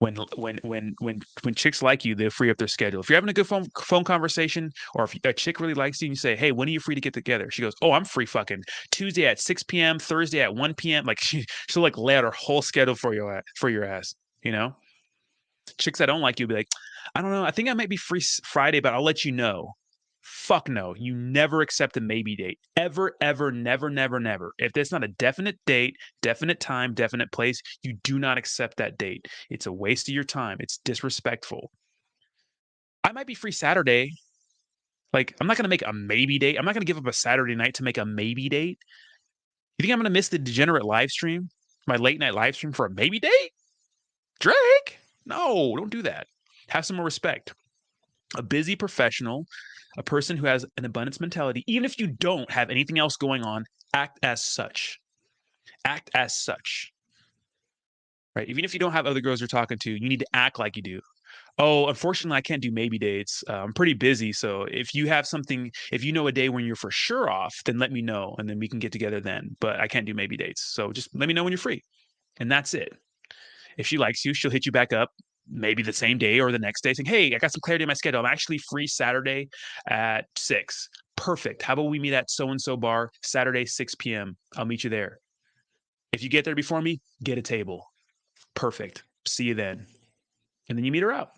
When chicks like you, they free up their schedule. If you're having a good phone conversation, or if a chick really likes you and you say, "Hey, when are you free to get together?" She goes, "Oh, I'm free fucking Tuesday at 6 p.m., Thursday at 1 p.m." Like she'll like lay out her whole schedule for your ass, you know? Chicks that don't like you be like, "I don't know. I think I might be free Friday, but I'll let you know." Fuck no. You never accept a maybe date. Ever, ever, never, never, never. If there's not a definite date, definite time, definite place, you do not accept that date. It's a waste of your time. It's disrespectful. I might be free Saturday. Like, I'm not going to make a maybe date. I'm not going to give up a Saturday night to make a maybe date. You think I'm going to miss the degenerate live stream, my late night live stream for a maybe date? Drake? No, don't do that. Have some more respect. A busy professional, a person who has an abundance mentality, even if you don't have anything else going on, act as such. Act as such. Right? Even if you don't have other girls you're talking to, you need to act like you do. Oh, unfortunately, I can't do maybe dates. I'm pretty busy. So if you have something, if you know a day when you're for sure off, then let me know and then we can get together then. But I can't do maybe dates. So just let me know when you're free. And that's it. If she likes you, she'll hit you back up maybe the same day or the next day saying, "Hey, I got some clarity in my schedule. I'm actually free Saturday at 6. Perfect. How about we meet at so and so bar Saturday, 6 p.m.? I'll meet you there. If you get there before me, get a table. Perfect. See you then." And then you meet her out.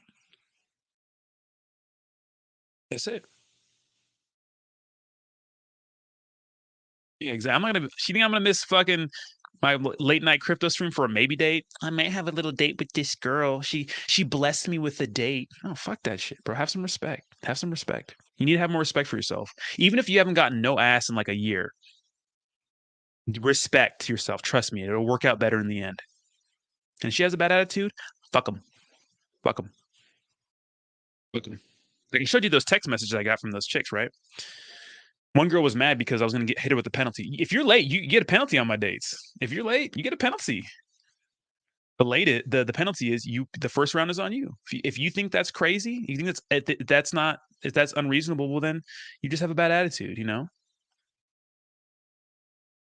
That's it. Yeah, exactly. She think I'm gonna miss fucking my late night crypto stream for a maybe date. I may have a little date with this girl. She blessed me with a date. Oh, fuck that shit, bro. Have some respect. Have some respect. You need to have more respect for yourself. Even if you haven't gotten no ass in like a year, respect yourself. Trust me, it'll work out better in the end. And if she has a bad attitude, fuck them. Fuck them. Fuck them. Like I showed you those text messages I got from those chicks, right? One girl was mad because I was going to hit her with a penalty. If you're late, you get a penalty on my dates. If you're late, you get a penalty. The penalty is the first round is on you. If you think that's crazy, you think that's not if that's unreasonable, well then you just have a bad attitude, you know?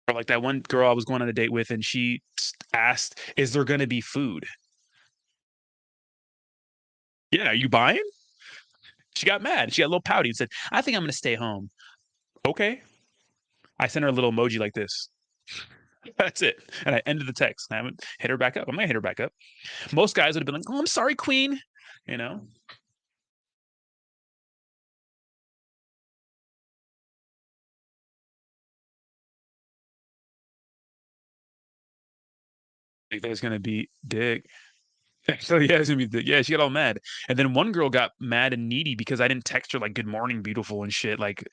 Or like that one girl I was going on a date with and she asked, "Is there going to be food?" "Yeah, are you buying?" She got mad. She got a little pouty and said, "I think I'm going to stay home." Okay. I sent her a little emoji like this. That's it. And I ended the text. I haven't hit her back up. I'm going to hit her back up. Most guys would have been like, "Oh, I'm sorry, queen." You know? Think there's gonna be dick. So yeah, it's gonna be dick. Yeah, she got all mad. And then one girl got mad and needy because I didn't text her like good morning, beautiful and shit, like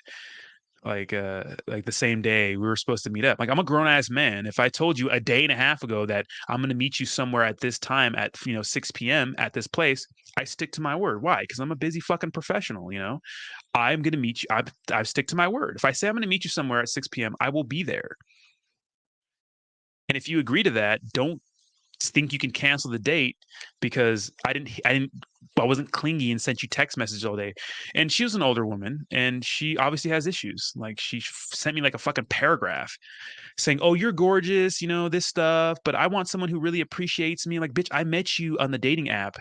the same day we were supposed to meet up. Like I'm a grown ass man. If I told you a day and a half ago that I'm gonna meet you somewhere at this time at 6 p.m. at this place, I stick to my word. Why? Because I'm a busy fucking professional, you know? I'm gonna meet you. I stick to my word. If I say I'm gonna meet you somewhere at 6 p.m., I will be there. And if you agree to that, don't think you can cancel the date because I wasn't clingy and sent you text messages all day. And she was an older woman and she obviously has issues. Like she sent me like a fucking paragraph saying, "Oh, you're gorgeous, this stuff, but I want someone who really appreciates me." Like, bitch, I met you on the dating app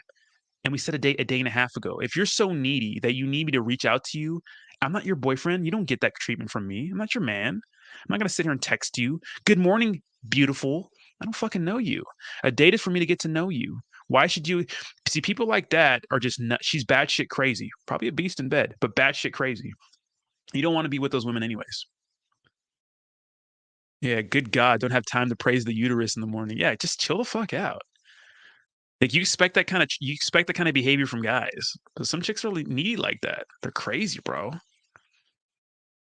and we set a day and a half ago. If you're so needy that you need me to reach out to you, I'm not your boyfriend. You don't get that treatment from me. I'm not your man. I'm not gonna sit here and text you. "Good morning, beautiful." I don't fucking know you. A date is for me to get to know you. Why should you see people like that are just she's bad shit crazy. Probably a beast in bed, but bad shit crazy. You don't want to be with those women anyways. Yeah, good God, don't have time to praise the uterus in the morning. Yeah, just chill the fuck out. Like you expect that kind of behavior from guys. Because some chicks are needy like that. They're crazy, bro.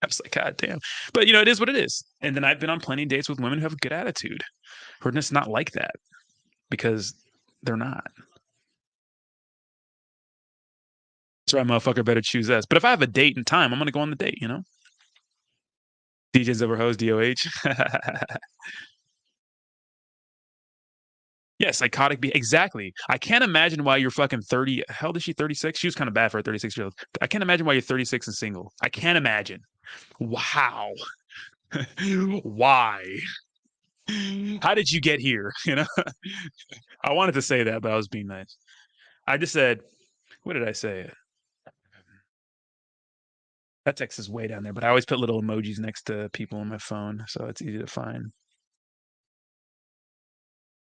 I was like, God damn. But it is what it is. And then I've been on plenty of dates with women who have a good attitude, who are just not like that because they're not. That's why motherfucker better choose us. But if I have a date and time, I'm gonna go on the date. DJs over hoes, DOH. Yeah, psychotic. Exactly. I can't imagine why you're fucking 30. How old is she? 36? She was kind of bad for a 36-year-old. I can't imagine why you're 36 and single. I can't imagine. Wow. Why? How did you get here? You know, I wanted to say that, but I was being nice. I just said, what did I say? That text is way down there, but I always put little emojis next to people on my phone, so it's easy to find.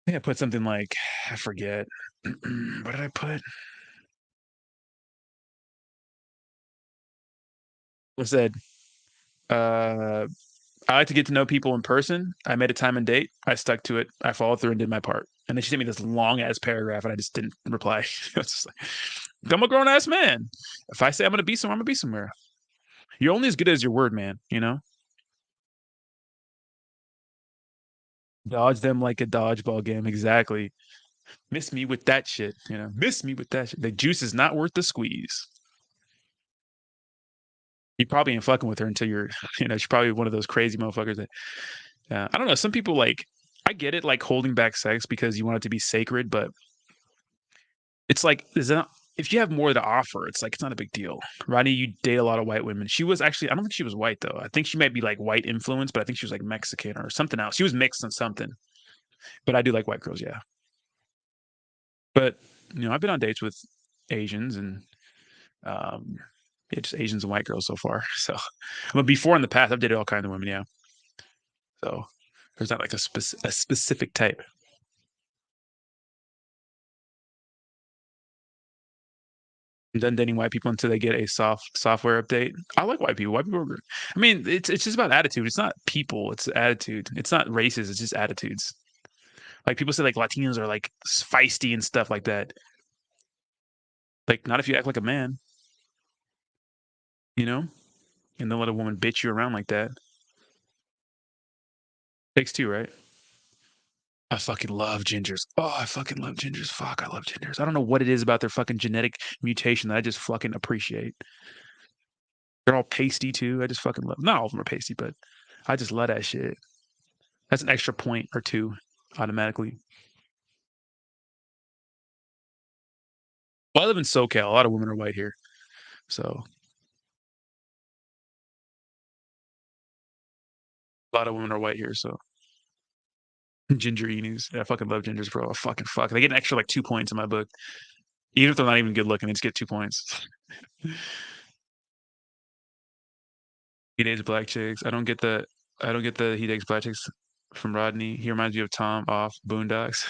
I think I put something like, I forget. What did I put? I said, uh, I like to get to know people in person. I made a time and date. I stuck to it. I followed through and did my part. And then she sent me this long ass paragraph, and I just didn't reply. It's just like, I'm a grown ass man. If I say I'm gonna be somewhere, I'm gonna be somewhere. You're only as good as your word, man. You know, dodge them like a dodgeball game. Exactly. Miss me with that shit. You know, miss me with that shit. The juice is not worth the squeeze. You probably ain't fucking with her until you're, you know, she's probably one of those crazy motherfuckers that, I don't know. Some people like, I get it, like holding back sex because you want it to be sacred, but it's like, is that, if you have more to offer, it's like, it's not a big deal. Rodney, you date a lot of white women. She was actually, I don't think she was white though. I think she might be like white influence, but I think she was like Mexican or something else. She was mixed on something, but I do like white girls. Yeah. But, you know, I've been on dates with Asians and, um, yeah, just Asians and white girls so far. So, but before in the past, I've dated all kinds of women. Yeah. So there's not like a specific type. I'm done dating white people until they get a software update. I like white people. White people are, I mean, it's just about attitude. It's not people, it's attitude. It's not races, it's just attitudes. Like people say like Latinos are like feisty and stuff like that. Like not if you act like a man, you know? And don't let a woman bitch you around like that. Takes two, right? I fucking love gingers. Oh, I fucking love gingers. Fuck, I love gingers. I don't know what it is about their fucking genetic mutation that I just fucking appreciate. They're all pasty too. I just fucking love. Not all of them are pasty, but I just love that shit. That's an extra point or two automatically. Well, I live in SoCal. A lot of women are white here, so a lot of women are white here. So ginger eenies. Yeah, I fucking love gingers, bro. I fucking fuck. They get an extra like 2 points in my book, even if they're not even good looking. They just get 2 points. He dates black chicks. I don't get the. I don't get the he dates black chicks from Rodney. He reminds me of Tom off Boondocks.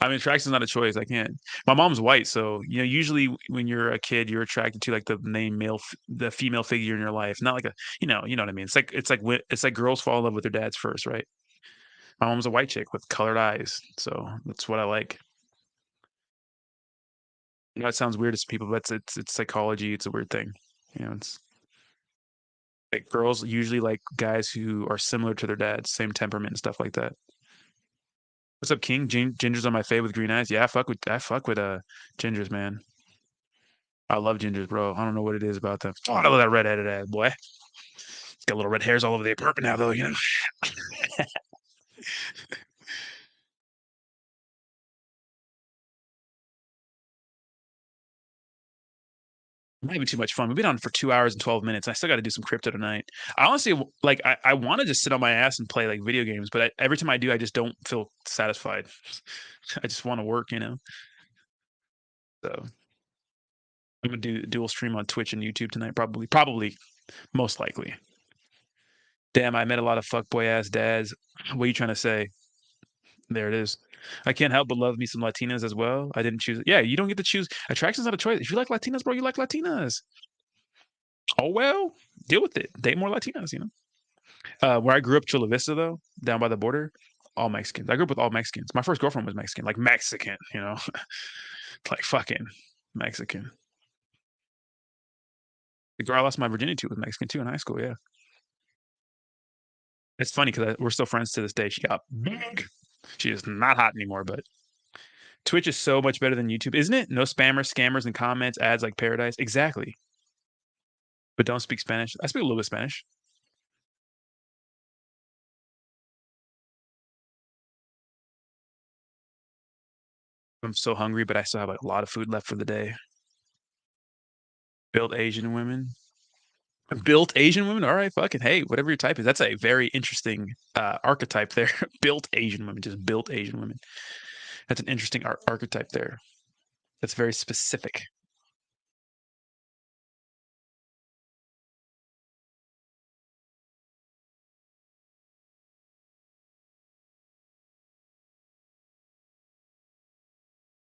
I mean, attraction's not a choice. I can't. My mom's white, so you know. Usually, when you're a kid, you're attracted to like the main male, the female figure in your life, not like a, you know what I mean. It's like girls fall in love with their dads first, right? My mom's a white chick with colored eyes, so that's what I like. You know, it sounds weird to some people, but it's psychology. It's a weird thing. You know, it's like girls usually like guys who are similar to their dads, same temperament and stuff like that. What's up, King? Ginger's on my fave with green eyes. Yeah, I fuck with gingers, man. I love gingers, bro. I don't know what it is about them. Oh, I love that red-headed ass boy. He's got little red hairs all over the apartment now, though. You know, not even too much fun. We've been on for 2 hours and 12 minutes. I still got to do some crypto tonight. I honestly like. I want to just sit on my ass and play like video games, but every time I do, I just don't feel satisfied. I just want to work, you know. So I'm gonna do dual stream on Twitch and YouTube tonight, probably, most likely. Damn, I met a lot of fuckboy ass dads. What are you trying to say? There it is. I can't help but love me some Latinas as well. I didn't choose it. Yeah, you don't get to choose. Attraction's not a choice. If you like Latinas, bro, you like Latinas. Oh well, deal with it. Date more Latinas, you know. Where I grew up, Chula Vista, though, down by the border, all Mexicans. I grew up with all Mexicans. My first girlfriend was Mexican, like Mexican, you know, like fucking Mexican. The girl I lost my virginity to was Mexican too in high school. Yeah, it's funny because we're still friends to this day. She got big. She is not hot anymore, but Twitch is so much better than YouTube, isn't it? No spammers, scammers, and comments, ads like paradise. Exactly. But don't speak Spanish. I speak a little bit of Spanish. I'm so hungry, but I still have like, a lot of food left for the day. Build Asian women. Built Asian women. All right, fucking hey, whatever your type is. That's a very interesting archetype there. Built Asian women, just built Asian women. That's an interesting archetype there. That's very specific.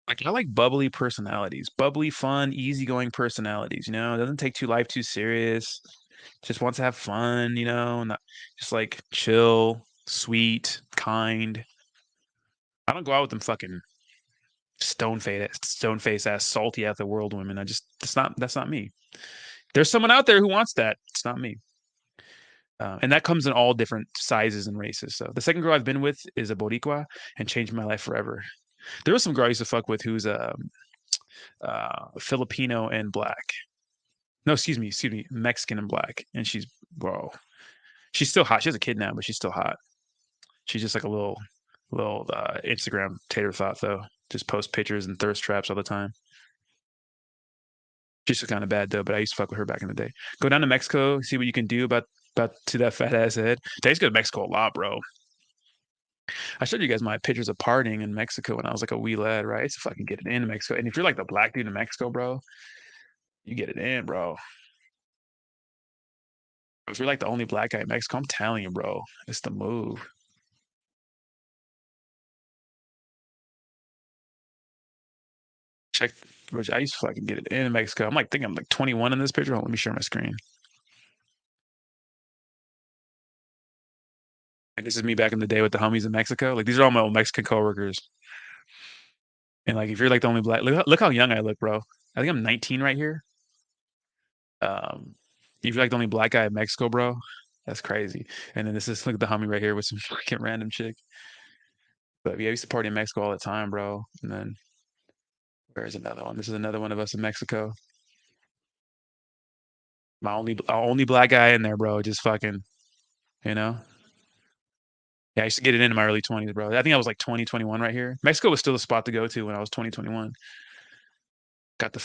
Like I like bubbly personalities, bubbly, fun, easygoing personalities. Doesn't take life too serious. Just wants to have fun. Not just like chill, sweet, kind. I don't go out with them fucking stone face ass, salty out the world women. That's not me. There's someone out there who wants that. It's not me. And that comes in all different sizes and races. So the second girl I've been with is a Boricua and changed my life forever. There was some girl I used to fuck with who's Filipino and black. No, excuse me, Mexican and black. And bro, she's still hot. She has a kid now, but she's still hot. She's just like a little Instagram tater thought though. Just post pictures and thirst traps all the time. She's just kind of bad though, but I used to fuck with her back in the day. Go down to Mexico, see what you can do about to that fat ass head. I used to go to Mexico a lot, bro. I showed you guys my pictures of partying in Mexico when I was like a wee lad, right? It's fucking get it in Mexico. And if you're like the black dude in Mexico, bro, you get it in, bro. If you're like the only black guy in Mexico, I'm telling you, bro, it's the move. Check, bro, I used to fucking get it in Mexico. I'm like thinking I'm like 21 in this picture. Hold on, let me share my screen. And this is me back in the day with the homies in Mexico. Like these are all my old Mexican coworkers. And like if you're like the only black, look how young I look, bro. I think I'm 19 right here. Um, if you're like the only black guy in Mexico, bro, that's crazy. And then this is like the homie right here with some fucking random chick. But yeah, I used to party in Mexico all the time, bro. And then where's another one? This is another one of us in Mexico. My only black guy in there, bro. Just fucking, you know. Yeah, I used to get it in my early 20s, bro. I think I was like 20, 21 right here. Mexico was still a spot to go to when I was 20, 21. I got the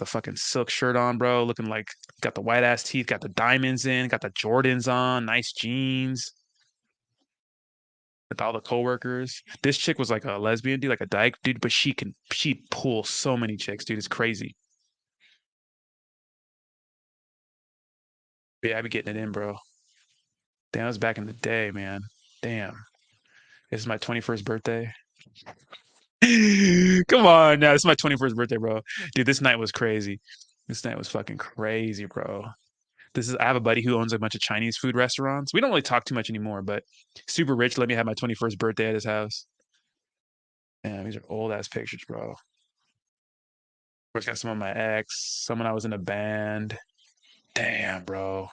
fucking silk shirt on, bro. Looking like got the white ass teeth, got the diamonds in, got the Jordans on, nice jeans. With all the coworkers. This chick was like a lesbian dude, like a dyke dude, but she pull so many chicks, dude. It's crazy. But yeah, I be getting it in, bro. Damn, that was back in the day, man. Damn. This is my 21st birthday. Come on now. This is my 21st birthday, bro. Dude, this night was crazy. This night was fucking crazy, bro. I have a buddy who owns a bunch of Chinese food restaurants. We don't really talk too much anymore, but super rich. Let me have my 21st birthday at his house. Damn, these are old ass pictures, bro. Of got some of my ex, someone I was in a band. Damn, bro.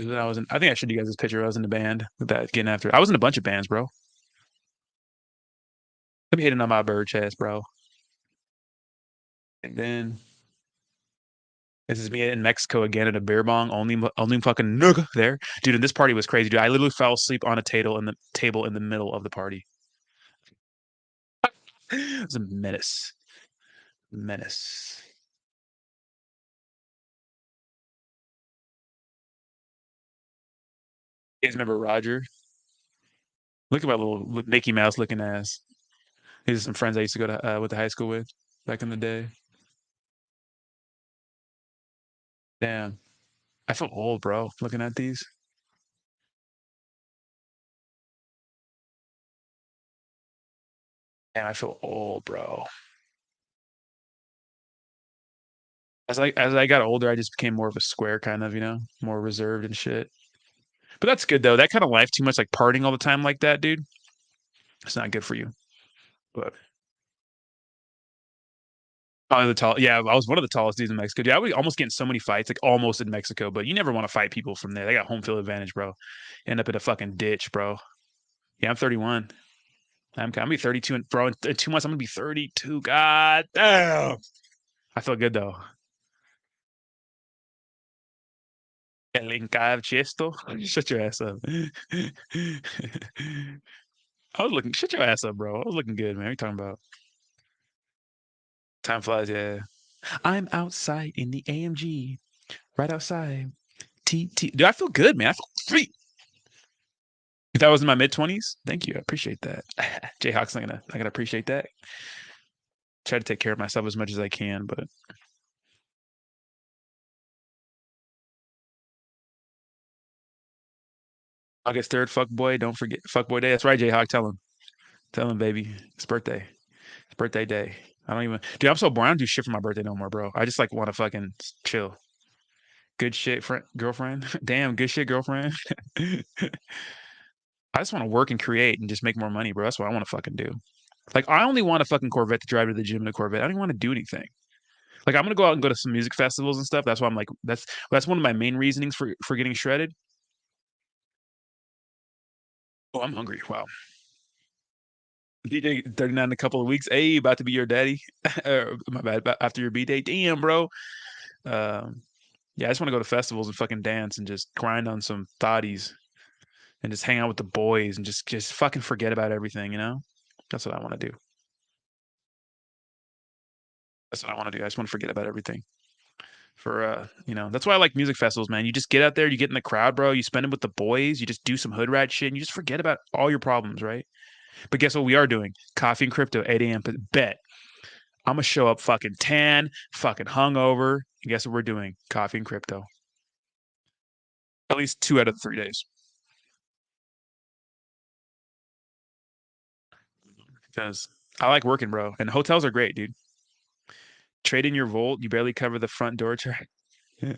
I think I showed you guys this picture. I was in the band with that getting after. I was in a bunch of bands, bro. Let me hitting on my bird chest, bro. And then this is me in Mexico again at a beer bong. Only fucking nugga there, dude. And this party was crazy, dude. I literally fell asleep on a table in the middle of the party. It was a menace. You guys remember Roger? Look at my little Mickey Mouse looking ass. These are some friends I used to go to went to high school with back in the day. Damn, I feel old, bro. Looking at these. Damn, I feel old, bro. As I got older, I just became more of a square kind of, more reserved and shit. But that's good though. That kind of life, too much like partying all the time like that, dude. It's not good for you. But probably yeah, I was one of the tallest dudes in Mexico. Dude, I was almost getting so many fights, like almost in Mexico. But you never want to fight people from there. They got home field advantage, bro. You end up in a fucking ditch, bro. Yeah, I'm 31. I'm gonna be 32, and bro, in 2 months I'm gonna be 32. God damn. I feel good though. El Chesto. Shut your ass up. Shut your ass up, bro. I was looking good, man. What are you talking about? Time flies, yeah. I'm outside in the AMG, right outside. TT. Dude, I feel good, man. I feel sweet. If that was in my mid 20s, thank you. I appreciate that. Jayhawk's not gonna appreciate that. Try to take care of myself as much as I can, but August 3rd, fuck boy. Don't forget fuck boy day. That's right, Jayhawk. Tell him. Tell him, baby. It's birthday. It's birthday day. I don't even dude, I'm so bored. I don't do shit for my birthday no more, bro. I just like wanna fucking chill. Good shit, friend girlfriend. Damn, good shit, girlfriend. I just want to work and create and just make more money, bro. That's what I want to fucking do. Like, I only want a fucking Corvette to drive to the gym in a Corvette. I don't even want to do anything. Like, I'm gonna go out and go to some music festivals and stuff. That's why I'm like, that's one of my main reasonings for getting shredded. Oh, I'm hungry. Wow. DJ 39 in a couple of weeks. Hey, about to be your daddy. My bad. After your B day. Damn, bro. Um, yeah, I just want to go to festivals and fucking dance and just grind on some thotties and just hang out with the boys and just fucking forget about everything, you know? That's what I want to do. That's what I want to do. I just want to forget about everything. That's why I like music festivals, man. You just get out there, you get in the crowd, bro. You spend it with the boys, you just do some hood rat shit, and you just forget about all your problems, right? But guess what we are doing? Coffee and crypto, 8 a.m. Bet. I'm gonna show up fucking tan, fucking hungover. And guess what we're doing? Coffee and crypto. At least 2 out of the 3 days. Because I like working, bro. And hotels are great, dude. Trade in your Volt, you barely cover the front door charge. You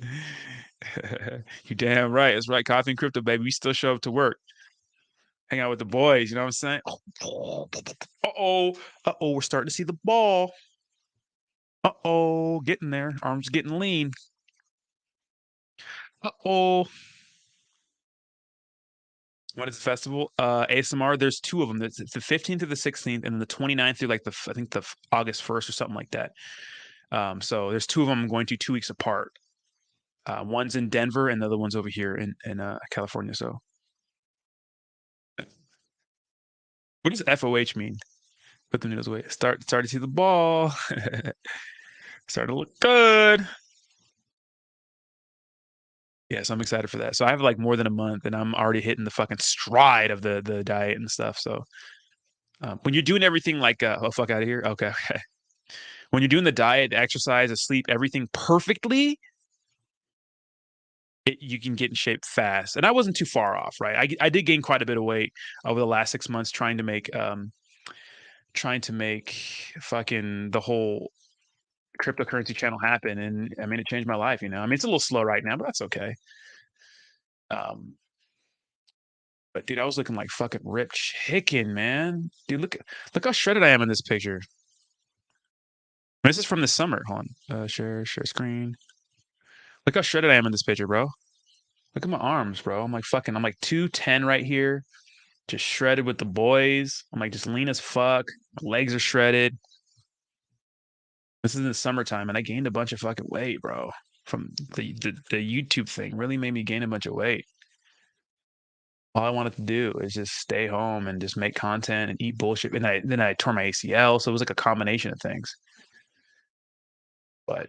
damn right. That's right. Coffee and crypto, baby. We still show up to work. Hang out with the boys. You know what I'm saying? Uh-oh. Uh-oh. We're starting to see the ball. Uh-oh. Getting there. Arms getting lean. Uh-oh. What is the festival? ASMR. There's two of them. It's the 15th through the 16th, and then the 29th through like I think the August 1st or something like that. So there's two of them I'm going to 2 weeks apart. One's in Denver, and the other one's over here in California. So what does FOH mean? Put the needles away. Start to see the ball. Start to look good. Yes, I'm excited for that. So I have like more than a month, and I'm already hitting the fucking stride of the diet and stuff. So when you're doing everything like oh fuck out of here. Okay, okay. When you're doing the diet, exercise, the sleep, everything perfectly, you can get in shape fast. And I wasn't too far off, right? I did gain quite a bit of weight over the last 6 months trying to make fucking the whole cryptocurrency channel happen. And I mean, it changed my life. I mean, it's a little slow right now, but that's okay. Um, but dude, I was looking like fucking ripped chicken, man. Dude, look how shredded I am in this picture. This is from the summer. Hold on. Share screen. Look how shredded I am in this picture, bro. Look at my arms, bro. I'm like 210 right here. Just shredded with the boys. I'm like just lean as fuck. My legs are shredded. This is in the summertime, and I gained a bunch of fucking weight, bro. From the YouTube thing really made me gain a bunch of weight. All I wanted to do is just stay home and just make content and eat bullshit. And then I tore my ACL, so it was like a combination of things. But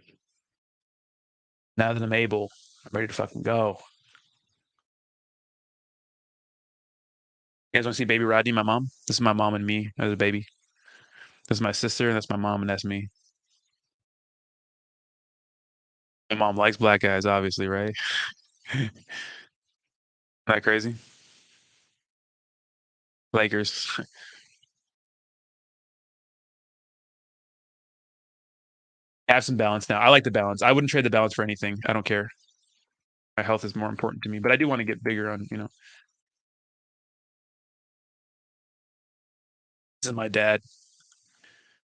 now that I'm able, I'm ready to fucking go. You guys want to see baby Rodney, my mom? This is my mom and me as a baby. This is my sister, and that's my mom, and that's me. My mom likes black guys, obviously, right? Isn't that crazy? Lakers. Have some balance now. I like the balance. I wouldn't trade the balance for anything. I don't care. My health is more important to me, but I do want to get bigger on. This is my dad.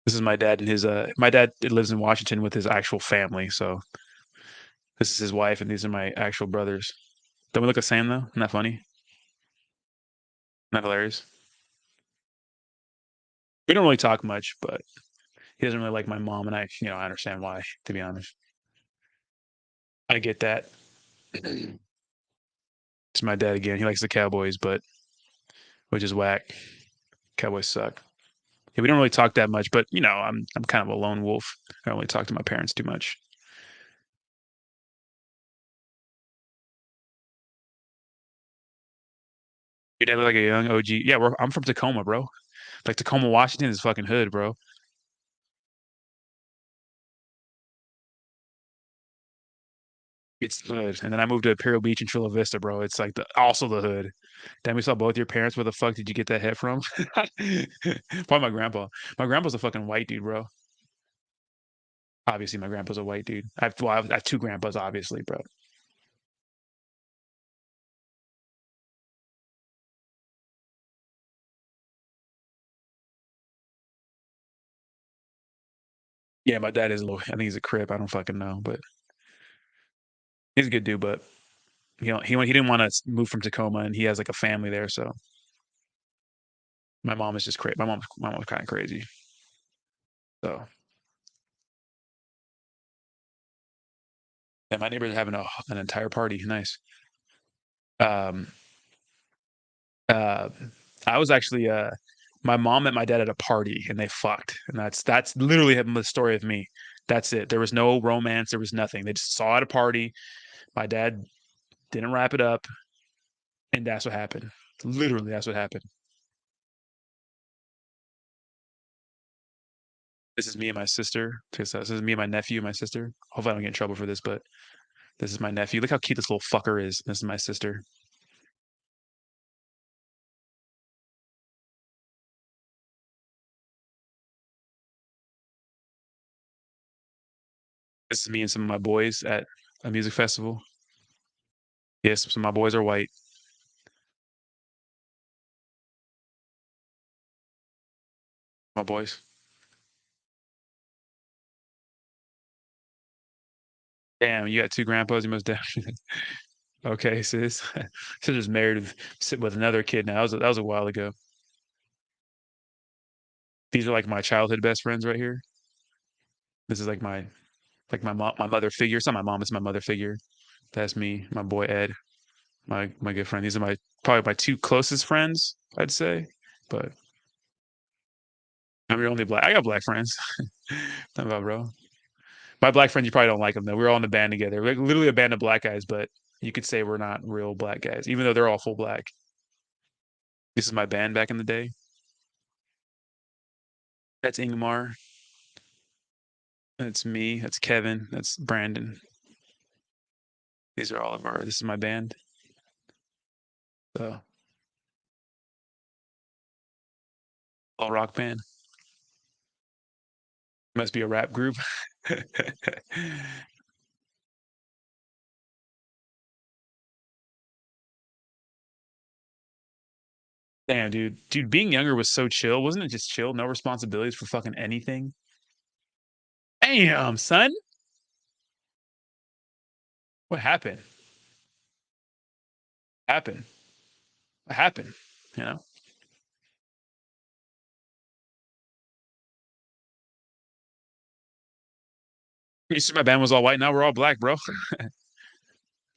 This is my dad and my dad lives in Washington with his actual family. So this is his wife and these are my actual brothers. Don't we look the same though? Isn't that funny? Not hilarious. We don't really talk much, but he doesn't really like my mom and I understand why, to be honest. I get that. It's my dad again. He likes the Cowboys, but which is whack. Cowboys suck. Yeah, we don't really talk that much, but I'm kind of a lone wolf. I don't really talk to my parents too much. Your dad look like a young OG. Yeah, I'm from Tacoma, bro. Like Tacoma, Washington is fucking hood, bro. It's the hood. And then I moved to Imperial Beach and Chula Vista, bro. It's like also the hood. Then we saw both your parents. Where the fuck did you get that head from? Probably my grandpa. My grandpa's a fucking white dude, bro. Obviously, my grandpa's a white dude. I have two grandpas, obviously, bro. Yeah, my dad is a little. I think he's a crip. I don't fucking know, but he's a good dude. But he didn't want to move from Tacoma, and he has like a family there. So my mom is just crazy. My mom's kind of crazy. So yeah, my neighbor's having an entire party. Nice. Um, uh, I was actually my mom met my dad at a party, and they fucked, and that's literally the story of me. That's it. There was no romance. There was nothing. They just saw at a party. My dad didn't wrap it up, and that's what happened. Literally, that's what happened. This is me and my sister. This is me and my nephew and my sister. Hopefully, I don't get in trouble for this, but this is my nephew. Look how cute this little fucker is. This is my sister. This is me and some of my boys at a music festival. Yes, some of my boys are white. My boys. Damn, you got two grandpas. You must definitely. Okay, sis. Sister's married with another kid now. That was a while ago. These are like my childhood best friends right here. This is like my mom, my mother figure. It's not my mom. It's my mother figure. That's me, my boy Ed, my good friend. These are my probably my two closest friends, I'd say. But I'm your only black. I got black friends. Not about bro. My black friends, you probably don't like them though. We're all in a band together. We're like literally a band of black guys, but you could say we're not real black guys, even though they're all full black. This is my band back in the day. That's Ingmar. That's me. That's Kevin. That's Brandon. These are all of our. This is my band. So all rock band. Must be a rap group. Damn, dude, being younger was so chill. Wasn't it just chill? No responsibilities for fucking anything. Damn, son. What happened? Happened. What happened? You know? You see, my band was all white. Now we're all black, bro.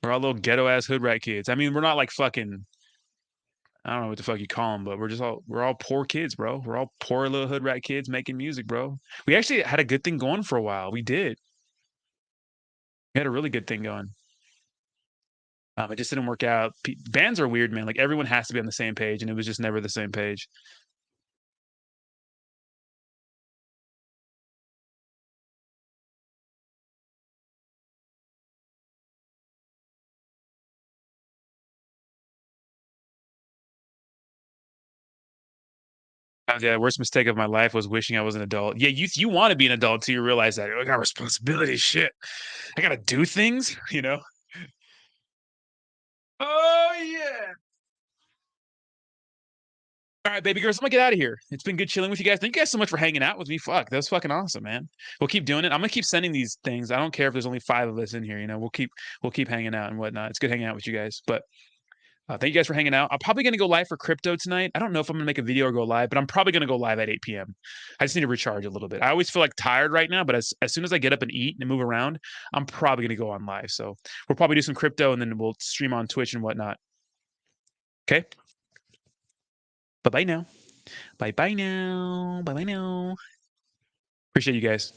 We're all little ghetto ass hood rat kids. I mean, we're not like fucking. I don't know what the fuck you call them, but we're all poor kids, bro. We're all poor little hood rat kids making music, bro. We actually had a good thing going for a while. We did. We had a really good thing going. It just didn't work out. Bands are weird, man. Like everyone has to be on the same page, and it was just never the same page. Yeah, the worst mistake of my life was wishing I was an adult. Yeah, you want to be an adult until you realize that I got responsibilities. Shit, I gotta do things. You know. Oh yeah. All right, baby girls, I'm gonna get out of here. It's been good chilling with you guys. Thank you guys so much for hanging out with me. Fuck, that was fucking awesome, man. We'll keep doing it. I'm gonna keep sending these things. I don't care if there's only 5 of us in here. We'll keep hanging out and whatnot. It's good hanging out with you guys. But thank you guys for hanging out. I'm probably gonna go live for crypto tonight. I don't know if I'm gonna make a video or go live, but I'm probably gonna go live at 8 p.m. I just need to recharge a little bit. I always feel like tired right now, but as soon as I get up and eat and move around, I'm probably gonna go on live. So we'll probably do some crypto and then we'll stream on Twitch and whatnot. Okay. Bye bye now. Bye bye now. Bye bye now. Appreciate you guys.